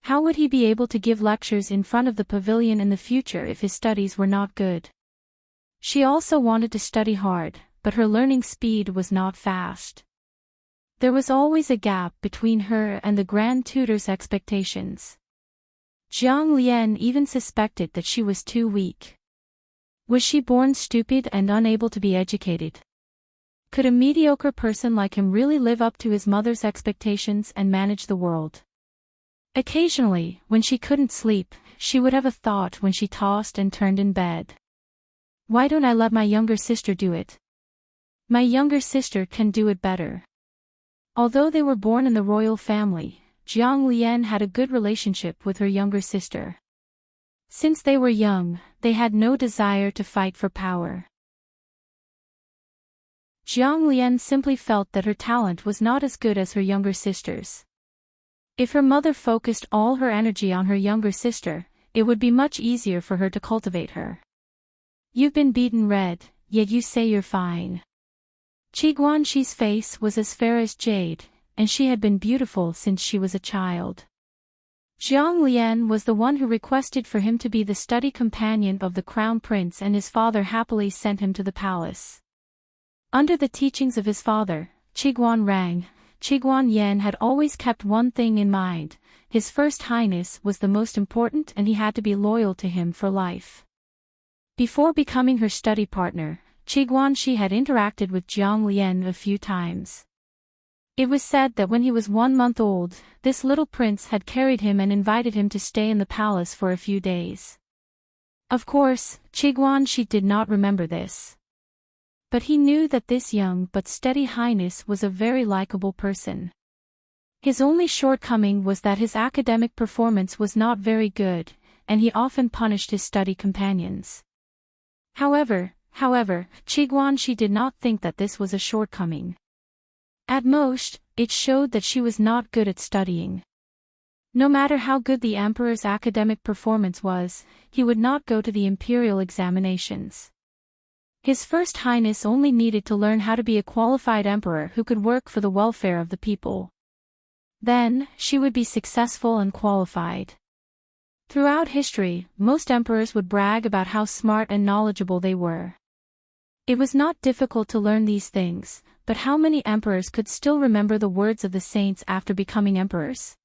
Speaker 1: How would he be able to give lectures in front of the pavilion in the future if his studies were not good? She also wanted to study hard, but her learning speed was not fast. There was always a gap between her and the grand tutor's expectations. Jiang Lian even suspected that she was too weak. Was she born stupid and unable to be educated? Could a mediocre person like him really live up to his mother's expectations and manage the world? Occasionally, when she couldn't sleep, she would have a thought when she tossed and turned in bed. Why don't I let my younger sister do it? My younger sister can do it better. Although they were born in the royal family, Jiang Lian had a good relationship with her younger sister. Since they were young, they had no desire to fight for power. Jiang Lian simply felt that her talent was not as good as her younger sister's. If her mother focused all her energy on her younger sister, it would be much easier for her to cultivate her. You've been beaten red, yet you say you're fine. Qiguan Shi's face was as fair as jade, and she had been beautiful since she was a child. Jiang Lian was the one who requested for him to be the study companion of the crown prince, and his father happily sent him to the palace. Under the teachings of his father, Qiguan Rang, Qiguan Yan had always kept one thing in mind: His First Highness was the most important and he had to be loyal to him for life. Before becoming her study partner, Qiguan Shi had interacted with Jiang Lian a few times. It was said that when he was 1 month old, this little prince had carried him and invited him to stay in the palace for a few days. Of course, Qiguan Shi did not remember this. But he knew that this young but steady highness was a very likable person. His only shortcoming was that his academic performance was not very good, and he often punished his study companions. However, Qiguan Shi did not think that this was a shortcoming. At most, it showed that she was not good at studying. No matter how good the emperor's academic performance was, he would not go to the imperial examinations. His First Highness only needed to learn how to be a qualified emperor who could work for the welfare of the people. Then, she would be successful and qualified. Throughout history, most emperors would brag about how smart and knowledgeable they were. It was not difficult to learn these things, but how many emperors could still remember the words of the saints after becoming emperors?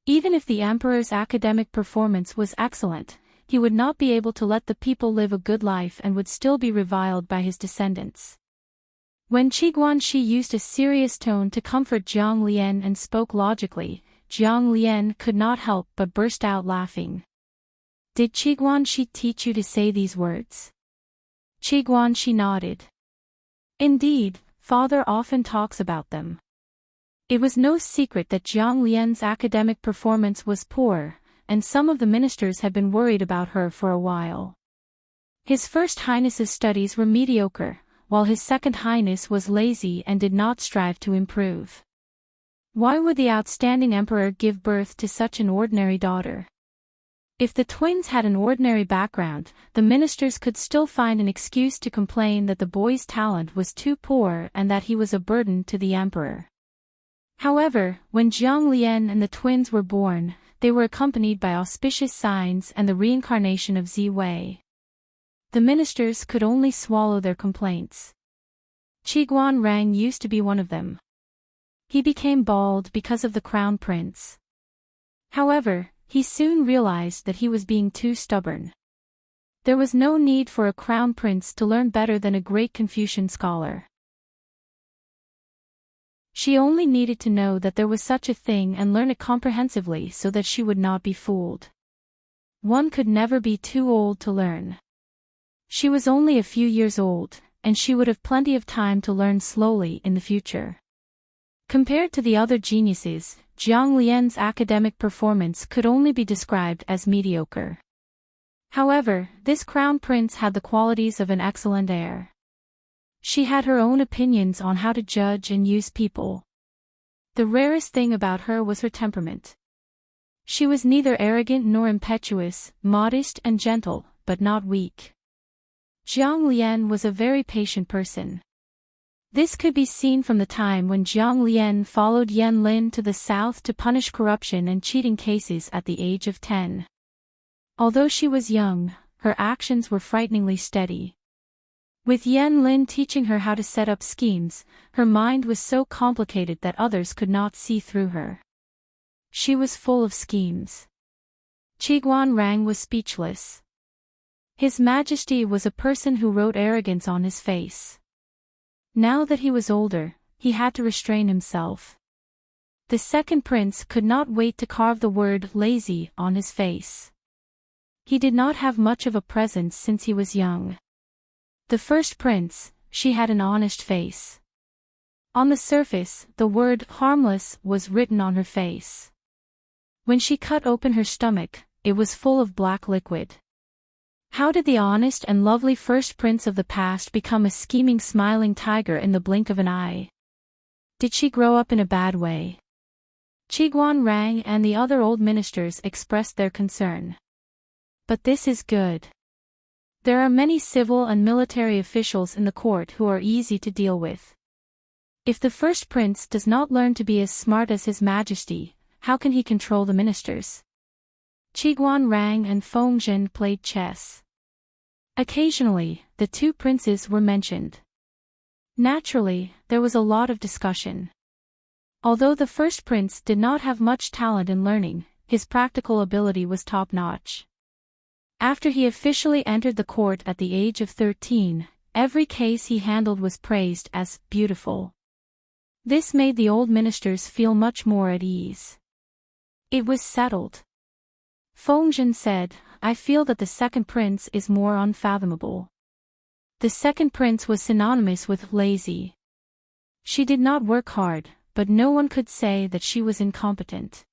Speaker 1: Even if the emperor's academic performance was excellent, he would not be able to let the people live a good life and would still be reviled by his descendants. When Qiguan Shi used a serious tone to comfort Jiang Lian and spoke logically, Jiang Lian could not help but burst out laughing. Did Qiguan Shi teach you to say these words? Qiguan Shi nodded. Indeed, father often talks about them. It was no secret that Jiang Lian's academic performance was poor, and some of the ministers had been worried about her for a while. His First Highness's studies were mediocre, while his Second Highness was lazy and did not strive to improve. Why would the outstanding emperor give birth to such an ordinary daughter? If the twins had an ordinary background, the ministers could still find an excuse to complain that the boy's talent was too poor and that he was a burden to the emperor. However, when Jiang Lian and the twins were born, they were accompanied by auspicious signs and the reincarnation of Zi Wei. The ministers could only swallow their complaints. Qiguan Rang used to be one of them. He became bald because of the crown prince. However, he soon realized that he was being too stubborn. There was no need for a crown prince to learn better than a great Confucian scholar. She only needed to know that there was such a thing and learn it comprehensively so that she would not be fooled. One could never be too old to learn. She was only a few years old, and she would have plenty of time to learn slowly in the future. Compared to the other geniuses, Jiang Lian's academic performance could only be described as mediocre. However, this crown prince had the qualities of an excellent heir. She had her own opinions on how to judge and use people. The rarest thing about her was her temperament. She was neither arrogant nor impetuous, modest and gentle, but not weak. Jiang Lian was a very patient person. This could be seen from the time when Jiang Lian followed Yan Lin to the south to punish corruption and cheating cases at the age of 10. Although she was young, her actions were frighteningly steady. With Yan Lin teaching her how to set up schemes, her mind was so complicated that others could not see through her. She was full of schemes. Qiguan Rang was speechless. His Majesty was a person who wrote arrogance on his face. Now that he was older, he had to restrain himself. The second prince could not wait to carve the word lazy on his face. He did not have much of a presence since he was young. The first prince, she had an honest face. On the surface, the word harmless was written on her face. When she cut open her stomach, it was full of black liquid. How did the honest and lovely first prince of the past become a scheming smiling tiger in the blink of an eye? Did she grow up in a bad way? Qiguan Rang and the other old ministers expressed their concern. But this is good. There are many civil and military officials in the court who are easy to deal with. If the first prince does not learn to be as smart as His Majesty, how can he control the ministers? Qiguan Rang and Feng Zhen played chess. Occasionally, the two princes were mentioned. Naturally, there was a lot of discussion. Although the first prince did not have much talent in learning, his practical ability was top-notch. After he officially entered the court at the age of 13, every case he handled was praised as beautiful. This made the old ministers feel much more at ease. It was settled. Feng Zhen said, I feel that the second prince is more unfathomable. The second prince was synonymous with lazy. She did not work hard, but no one could say that she was incompetent.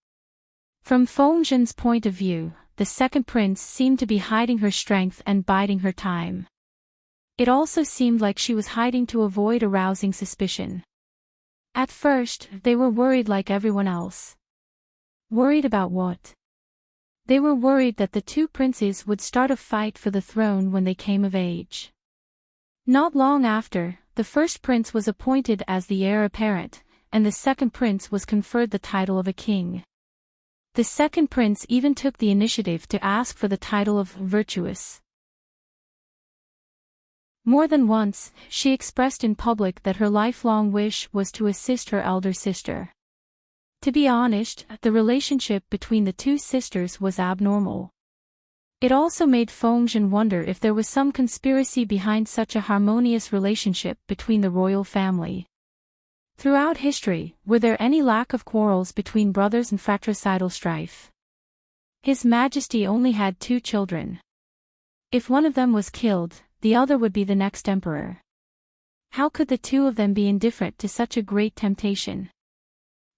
Speaker 1: From Feng Zhen's point of view, the second prince seemed to be hiding her strength and biding her time. It also seemed like she was hiding to avoid arousing suspicion. At first, they were worried like everyone else. Worried about what? They were worried that the two princes would start a fight for the throne when they came of age. Not long after, the first prince was appointed as the heir apparent, and the second prince was conferred the title of a king. The second prince even took the initiative to ask for the title of virtuous. More than once, she expressed in public that her lifelong wish was to assist her elder sister. To be honest, the relationship between the two sisters was abnormal. It also made Feng Zhen wonder if there was some conspiracy behind such a harmonious relationship between the royal family. Throughout history, were there any lack of quarrels between brothers and fratricidal strife? His Majesty only had 2 children. If one of them was killed, the other would be the next emperor. How could the two of them be indifferent to such a great temptation?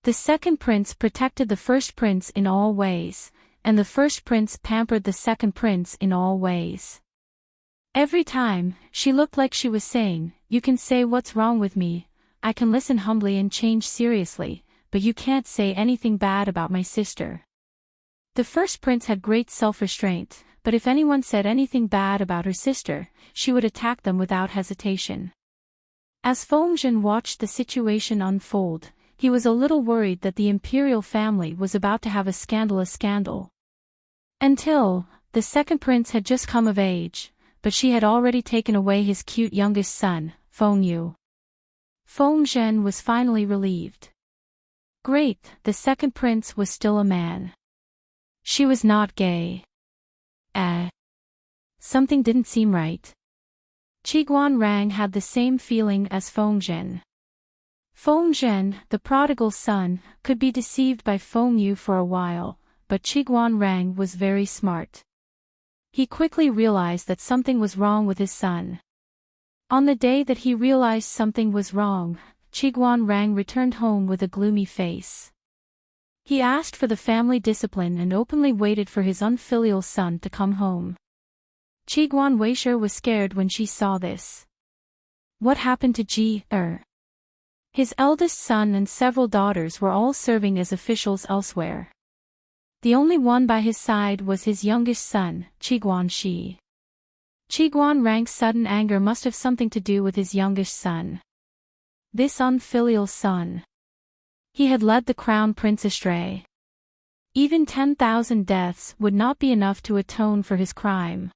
Speaker 1: The second prince protected the first prince in all ways, and the first prince pampered the second prince in all ways. Every time, she looked like she was saying, "You can say what's wrong with me, I can listen humbly and change seriously, but you can't say anything bad about my sister." The first prince had great self-restraint, but if anyone said anything bad about her sister, she would attack them without hesitation. As Feng Zhen watched the situation unfold, he was a little worried that the imperial family was about to have a scandalous scandal. Until, the second prince had just come of age, but she had already taken away his cute youngest son, Feng Yu. Feng Zhen was finally relieved. Great, the second prince was still a man. She was not gay. Something didn't seem right. Qiguan Rang had the same feeling as Feng Zhen. Feng Zhen, the prodigal son, could be deceived by Feng Yu for a while, but Qiguan Rang was very smart. He quickly realized that something was wrong with his son. On the day that he realized something was wrong, Qiguan Rang returned home with a gloomy face. He asked for the family discipline and openly waited for his unfilial son to come home. Qiguan Weisher was scared when she saw this. What happened to Ji-er? His eldest son and several daughters were all serving as officials elsewhere. The only one by his side was his youngest son, Qiguan Shi. Qiguan Rang's sudden anger must have something to do with his youngest son. This unfilial son. He had led the crown prince astray. Even 10,000 deaths would not be enough to atone for his crime.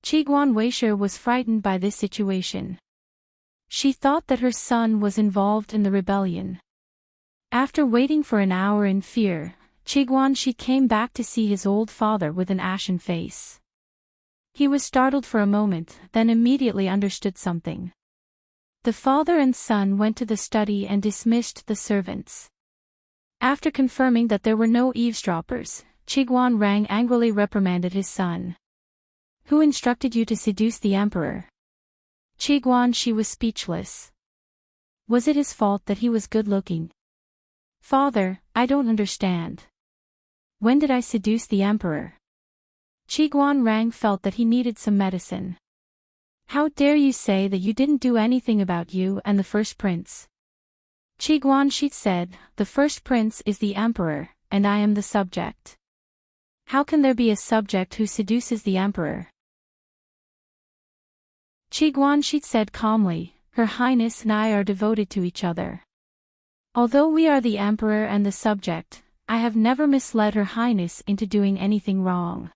Speaker 1: Qiguan Weisher was frightened by this situation. She thought that her son was involved in the rebellion. After waiting for an hour in fear, Qiguan Shi came back to see his old father with an ashen face. He was startled for a moment, then immediately understood something. The father and son went to the study and dismissed the servants. After confirming that there were no eavesdroppers, Qiguan Rang angrily reprimanded his son. Who instructed you to seduce the emperor? Qiguan Shi was speechless. Was it his fault that he was good-looking? Father, I don't understand. When did I seduce the emperor? Qiguan Rang felt that he needed some medicine. How dare you say that you didn't do anything about you and the first prince? Qiguan Shi said, the first prince is the emperor, and I am the subject. How can there be a subject who seduces the emperor? Qiguan Shi said calmly, Her Highness and I are devoted to each other. Although we are the emperor and the subject, I have never misled Her Highness into doing anything wrong.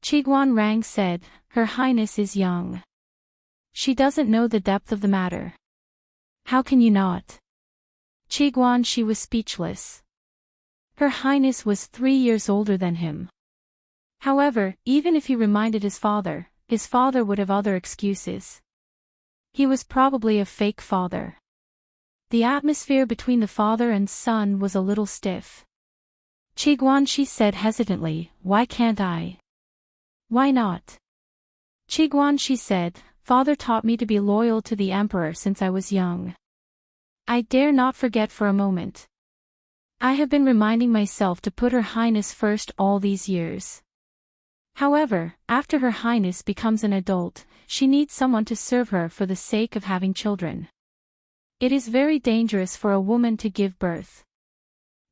Speaker 1: Qiguan Rang said, Her Highness is young. She doesn't know the depth of the matter. How can you not? Qiguan Shi was speechless. Her Highness was 3 years older than him. However, even if he reminded his father would have other excuses. He was probably a fake father. The atmosphere between the father and son was a little stiff. Qiguan Shi said hesitantly, Why can't I? Why not? Qiguan Shi said, Father taught me to be loyal to the emperor since I was young. I dare not forget for a moment. I have been reminding myself to put Her Highness first all these years. However, after Her Highness becomes an adult, she needs someone to serve her for the sake of having children. It is very dangerous for a woman to give birth.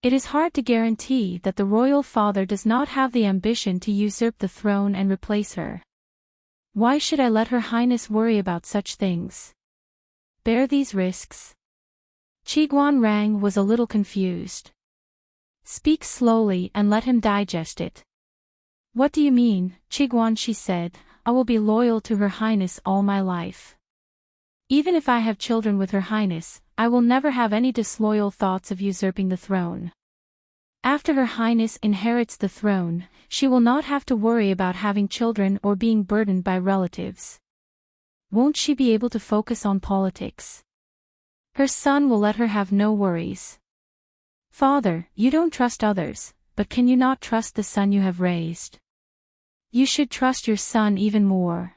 Speaker 1: It is hard to guarantee that the royal father does not have the ambition to usurp the throne and replace her. Why should I let Her Highness worry about such things? Bear these risks? Qiguan Rang was a little confused. Speak slowly and let him digest it. What do you mean? Qiguan Shi said, I will be loyal to Her Highness all my life. Even if I have children with Her Highness, I will never have any disloyal thoughts of usurping the throne. After Her Highness inherits the throne, she will not have to worry about having children or being burdened by relatives. Won't she be able to focus on politics? Her son will let her have no worries. Father, you don't trust others, but can you not trust the son you have raised? You should trust your son even more.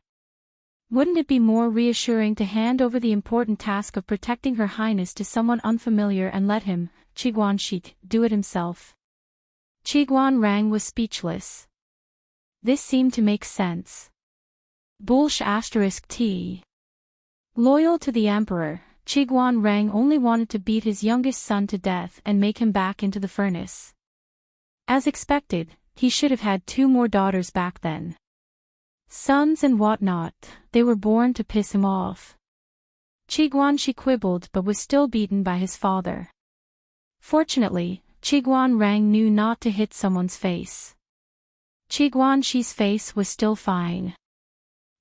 Speaker 1: Wouldn't it be more reassuring to hand over the important task of protecting Her Highness to someone unfamiliar and let him, Qiguan Shi, do it himself? Qiguan Rang was speechless. This seemed to make sense. **T. Loyal to the emperor, Qiguan Rang only wanted to beat his youngest son to death and make him back into the furnace. As expected, he should have had 2 more daughters back then. Sons and whatnot, they were born to piss him off. Qiguan Shi quibbled but was still beaten by his father. Fortunately, Qiguan Rang knew not to hit someone's face. Qiguan Shi's face was still fine.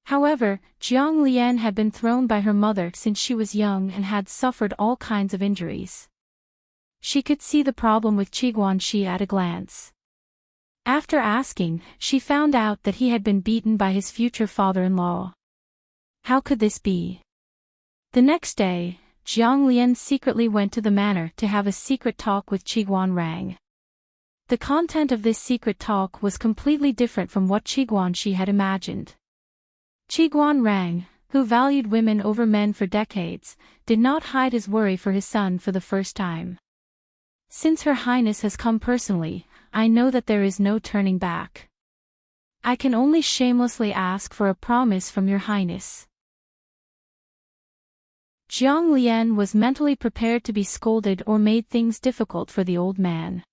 Speaker 1: However, Jiang Lian had been thrown by her mother since she was young and had suffered all kinds of injuries. She could see the problem with Qiguan Shi at a glance. After asking, she found out that he had been beaten by his future father-in-law. How could this be? The next day, Jiang Lian secretly went to the manor to have a secret talk with Qiguan Rang. The content of this secret talk was completely different from what Qiguan Shi had imagined. Qiguan Rang, who valued women over men for decades, did not hide his worry for his son for the first time. Since Her Highness has come personally, I know that there is no turning back. I can only shamelessly ask for a promise from your highness. Jiang Lian was mentally prepared to be scolded or made things difficult for the old man.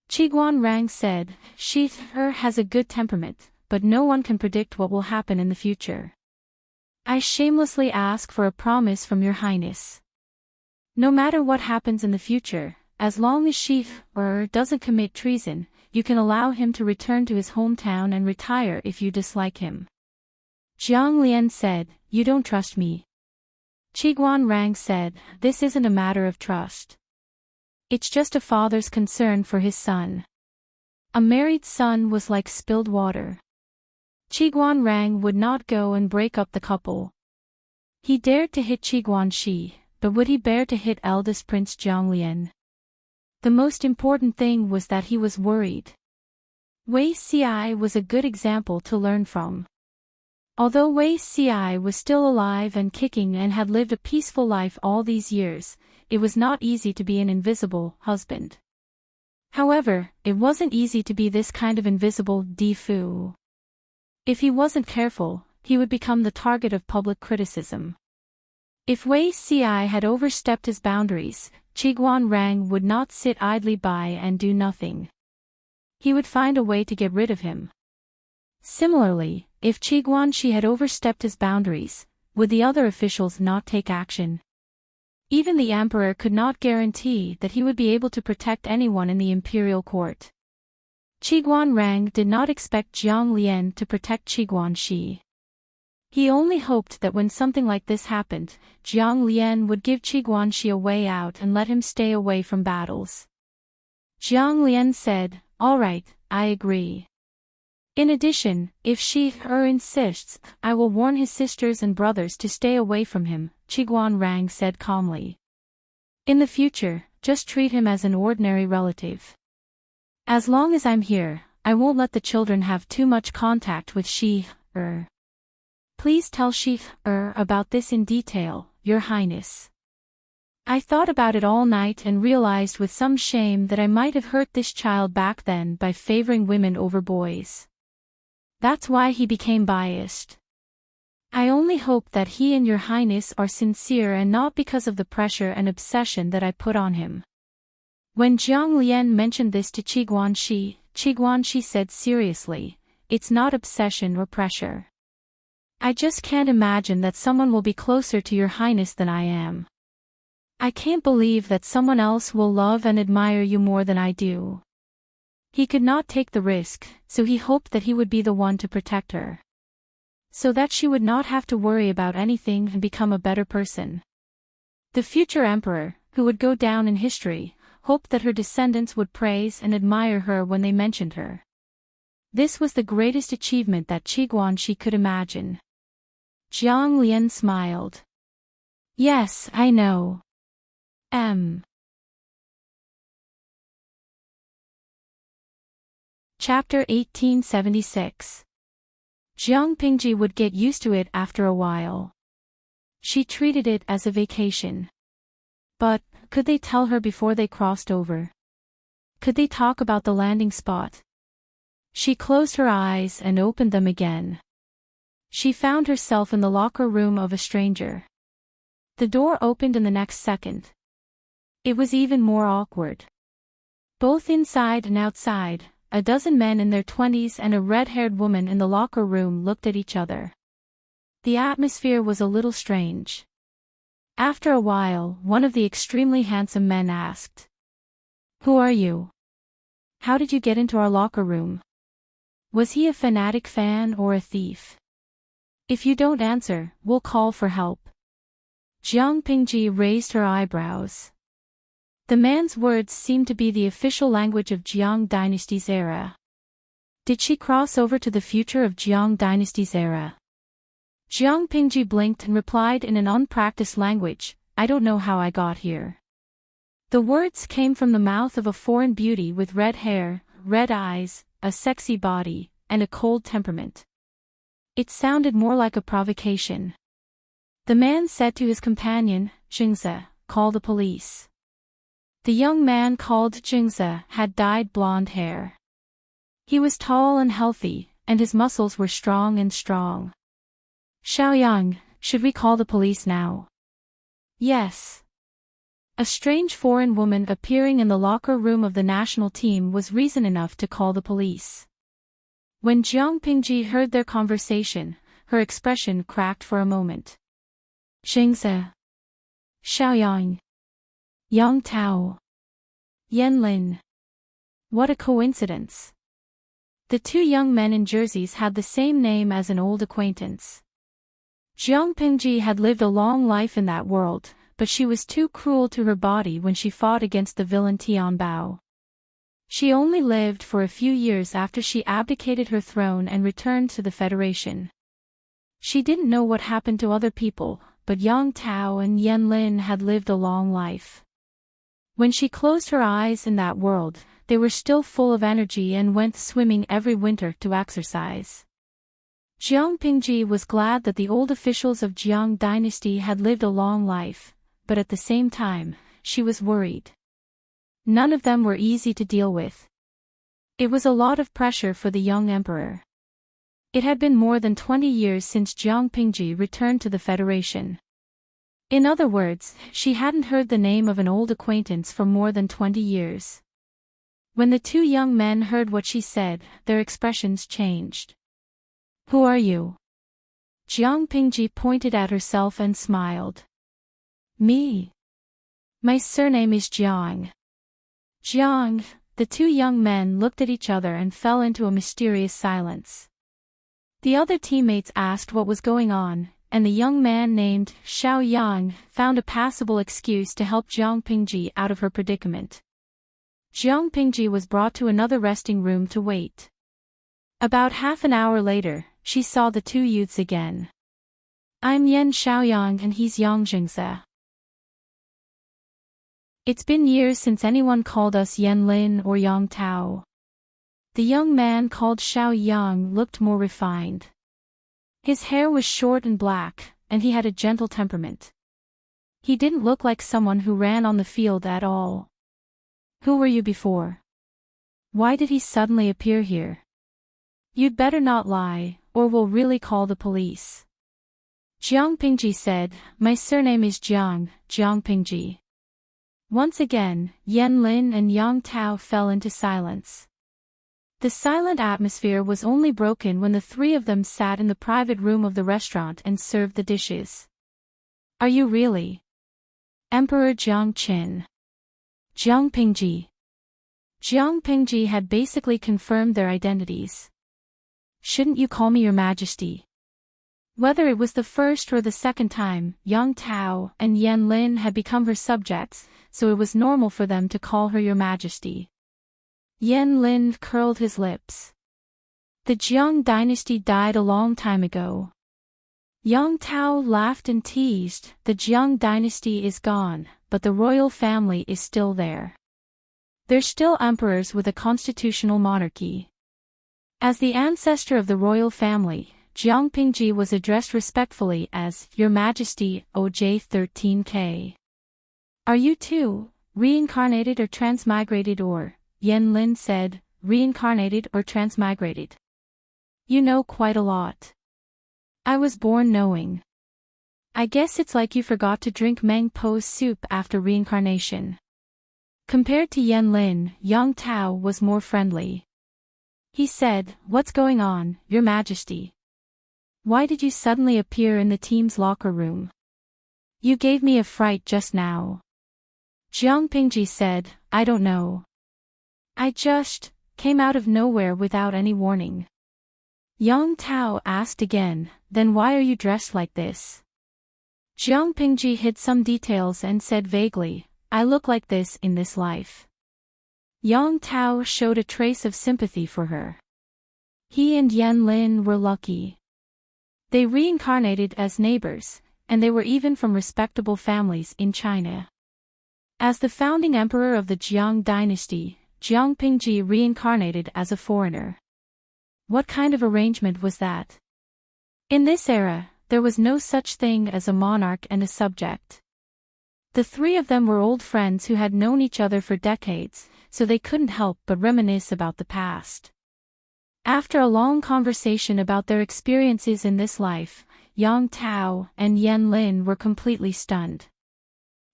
Speaker 1: Qiguan Rang said, Shi has a good temperament, but no one can predict what will happen in the future. I shamelessly ask for a promise from your highness. No matter what happens in the future, as long as Shi doesn't commit treason, you can allow him to return to his hometown and retire if you dislike him. Jiang Lian said, You don't trust me. Qiguan Rang said, This isn't a matter of trust. It's just a father's concern for his son. A married son was like spilled water. Qiguan Rang would not go and break up the couple. He dared to hit Qiguan Shi, but would he bear to hit eldest Prince Jiang Lian? The most important thing was that he was worried. Wei Ci was a good example to learn from. Although Wei Ci was still alive and kicking and had lived a peaceful life all these years, it was not easy to be an invisible husband. However, it wasn't easy to be this kind of invisible Difu. If he wasn't careful, he would become the target of public criticism. If Wei Ci had overstepped his boundaries, Qiguan Rang would not sit idly by and do nothing. He would find a way to get rid of him. Similarly, if Qiguan Shi had overstepped his boundaries, would the other officials not take action? Even the emperor could not guarantee that he would be able to protect anyone in the imperial court. Qiguan Rang did not expect Jiang Lian to protect Qiguan Shi. He only hoped that when something like this happened, Jiang Lian would give Qiguan Shi a way out and let him stay away from battles. Jiang Lian said, All right, I agree. In addition, if Shi insists, I will warn his sisters and brothers to stay away from him, Qiguan Rang said calmly. In the future, just treat him as an ordinary relative. As long as I'm here, I won't let the children have too much contact with Shi. Please tell Shi about this in detail, Your Highness. I thought about it all night and realized with some shame that I might have hurt this child back then by favoring women over boys. That's why he became biased. I only hope that he and Your Highness are sincere and not because of the pressure and obsession that I put on him. When Jiang Lian mentioned this to Qiguan Shi said seriously, It's not obsession or pressure. I just can't imagine that someone will be closer to Your Highness than I am. I can't believe that someone else will love and admire you more than I do. He could not take the risk, so he hoped that he would be the one to protect her. So that she would not have to worry about anything and become a better person. The future emperor, who would go down in history, hoped that her descendants would praise and admire her when they mentioned her. This was the greatest achievement that Qiguan Shi could imagine. Jiang Lian smiled. Yes, I know. Chapter 1876. Jiang Pingji would get used to it after a while. She treated it as a vacation. But, could they tell her before they crossed over? Could they talk about the landing spot? She closed her eyes and opened them again. She found herself in the locker room of a stranger. The door opened in the next second. It was even more awkward. Both inside and outside, a dozen men in their 20s and a red-haired woman in the locker room looked at each other. The atmosphere was a little strange. After a while, one of the extremely handsome men asked, Who are you? How did you get into our locker room? Was he a fanatic fan or a thief? If you don't answer, we'll call for help. Jiang Pingji raised her eyebrows. The man's words seemed to be the official language of Jiang Dynasty's era. Did she cross over to the future of Jiang Dynasty's era? Jiang Pingji blinked and replied in an unpracticed language, I don't know how I got here. The words came from the mouth of a foreign beauty with red hair, red eyes, a sexy body, and a cold temperament. It sounded more like a provocation. The man said to his companion, Jingze, call the police. The young man called Jingze had dyed blonde hair. He was tall and healthy, and his muscles were strong and strong. Xiaoyang, should we call the police now? Yes. A strange foreign woman appearing in the locker room of the national team was reason enough to call the police. When Jiang Pingji heard their conversation, her expression cracked for a moment. Xingze. Xiaoyang. Yang Tao. Yan Lin. What a coincidence. The two young men in jerseys had the same name as an old acquaintance. Jiang Pingji had lived a long life in that world, but she was too cruel to her body when she fought against the villain Tian Bao. She only lived for a few years after she abdicated her throne and returned to the Federation. She didn't know what happened to other people, but Yang Tao and Yan Lin had lived a long life. When she closed her eyes in that world, they were still full of energy and went swimming every winter to exercise. Jiang Pingji was glad that the old officials of Jiang dynasty had lived a long life, but at the same time, she was worried. None of them were easy to deal with. It was a lot of pressure for the young emperor. It had been more than 20 years since Jiang Pingji returned to the Federation. In other words, she hadn't heard the name of an old acquaintance for more than 20 years. When the two young men heard what she said, their expressions changed. Who are you? Jiang Pingji pointed at herself and smiled. Me. My surname is Jiang. Jiang. The two young men looked at each other and fell into a mysterious silence. The other teammates asked what was going on, and the young man named Xiaoyang found a passable excuse to help Jiang Pingji out of her predicament. Jiang Pingji was brought to another resting room to wait. About half an hour later, she saw the two youths again. I'm Yan Xiaoyang and he's Yang Jingze. It's been years since anyone called us Yan Lin or Yang Tao. The young man called Xiaoyang looked more refined. His hair was short and black, and he had a gentle temperament. He didn't look like someone who ran on the field at all. Who were you before? Why did he suddenly appear here? You'd better not lie, or we'll really call the police. Jiang Pingji said, My surname is Jiang Pingji. Once again, Yan Lin and Yang Tao fell into silence. The silent atmosphere was only broken when the three of them sat in the private room of the restaurant and served the dishes. Are you really? Emperor Jiang Qin. Jiang Pingji. Jiang Pingji had basically confirmed their identities. Shouldn't you call me your majesty? Whether it was the first or the second time, Yang Tao and Yan Lin had become her subjects, so it was normal for them to call her your majesty. Yan Lin curled his lips. The Jiang dynasty died a long time ago. Yang Tao laughed and teased, the Jiang dynasty is gone, but the royal family is still there. They're still emperors with a constitutional monarchy. As the ancestor of the royal family, Jiang Pingji was addressed respectfully as Your Majesty, OJ13K. Are you too reincarnated or transmigrated or, Yan Lin said, reincarnated or transmigrated? You know quite a lot. I was born knowing. I guess it's like you forgot to drink Meng Po's soup after reincarnation. Compared to Yan Lin, Yang Tao was more friendly. He said, What's going on, Your Majesty? Why did you suddenly appear in the team's locker room? You gave me a fright just now. Jiang Pingji said, I don't know. I just came out of nowhere without any warning. Yang Tao asked again, Then why are you dressed like this? Jiang Pingji hid some details and said vaguely, I look like this in this life. Yang Tao showed a trace of sympathy for her. He and Yan Lin were lucky. They reincarnated as neighbors, and they were even from respectable families in China. As the founding emperor of the Jiang dynasty, Jiang Pingji reincarnated as a foreigner. What kind of arrangement was that? In this era, there was no such thing as a monarch and a subject. The three of them were old friends who had known each other for decades, so they couldn't help but reminisce about the past. After a long conversation about their experiences in this life, Yang Tao and Yen Lin were completely stunned.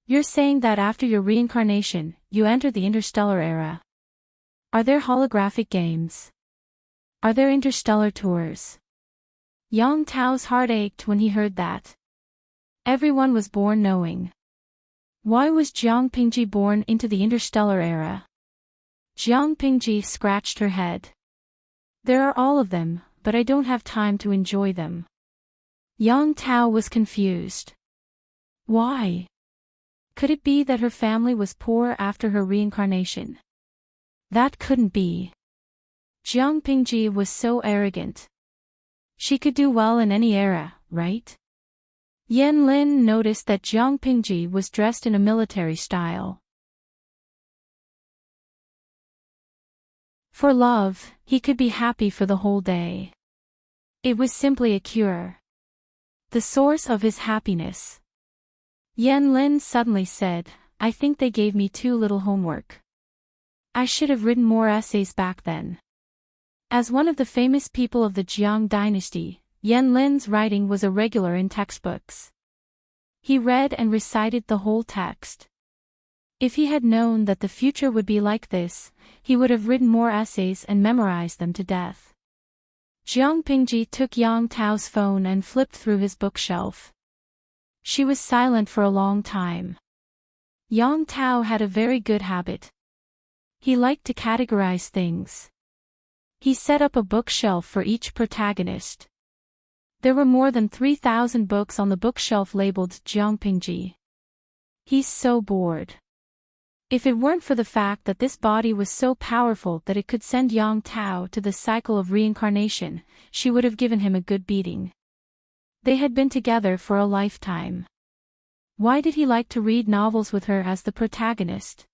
Speaker 1: You're saying that after your reincarnation, you enter the interstellar era. Are there holographic games? Are there interstellar tours? Yang Tao's heart ached when he heard that. Everyone was born knowing. Why was Jiang Pingji born into the interstellar era? Jiang Pingji scratched her head. There are all of them, but I don't have time to enjoy them. Yang Tao was confused. Why? Could it be that her family was poor after her reincarnation? That couldn't be. Jiang Pingji was so arrogant. She could do well in any era, right? Yen Lin noticed that Jiang Pingji was dressed in a military style. For love, he could be happy for the whole day. It was simply a cure. The source of his happiness. Yen Lin suddenly said, I think they gave me too little homework. I should have written more essays back then. As one of the famous people of the Jiang dynasty, Yen Lin's writing was a regular in textbooks. He read and recited the whole text. If he had known that the future would be like this, he would have written more essays and memorized them to death. Jiang Pingji took Yang Tao's phone and flipped through his bookshelf. She was silent for a long time. Yang Tao had a very good habit. He liked to categorize things. He set up a bookshelf for each protagonist. There were more than 3,000 books on the bookshelf labeled Jiang Pingji. He's so bored. If it weren't for the fact that this body was so powerful that it could send Yang Tao to the cycle of reincarnation, she would have given him a good beating. They had been together for a lifetime. Why did he like to read novels with her as the protagonist?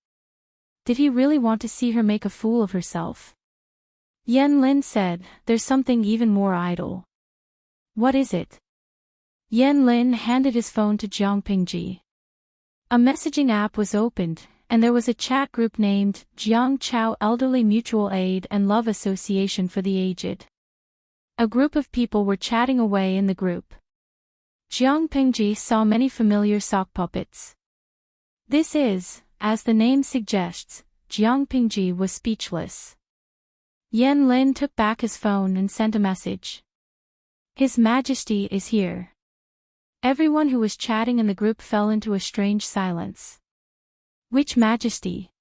Speaker 1: Did he really want to see her make a fool of herself? Yen Lin said, there's something even more idle. What is it? Yen Lin handed his phone to Jiang Pingji. A messaging app was opened, and there was a chat group named Jiang Chao Elderly Mutual Aid and Love Association for the Aged. A group of people were chatting away in the group. Jiang Pingji saw many familiar sock puppets. This is, as the name suggests, Jiang Pingji was speechless. Yen Lin took back his phone and sent a message. His Majesty is here. Everyone who was chatting in the group fell into a strange silence. Which Majesty?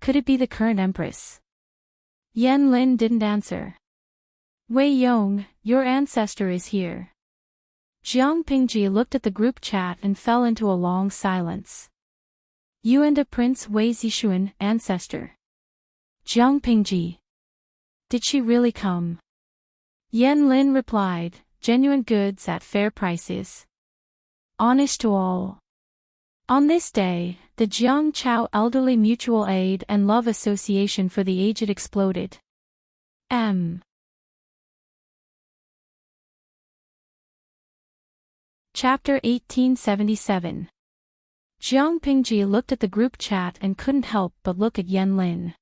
Speaker 1: Could it be the current Empress? Yen Lin didn't answer. Wei Yong, your ancestor is here. Jiang Pingji looked at the group chat and fell into a long silence. You and a Prince Wei Zixuan, ancestor. Jiang Pingji. Did she really come? Yen Lin replied, genuine goods at fair prices. Honest to all. On this day, the Jiang Chao Elderly Mutual Aid and Love Association for the Aged exploded. Chapter 1877. Jiang Pingji looked at the group chat and couldn't help but look at Yen Lin.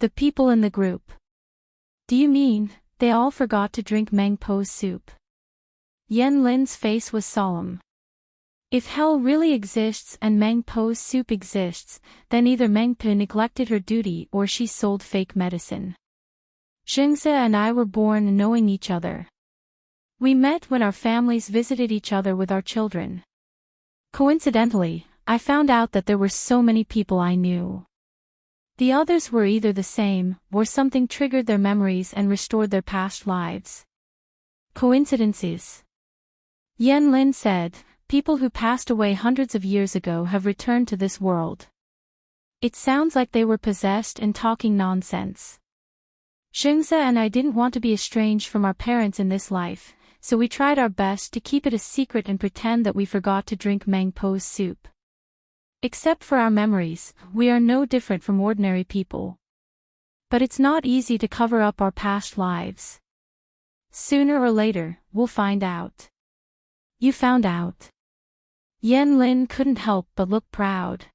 Speaker 1: The people in the group. Do you mean, they all forgot to drink Meng Po's soup? Yen Lin's face was solemn. If hell really exists and Meng Po's soup exists, then either Meng Po neglected her duty or she sold fake medicine. Xingze and I were born knowing each other. We met when our families visited each other with our children. Coincidentally, I found out that there were so many people I knew. The others were either the same, or something triggered their memories and restored their past lives. Coincidences. Yen Lin said, people who passed away hundreds of years ago have returned to this world. It sounds like they were possessed and talking nonsense. Xingze and I didn't want to be estranged from our parents in this life, so we tried our best to keep it a secret and pretend that we forgot to drink Meng Po's soup. Except for our memories, we are no different from ordinary people. But it's not easy to cover up our past lives. Sooner or later, we'll find out. You found out. Yen Lin couldn't help but look proud.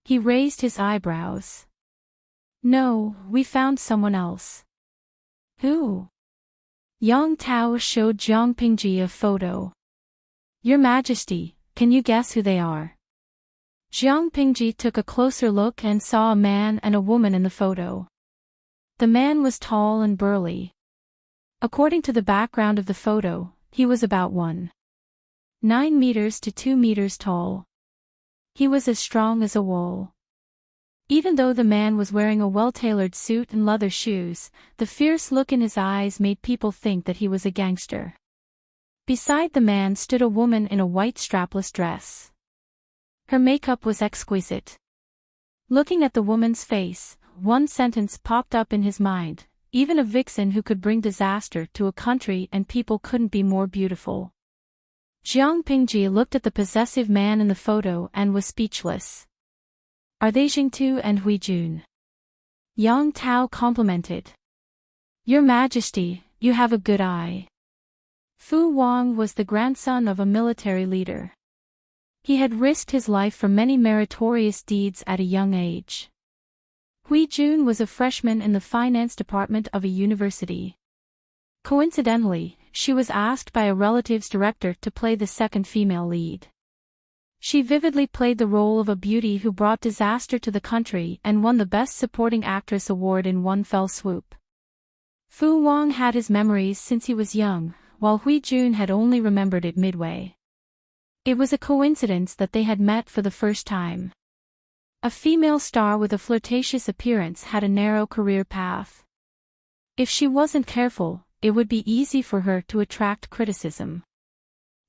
Speaker 1: He raised his eyebrows. No, we found someone else. Who? Yang Tao showed Jiang Pingji a photo. Your Majesty, can you guess who they are? Jiang Pingji took a closer look and saw a man and a woman in the photo. The man was tall and burly. According to the background of the photo, he was about 1.9 meters to 2 meters tall. He was as strong as a wall. Even though the man was wearing a well-tailored suit and leather shoes, the fierce look in his eyes made people think that he was a gangster. Beside the man stood a woman in a white strapless dress. Her makeup was exquisite. Looking at the woman's face, one sentence popped up in his mind: even a vixen who could bring disaster to a country and people couldn't be more beautiful. Jiang Pingji looked at the possessive man in the photo and was speechless. Are they Jingtu and Huijun? Yang Tao complimented. Your Majesty, you have a good eye. Fu Wang was the grandson of a military leader. He had risked his life for many meritorious deeds at a young age. Huijun was a freshman in the finance department of a university. Coincidentally, she was asked by a relative's director to play the second female lead. She vividly played the role of a beauty who brought disaster to the country and won the Best Supporting Actress award in one fell swoop. Fu Wang had his memories since he was young, while Huijun had only remembered it midway. It was a coincidence that they had met for the first time. A female star with a flirtatious appearance had a narrow career path. If she wasn't careful, it would be easy for her to attract criticism.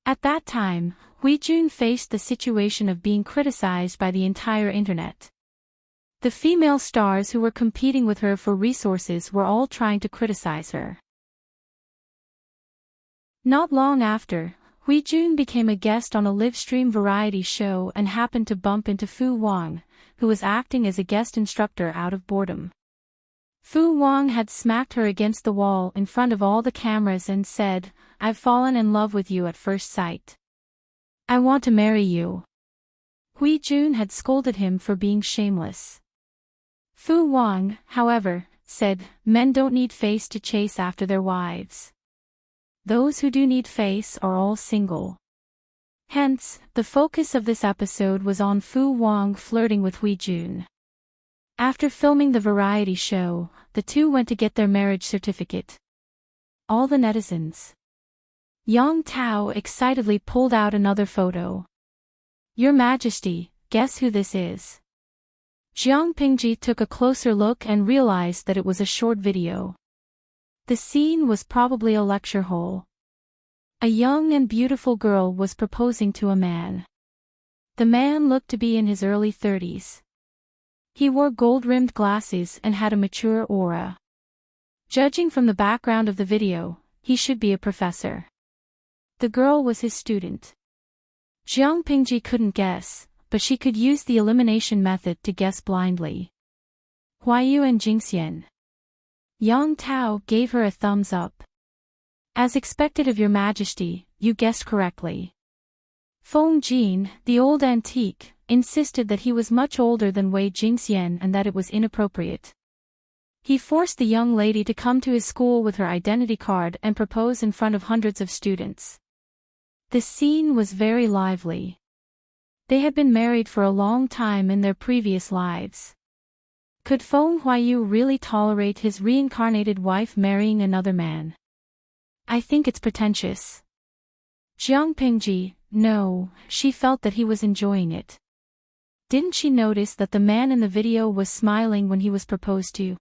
Speaker 1: At that time, Huijun faced the situation of being criticized by the entire internet. The female stars who were competing with her for resources were all trying to criticize her. Not long after, Huijun became a guest on a Livestream variety show and happened to bump into Fu Wang, who was acting as a guest instructor out of boredom. Fu Wang had smacked her against the wall in front of all the cameras and said, "I've fallen in love with you at first sight. I want to marry you." Huijun had scolded him for being shameless. Fu Wang, however, said, "Men don't need face to chase after their wives. Those who do need face are all single." Hence, the focus of this episode was on Fu Wang flirting with Huijun. After filming the variety show, the two went to get their marriage certificate. All the netizens. Yang Tao excitedly pulled out another photo. Your Majesty, guess who this is? Jiang Pingji took a closer look and realized that it was a short video. The scene was probably a lecture hall. A young and beautiful girl was proposing to a man. The man looked to be in his early 30s. He wore gold-rimmed glasses and had a mature aura. Judging from the background of the video, he should be a professor. The girl was his student. Jiang Pingji couldn't guess, but she could use the elimination method to guess blindly. Huayu and Jingxian. Yang Tao gave her a thumbs up. As expected of Your Majesty, you guessed correctly. Feng Jin, the old antique, insisted that he was much older than Wei Jingxian and that it was inappropriate. He forced the young lady to come to his school with her identity card and propose in front of hundreds of students. The scene was very lively. They had been married for a long time in their previous lives. Could Feng Huayu really tolerate his reincarnated wife marrying another man? I think it's pretentious. Jiang Pingji, no, she felt that he was enjoying it. Didn't she notice that the man in the video was smiling when he was proposed to?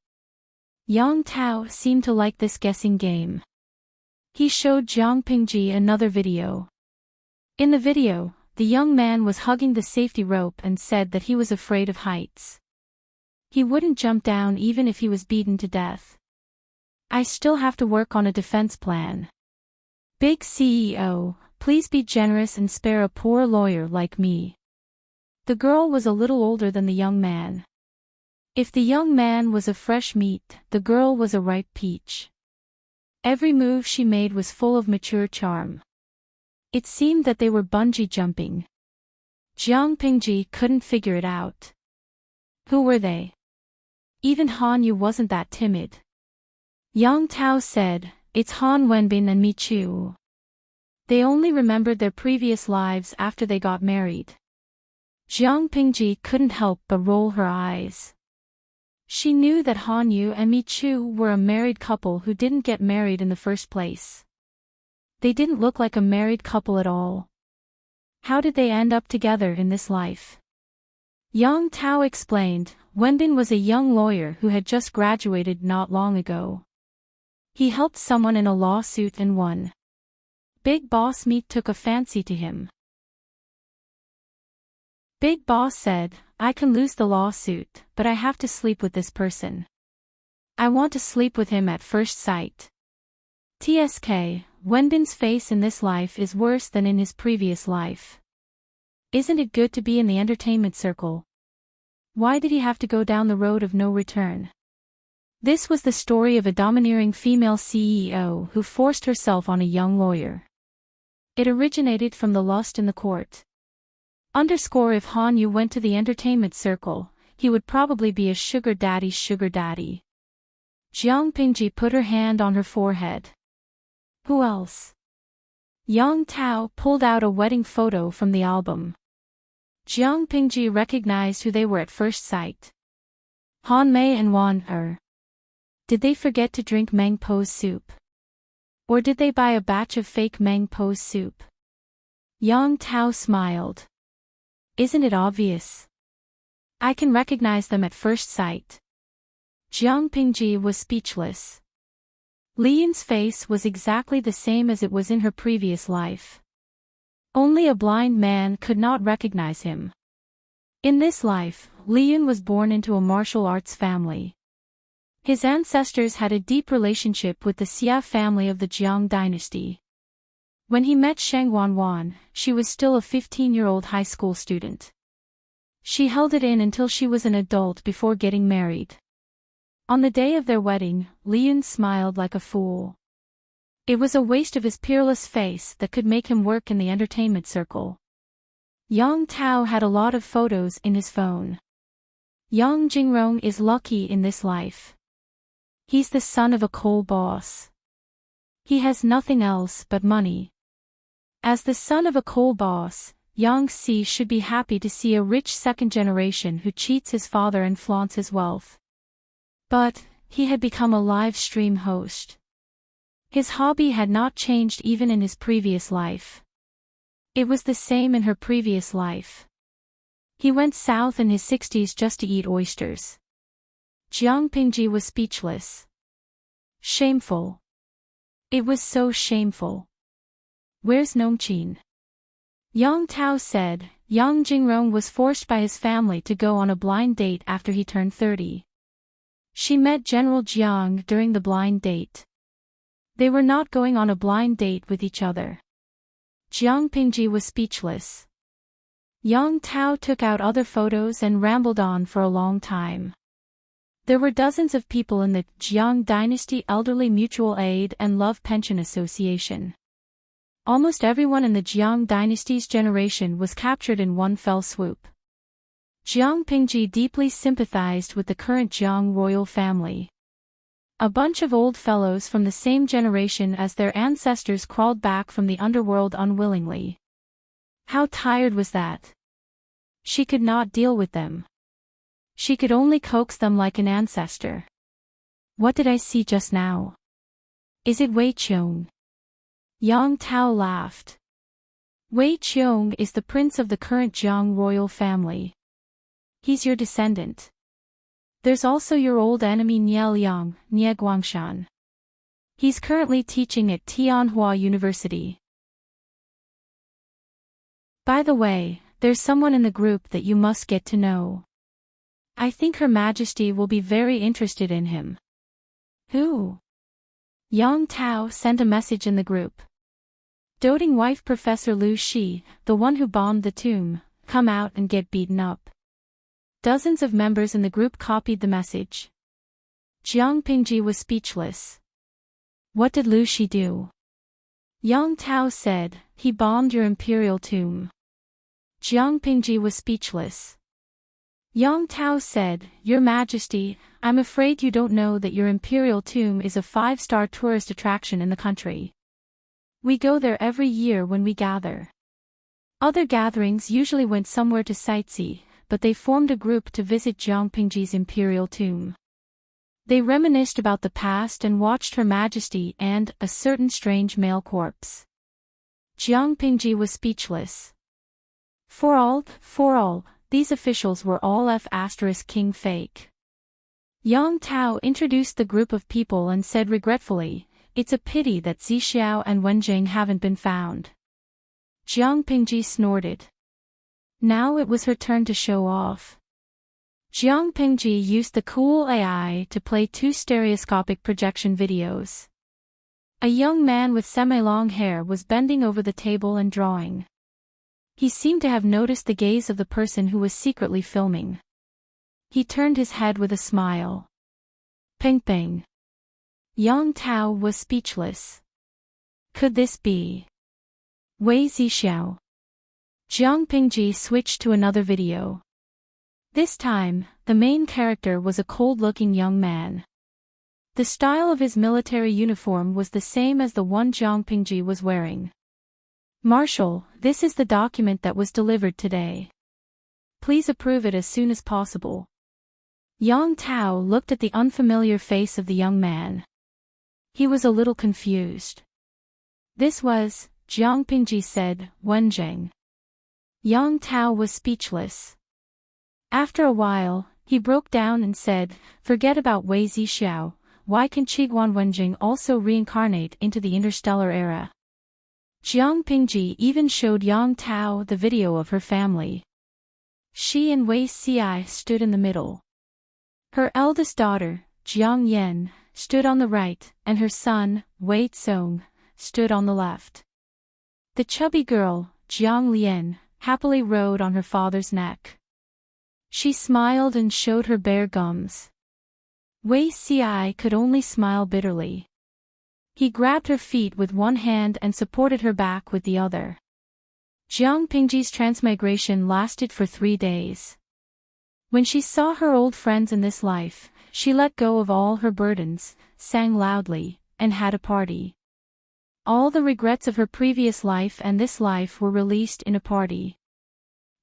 Speaker 1: Yang Tao seemed to like this guessing game. He showed Jiang Pingji another video. In the video, the young man was hugging the safety rope and said that he was afraid of heights. He wouldn't jump down even if he was beaten to death. I still have to work on a defense plan. Big CEO, please be generous and spare a poor lawyer like me. The girl was a little older than the young man. If the young man was a fresh meat, the girl was a ripe peach. Every move she made was full of mature charm. It seemed that they were bungee jumping. Jiang Pingji couldn't figure it out. Who were they? Even Han Yu wasn't that timid. Yang Tao said, "It's Han Wenbin and Michu." They only remembered their previous lives after they got married. Jiang Pingji couldn't help but roll her eyes. She knew that Han Yu and Michu were a married couple who didn't get married in the first place. They didn't look like a married couple at all. How did they end up together in this life? Yang Tao explained, Wenbin was a young lawyer who had just graduated not long ago. He helped someone in a lawsuit and won. Big Boss Meat took a fancy to him. Big Boss said, "I can lose the lawsuit, but I have to sleep with this person. I want to sleep with him at first sight." TSK, Wenbin's face in this life is worse than in his previous life. Isn't it good to be in the entertainment circle? Why did he have to go down the road of no return? This was the story of a domineering female CEO who forced herself on a young lawyer. It originated from the lust in the court. If Han Yu went to the entertainment circle, he would probably be a sugar daddy's sugar daddy. Jiang Pingji put her hand on her forehead. Who else? Yang Tao pulled out a wedding photo from the album. Jiang Pingji recognized who they were at first sight. Han Mei and Wan Er. Did they forget to drink Meng Po's soup? Or did they buy a batch of fake Meng Po's soup? Yang Tao smiled. Isn't it obvious? I can recognize them at first sight. Jiang Pingji was speechless. Li Yun's face was exactly the same as it was in her previous life. Only a blind man could not recognize him. In this life, Li Yun was born into a martial arts family. His ancestors had a deep relationship with the Xia family of the Jiang dynasty. When he met Sheng Wanwan, she was still a 15-year-old high school student. She held it in until she was an adult before getting married. On the day of their wedding, Li Yun smiled like a fool. It was a waste of his peerless face that could make him work in the entertainment circle. Yang Tao had a lot of photos in his phone. Yang Jingrong is lucky in this life. He's the son of a coal boss. He has nothing else but money. As the son of a coal boss, Yang Si should be happy to see a rich second generation who cheats his father and flaunts his wealth. But he had become a live stream host. His hobby had not changed even in his previous life. It was the same in her previous life. He went south in his 60s just to eat oysters. Jiang Pingji was speechless. Shameful. It was so shameful. Where's Nomchin? Yang Tao said, Yang Jingrong was forced by his family to go on a blind date after he turned 30. She met General Jiang during the blind date. They were not going on a blind date with each other. Jiang Pingji was speechless. Yang Tao took out other photos and rambled on for a long time. There were dozens of people in the Jiang Dynasty Elderly Mutual Aid and Love Pension Association. Almost everyone in the Jiang Dynasty's generation was captured in one fell swoop. Jiang Pingji deeply sympathized with the current Jiang royal family. A bunch of old fellows from the same generation as their ancestors crawled back from the underworld unwillingly. How tired was that? She could not deal with them. She could only coax them like an ancestor. What did I see just now? Is it Wei Qiong? Yang Tao laughed. Wei Qiong is the prince of the current Jiang royal family. He's your descendant. There's also your old enemy Nie Liang, Nie Guangshan. He's currently teaching at Tianhua University. By the way, there's someone in the group that you must get to know. I think Her Majesty will be very interested in him. Who? Yang Tao sent a message in the group. Doting wife Professor Liu Shi, the one who bombed the tomb, come out and get beaten up. Dozens of members in the group copied the message. Jiang Pingji was speechless. What did Liu Shi do? Yang Tao said, he bombed your imperial tomb. Jiang Pingji was speechless. Yang Tao said, "Your Majesty, I'm afraid you don't know that your imperial tomb is a 5-star tourist attraction in the country. We go there every year when we gather." Other gatherings usually went somewhere to sightsee, but they formed a group to visit Jiang Pingji's imperial tomb. They reminisced about the past and watched Her Majesty and a certain strange male corpse. Jiang Pingji was speechless. For all, these officials were all F***king fake. Yang Tao introduced the group of people and said regretfully, "It's a pity that Zixiao and Wenjing haven't been found." Jiang Pingji snorted. Now it was her turn to show off. Jiang Pingji used the cool AI to play 2 stereoscopic projection videos. A young man with semi-long hair was bending over the table and drawing. He seemed to have noticed the gaze of the person who was secretly filming. He turned his head with a smile. Ping ping. Yang Tao was speechless. Could this be Wei Zixiao? Jiang Pingji switched to another video. This time, the main character was a cold-looking young man. The style of his military uniform was the same as the one Jiang Pingji was wearing. "Marshal, this is the document that was delivered today. Please approve it as soon as possible." Yang Tao looked at the unfamiliar face of the young man. He was a little confused. This was, Jiang Pingji said, Wenjing. Yang Tao was speechless. After a while, he broke down and said, "Forget about Wei Zixiao, why can Qiguan Wenjing also reincarnate into the interstellar era?" Jiang Pingji even showed Yang Tao the video of her family. She and Wei Ci stood in the middle. Her eldest daughter, Jiang Yan, stood on the right, and her son, Wei Tsong, stood on the left. The chubby girl, Jiang Lian, happily rode on her father's neck. She smiled and showed her bare gums. Wei Ci could only smile bitterly. He grabbed her feet with one hand and supported her back with the other. Jiang Pingji's transmigration lasted for 3 days. When she saw her old friends in this life, she let go of all her burdens, sang loudly, and had a party. All the regrets of her previous life and this life were released in a party.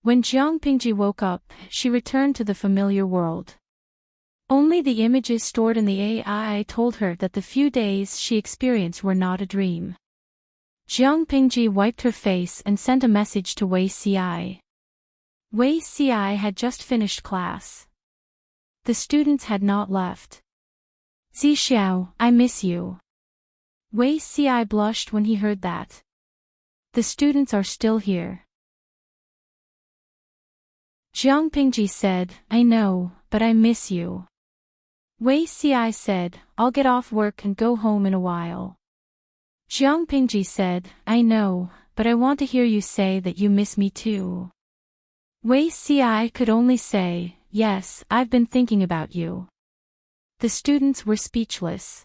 Speaker 1: When Jiang Pingji woke up, she returned to the familiar world. Only the images stored in the AI told her that the few days she experienced were not a dream. Jiang Pingji wiped her face and sent a message to Wei Ci. Wei Ci had just finished class. The students had not left. "Zixiao, I miss you." Wei Ci blushed when he heard that. "The students are still here." Jiang Pingji said, "I know, but I miss you." Wei Ci said, "I'll get off work and go home in a while." Jiang Pingji said, "I know, but I want to hear you say that you miss me too." Wei Ci could only say, "Yes, I've been thinking about you." The students were speechless.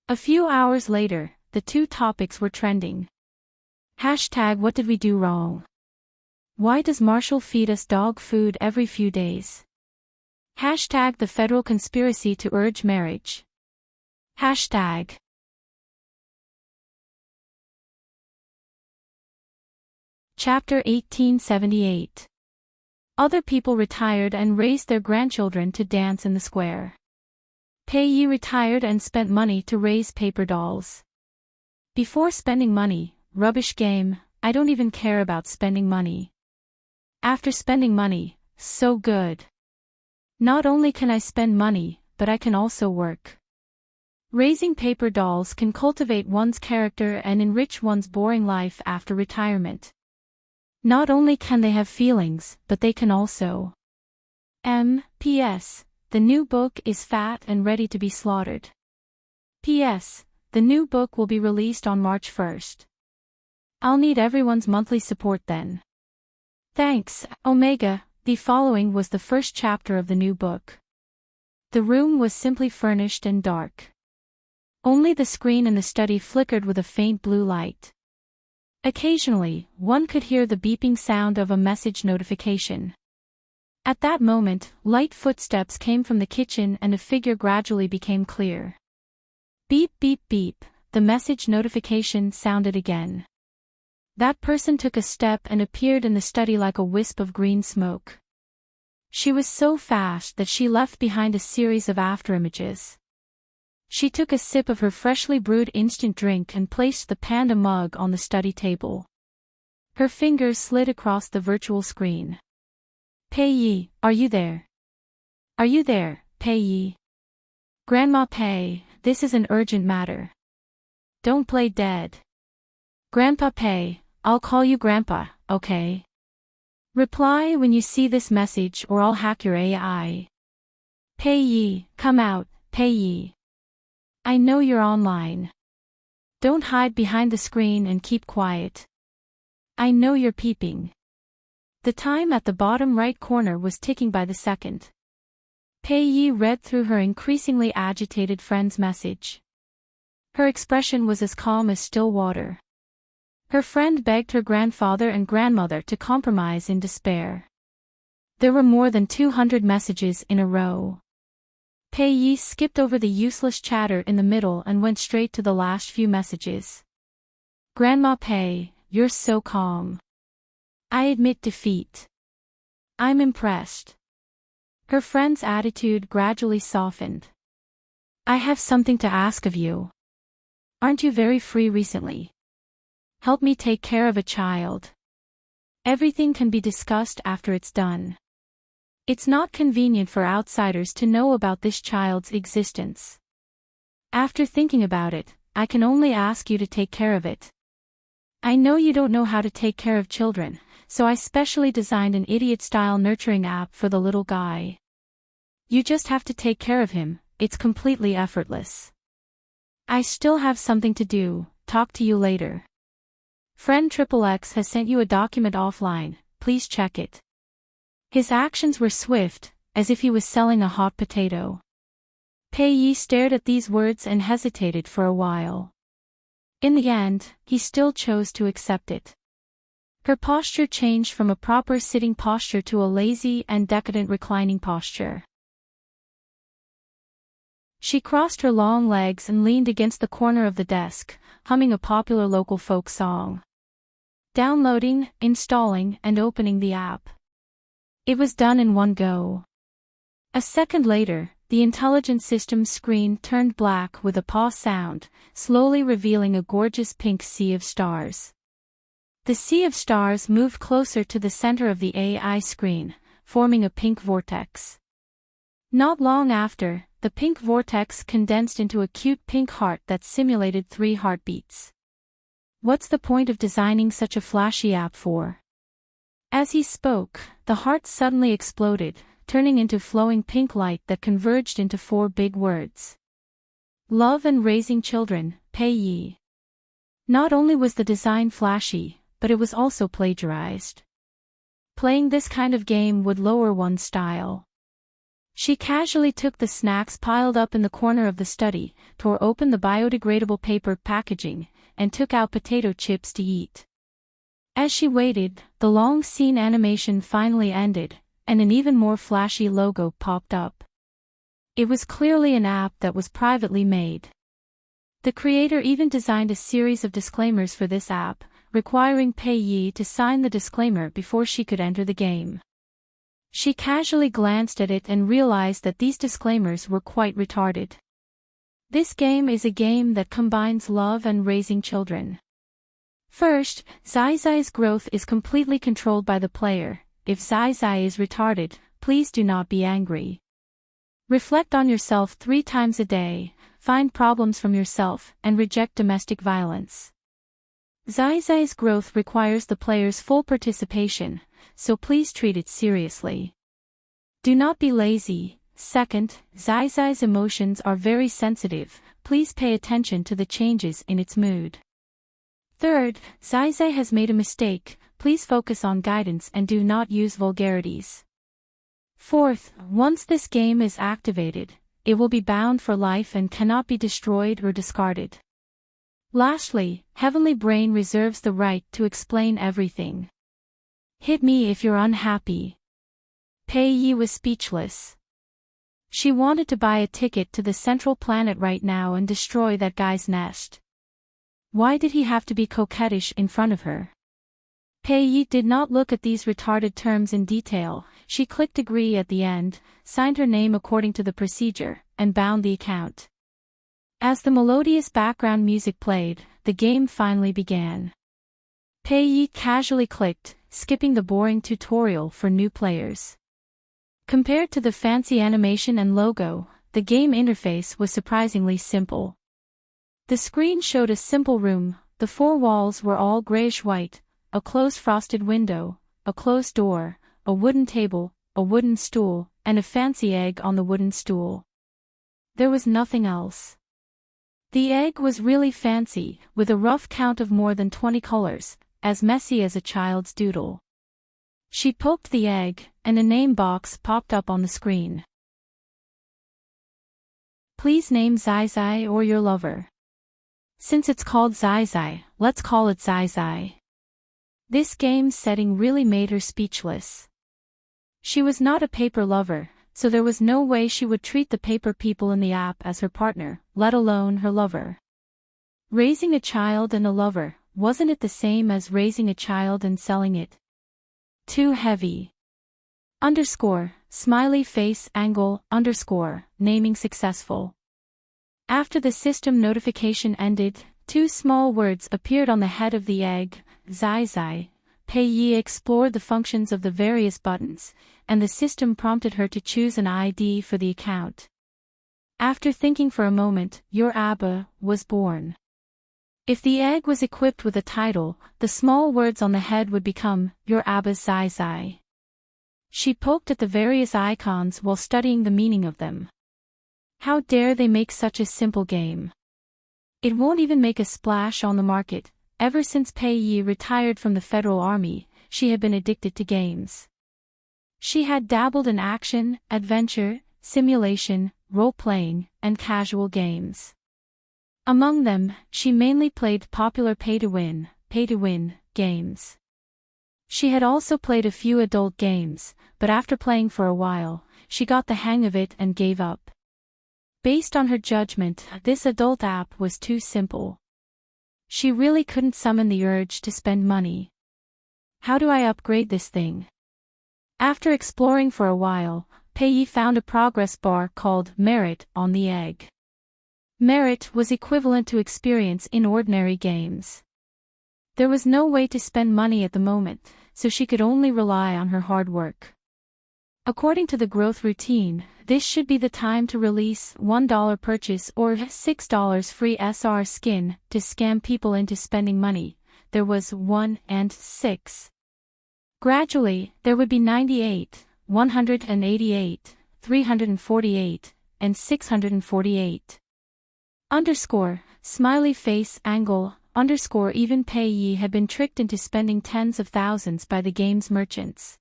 Speaker 1: A few hours later, the 2 topics were trending. #What did we do wrong? Why does Marshall feed us dog food every few days? #The federal conspiracy to urge marriage. Chapter 1878. Other people retired and raised their grandchildren to dance in the square. Pei Yi retired and spent money to raise paper dolls. Before spending money, rubbish game, I don't even care about spending money. After spending money, so good. Not only can I spend money, but I can also work. Raising paper dolls can cultivate one's character and enrich one's boring life after retirement. Not only can they have feelings, but they can also. P.S. The new book is fat and ready to be slaughtered. P.S. The new book will be released on March 1st. I'll need everyone's monthly support then. Thanks, Omega. The following was the first chapter of the new book. The room was simply furnished and dark. Only the screen in the study flickered with a faint blue light. Occasionally, one could hear the beeping sound of a message notification. At that moment, light footsteps came from the kitchen and a figure gradually became clear. Beep beep beep, the message notification sounded again. That person took a step and appeared in the study like a wisp of green smoke. She was so fast that she left behind a series of afterimages. She took a sip of her freshly brewed instant drink and placed the panda mug on the study table. Her fingers slid across the virtual screen. Pei Yi, are you there? Are you there, Pei Yi? Grandma Pei, this is an urgent matter. Don't play dead. Grandpa Pei, I'll call you Grandpa, okay? Reply when you see this message or I'll hack your AI. Pei Yi, come out, Pei Yi. I know you're online. Don't hide behind the screen and keep quiet. I know you're peeping. The time at the bottom right corner was ticking by the second. Pei Yi read through her increasingly agitated friend's message. Her expression was as calm as still water. Her friend begged her grandfather and grandmother to compromise in despair. There were more than 200 messages in a row. Pei Yi skipped over the useless chatter in the middle and went straight to the last few messages. Grandma Pei, you're so calm. I admit defeat. I'm impressed. Her friend's attitude gradually softened. I have something to ask of you. Aren't you very free recently? Help me take care of a child. Everything can be discussed after it's done. It's not convenient for outsiders to know about this child's existence. After thinking about it, I can only ask you to take care of it. I know you don't know how to take care of children, so I specially designed an idiot-style nurturing app for the little guy. You just have to take care of him, it's completely effortless. I still have something to do, talk to you later. Friend XXX has sent you a document offline, please check it. His actions were swift, as if he was selling a hot potato. Pei Yi stared at these words and hesitated for a while. In the end, he still chose to accept it. Her posture changed from a proper sitting posture to a lazy and decadent reclining posture. She crossed her long legs and leaned against the corner of the desk, humming a popular local folk song. Downloading, installing, and opening the app. It was done in one go. A second later, the intelligent system's screen turned black with a pause sound, slowly revealing a gorgeous pink sea of stars. The sea of stars moved closer to the center of the AI screen, forming a pink vortex. Not long after, the pink vortex condensed into a cute pink heart that simulated 3 heartbeats. What's the point of designing such a flashy app for? As he spoke, the heart suddenly exploded, turning into flowing pink light that converged into 4 big words. Love and raising children, Pei Yi. Not only was the design flashy, but it was also plagiarized. Playing this kind of game would lower one's style. She casually took the snacks piled up in the corner of the study, tore open the biodegradable paper packaging, and took out potato chips to eat. As she waited, the long scene animation finally ended, and an even more flashy logo popped up. It was clearly an app that was privately made. The creator even designed a series of disclaimers for this app, requiring Pei Yi to sign the disclaimer before she could enter the game. She casually glanced at it and realized that these disclaimers were quite retarded. This game is a game that combines love and raising children. First, Zai Zai's growth is completely controlled by the player. If Zai Zai is retarded, please do not be angry. Reflect on yourself 3 times a day, find problems from yourself, and reject domestic violence. Zai Zai's growth requires the player's full participation, so please treat it seriously. Do not be lazy. Second, Zai Zai's emotions are very sensitive, please pay attention to the changes in its mood. Third, Zai Zai has made a mistake, please focus on guidance and do not use vulgarities. Fourth, once this game is activated, it will be bound for life and cannot be destroyed or discarded. Lastly, Heavenly Brain reserves the right to explain everything. Hit me if you're unhappy. Pei Yi was speechless. She wanted to buy a ticket to the central planet right now and destroy that guy's nest. Why did he have to be coquettish in front of her? Pei Yi did not look at these retarded terms in detail. She clicked agree at the end, signed her name according to the procedure, and bound the account. As the melodious background music played, the game finally began. Pei Yi casually clicked, skipping the boring tutorial for new players. Compared to the fancy animation and logo, the game interface was surprisingly simple. The screen showed a simple room. The four walls were all grayish-white, a closed frosted window, a closed door, a wooden table, a wooden stool, and a fancy egg on the wooden stool. There was nothing else. The egg was really fancy, with a rough count of more than 20 colors, as messy as a child's doodle. She poked the egg, and a name box popped up on the screen. Please name Zai Zai or your lover. Since it's called Zai Zai, let's call it Zai Zai. This game's setting really made her speechless. She was not a paper lover, so there was no way she would treat the paper people in the app as her partner, let alone her lover. Raising a child and a lover, wasn't it the same as raising a child and selling it? Too heavy. Smiley face angle, naming successful. After the system notification ended, two small words appeared on the head of the egg, Zai Zai. Pei Yi explored the functions of the various buttons, and the system prompted her to choose an ID for the account. After thinking for a moment, your Abba was born. If the egg was equipped with a title, the small words on the head would become, your Abba's Zai Zai. She poked at the various icons while studying the meaning of them. How dare they make such a simple game? It won't even make a splash on the market. Ever since Pei Yi retired from the Federal Army, she had been addicted to games. She had dabbled in action, adventure, simulation, role-playing, and casual games. Among them, she mainly played popular pay-to-win games. She had also played a few adult games, but after playing for a while, she got the hang of it and gave up. Based on her judgment, this adult app was too simple. She really couldn't summon the urge to spend money. How do I upgrade this thing? After exploring for a while, Pei Yi found a progress bar called Merit on the egg. Merit was equivalent to experience in ordinary games. There was no way to spend money at the moment, so she could only rely on her hard work. According to the growth routine, this should be the time to release $1 purchase or $6 free SR skin to scam people into spending money. There was 1 and 6. Gradually, there would be 98, 188, 348, and 648. Smiley face angle, even Pei Yi had been tricked into spending tens of thousands by the game's merchants.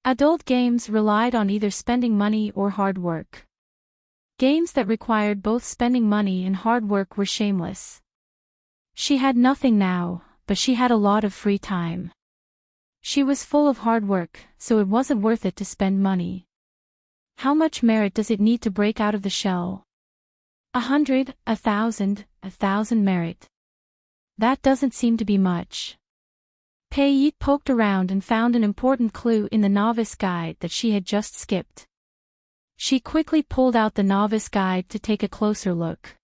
Speaker 1: Adult games relied on either spending money or hard work. Games that required both spending money and hard work were shameless. She had nothing now, but she had a lot of free time. She was full of hard work, so it wasn't worth it to spend money. How much merit does it need to break out of the shell? 100, 1,000 merit. That doesn't seem to be much. Pei Yi poked around and found an important clue in the novice guide that she had just skipped. She quickly pulled out the novice guide to take a closer look.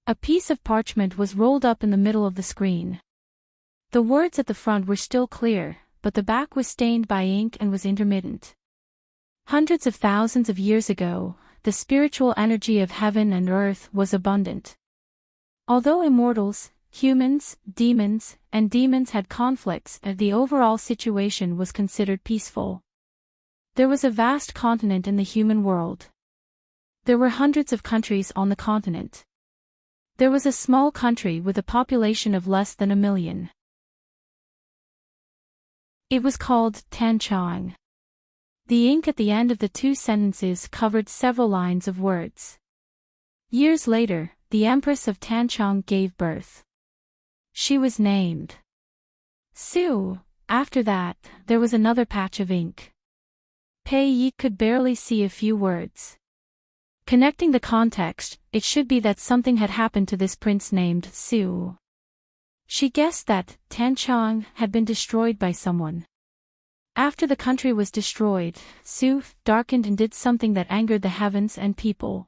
Speaker 1: A piece of parchment was rolled up in the middle of the screen. The words at the front were still clear, but the back was stained by ink and was intermittent. Hundreds of thousands of years ago, the spiritual energy of heaven and earth was abundant. Although immortals, humans, and demons had conflicts, the overall situation was considered peaceful. There was a vast continent in the human world. There were hundreds of countries on the continent. There was a small country with a population of less than 1 million. It was called Tanchang. The ink at the end of the two sentences covered several lines of words. Years later, the Empress of Tanchang gave birth. She was named Su. After that, there was another patch of ink. Pei Yi could barely see a few words. Connecting the context, it should be that something had happened to this prince named Su. She guessed that Tanchang had been destroyed by someone. After the country was destroyed, Su darkened and did something that angered the heavens and people.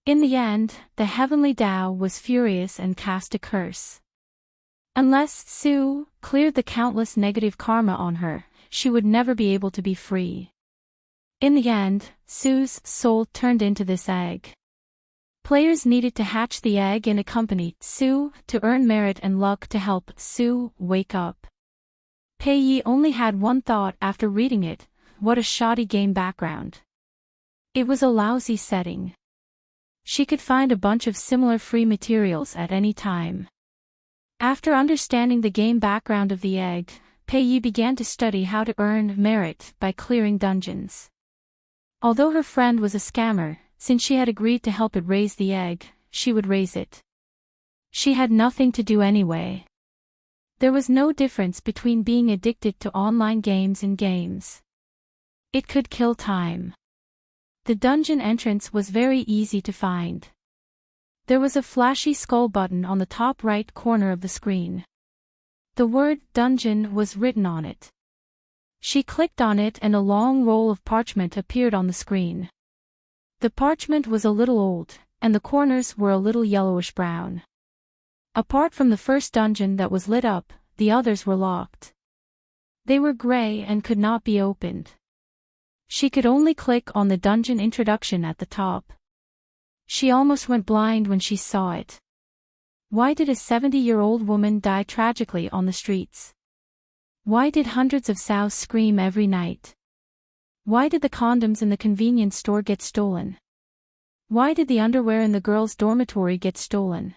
Speaker 1: In the end, the heavenly Tao was furious and cast a curse. Unless Su cleared the countless negative karma on her, she would never be able to be free. In the end, Su's soul turned into this egg. Players needed to hatch the egg and accompany Su to earn merit and luck to help Su wake up. Pei Yi only had one thought after reading it: what a shoddy game background. It was a lousy setting. She could find a bunch of similar free materials at any time. After understanding the game background of the egg, Pei Yi began to study how to earn merit by clearing dungeons. Although her friend was a scammer, since she had agreed to help it raise the egg, she would raise it. She had nothing to do anyway. There was no difference between being addicted to online games and games. It could kill time. The dungeon entrance was very easy to find. There was a flashy skull button on the top right corner of the screen. The word dungeon was written on it. She clicked on it and a long roll of parchment appeared on the screen. The parchment was a little old, and the corners were a little yellowish-brown. Apart from the first dungeon that was lit up, the others were locked. They were gray and could not be opened. She could only click on the dungeon introduction at the top. She almost went blind when she saw it. Why did a 70-year-old woman die tragically on the streets? Why did hundreds of sows scream every night? Why did the condoms in the convenience store get stolen? Why did the underwear in the girls' dormitory get stolen?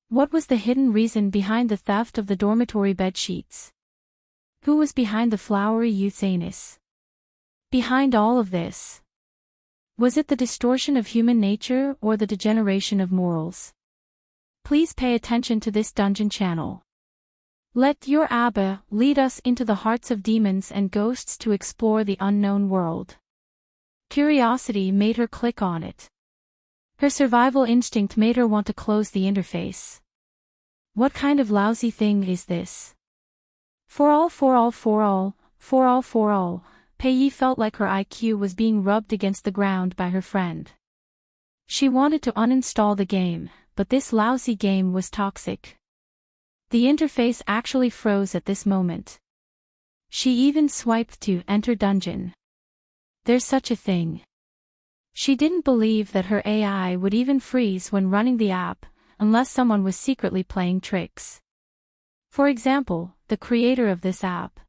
Speaker 1: What was the hidden reason behind the theft of the dormitory bedsheets? Who was behind the flowery youth's anus? Behind all of this? Was it the distortion of human nature or the degeneration of morals? Please pay attention to this dungeon channel. Let your Abba lead us into the hearts of demons and ghosts to explore the unknown world. Curiosity made her click on it. Her survival instinct made her want to close the interface. What kind of lousy thing is this? For all, Pei Yi felt like her IQ was being rubbed against the ground by her friend. She wanted to uninstall the game, but this lousy game was toxic. The interface actually froze at this moment. She even swiped to enter dungeon. There's such a thing. She didn't believe that her AI would even freeze when running the app, unless someone was secretly playing tricks. For example, the creator of this app.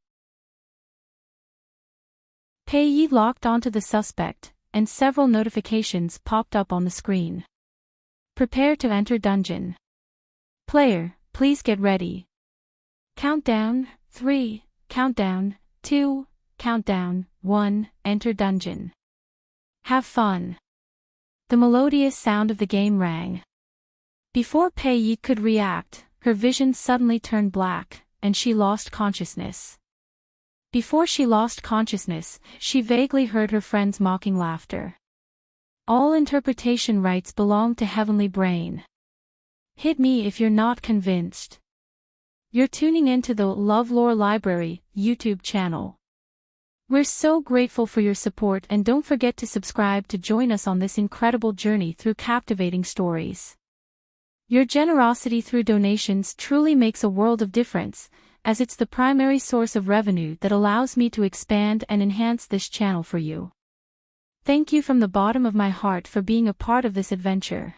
Speaker 1: Pei Yi locked onto the suspect, and several notifications popped up on the screen. Prepare to enter dungeon. Player, please get ready. Countdown, 3, countdown, 2, countdown, 1, enter dungeon. Have fun. The melodious sound of the game rang. Before Pei Yi could react, her vision suddenly turned black, and she lost consciousness. Before she lost consciousness, she vaguely heard her friend's mocking laughter. All interpretation rights belong to Heavenly Brain. Hit me if you're not convinced. You're tuning into the LoveLore Library YouTube channel. We're so grateful for your support, and don't forget to subscribe to join us on this incredible journey through captivating stories. Your generosity through donations truly makes a world of difference, as it's the primary source of revenue that allows me to expand and enhance this channel for you. Thank you from the bottom of my heart for being a part of this adventure.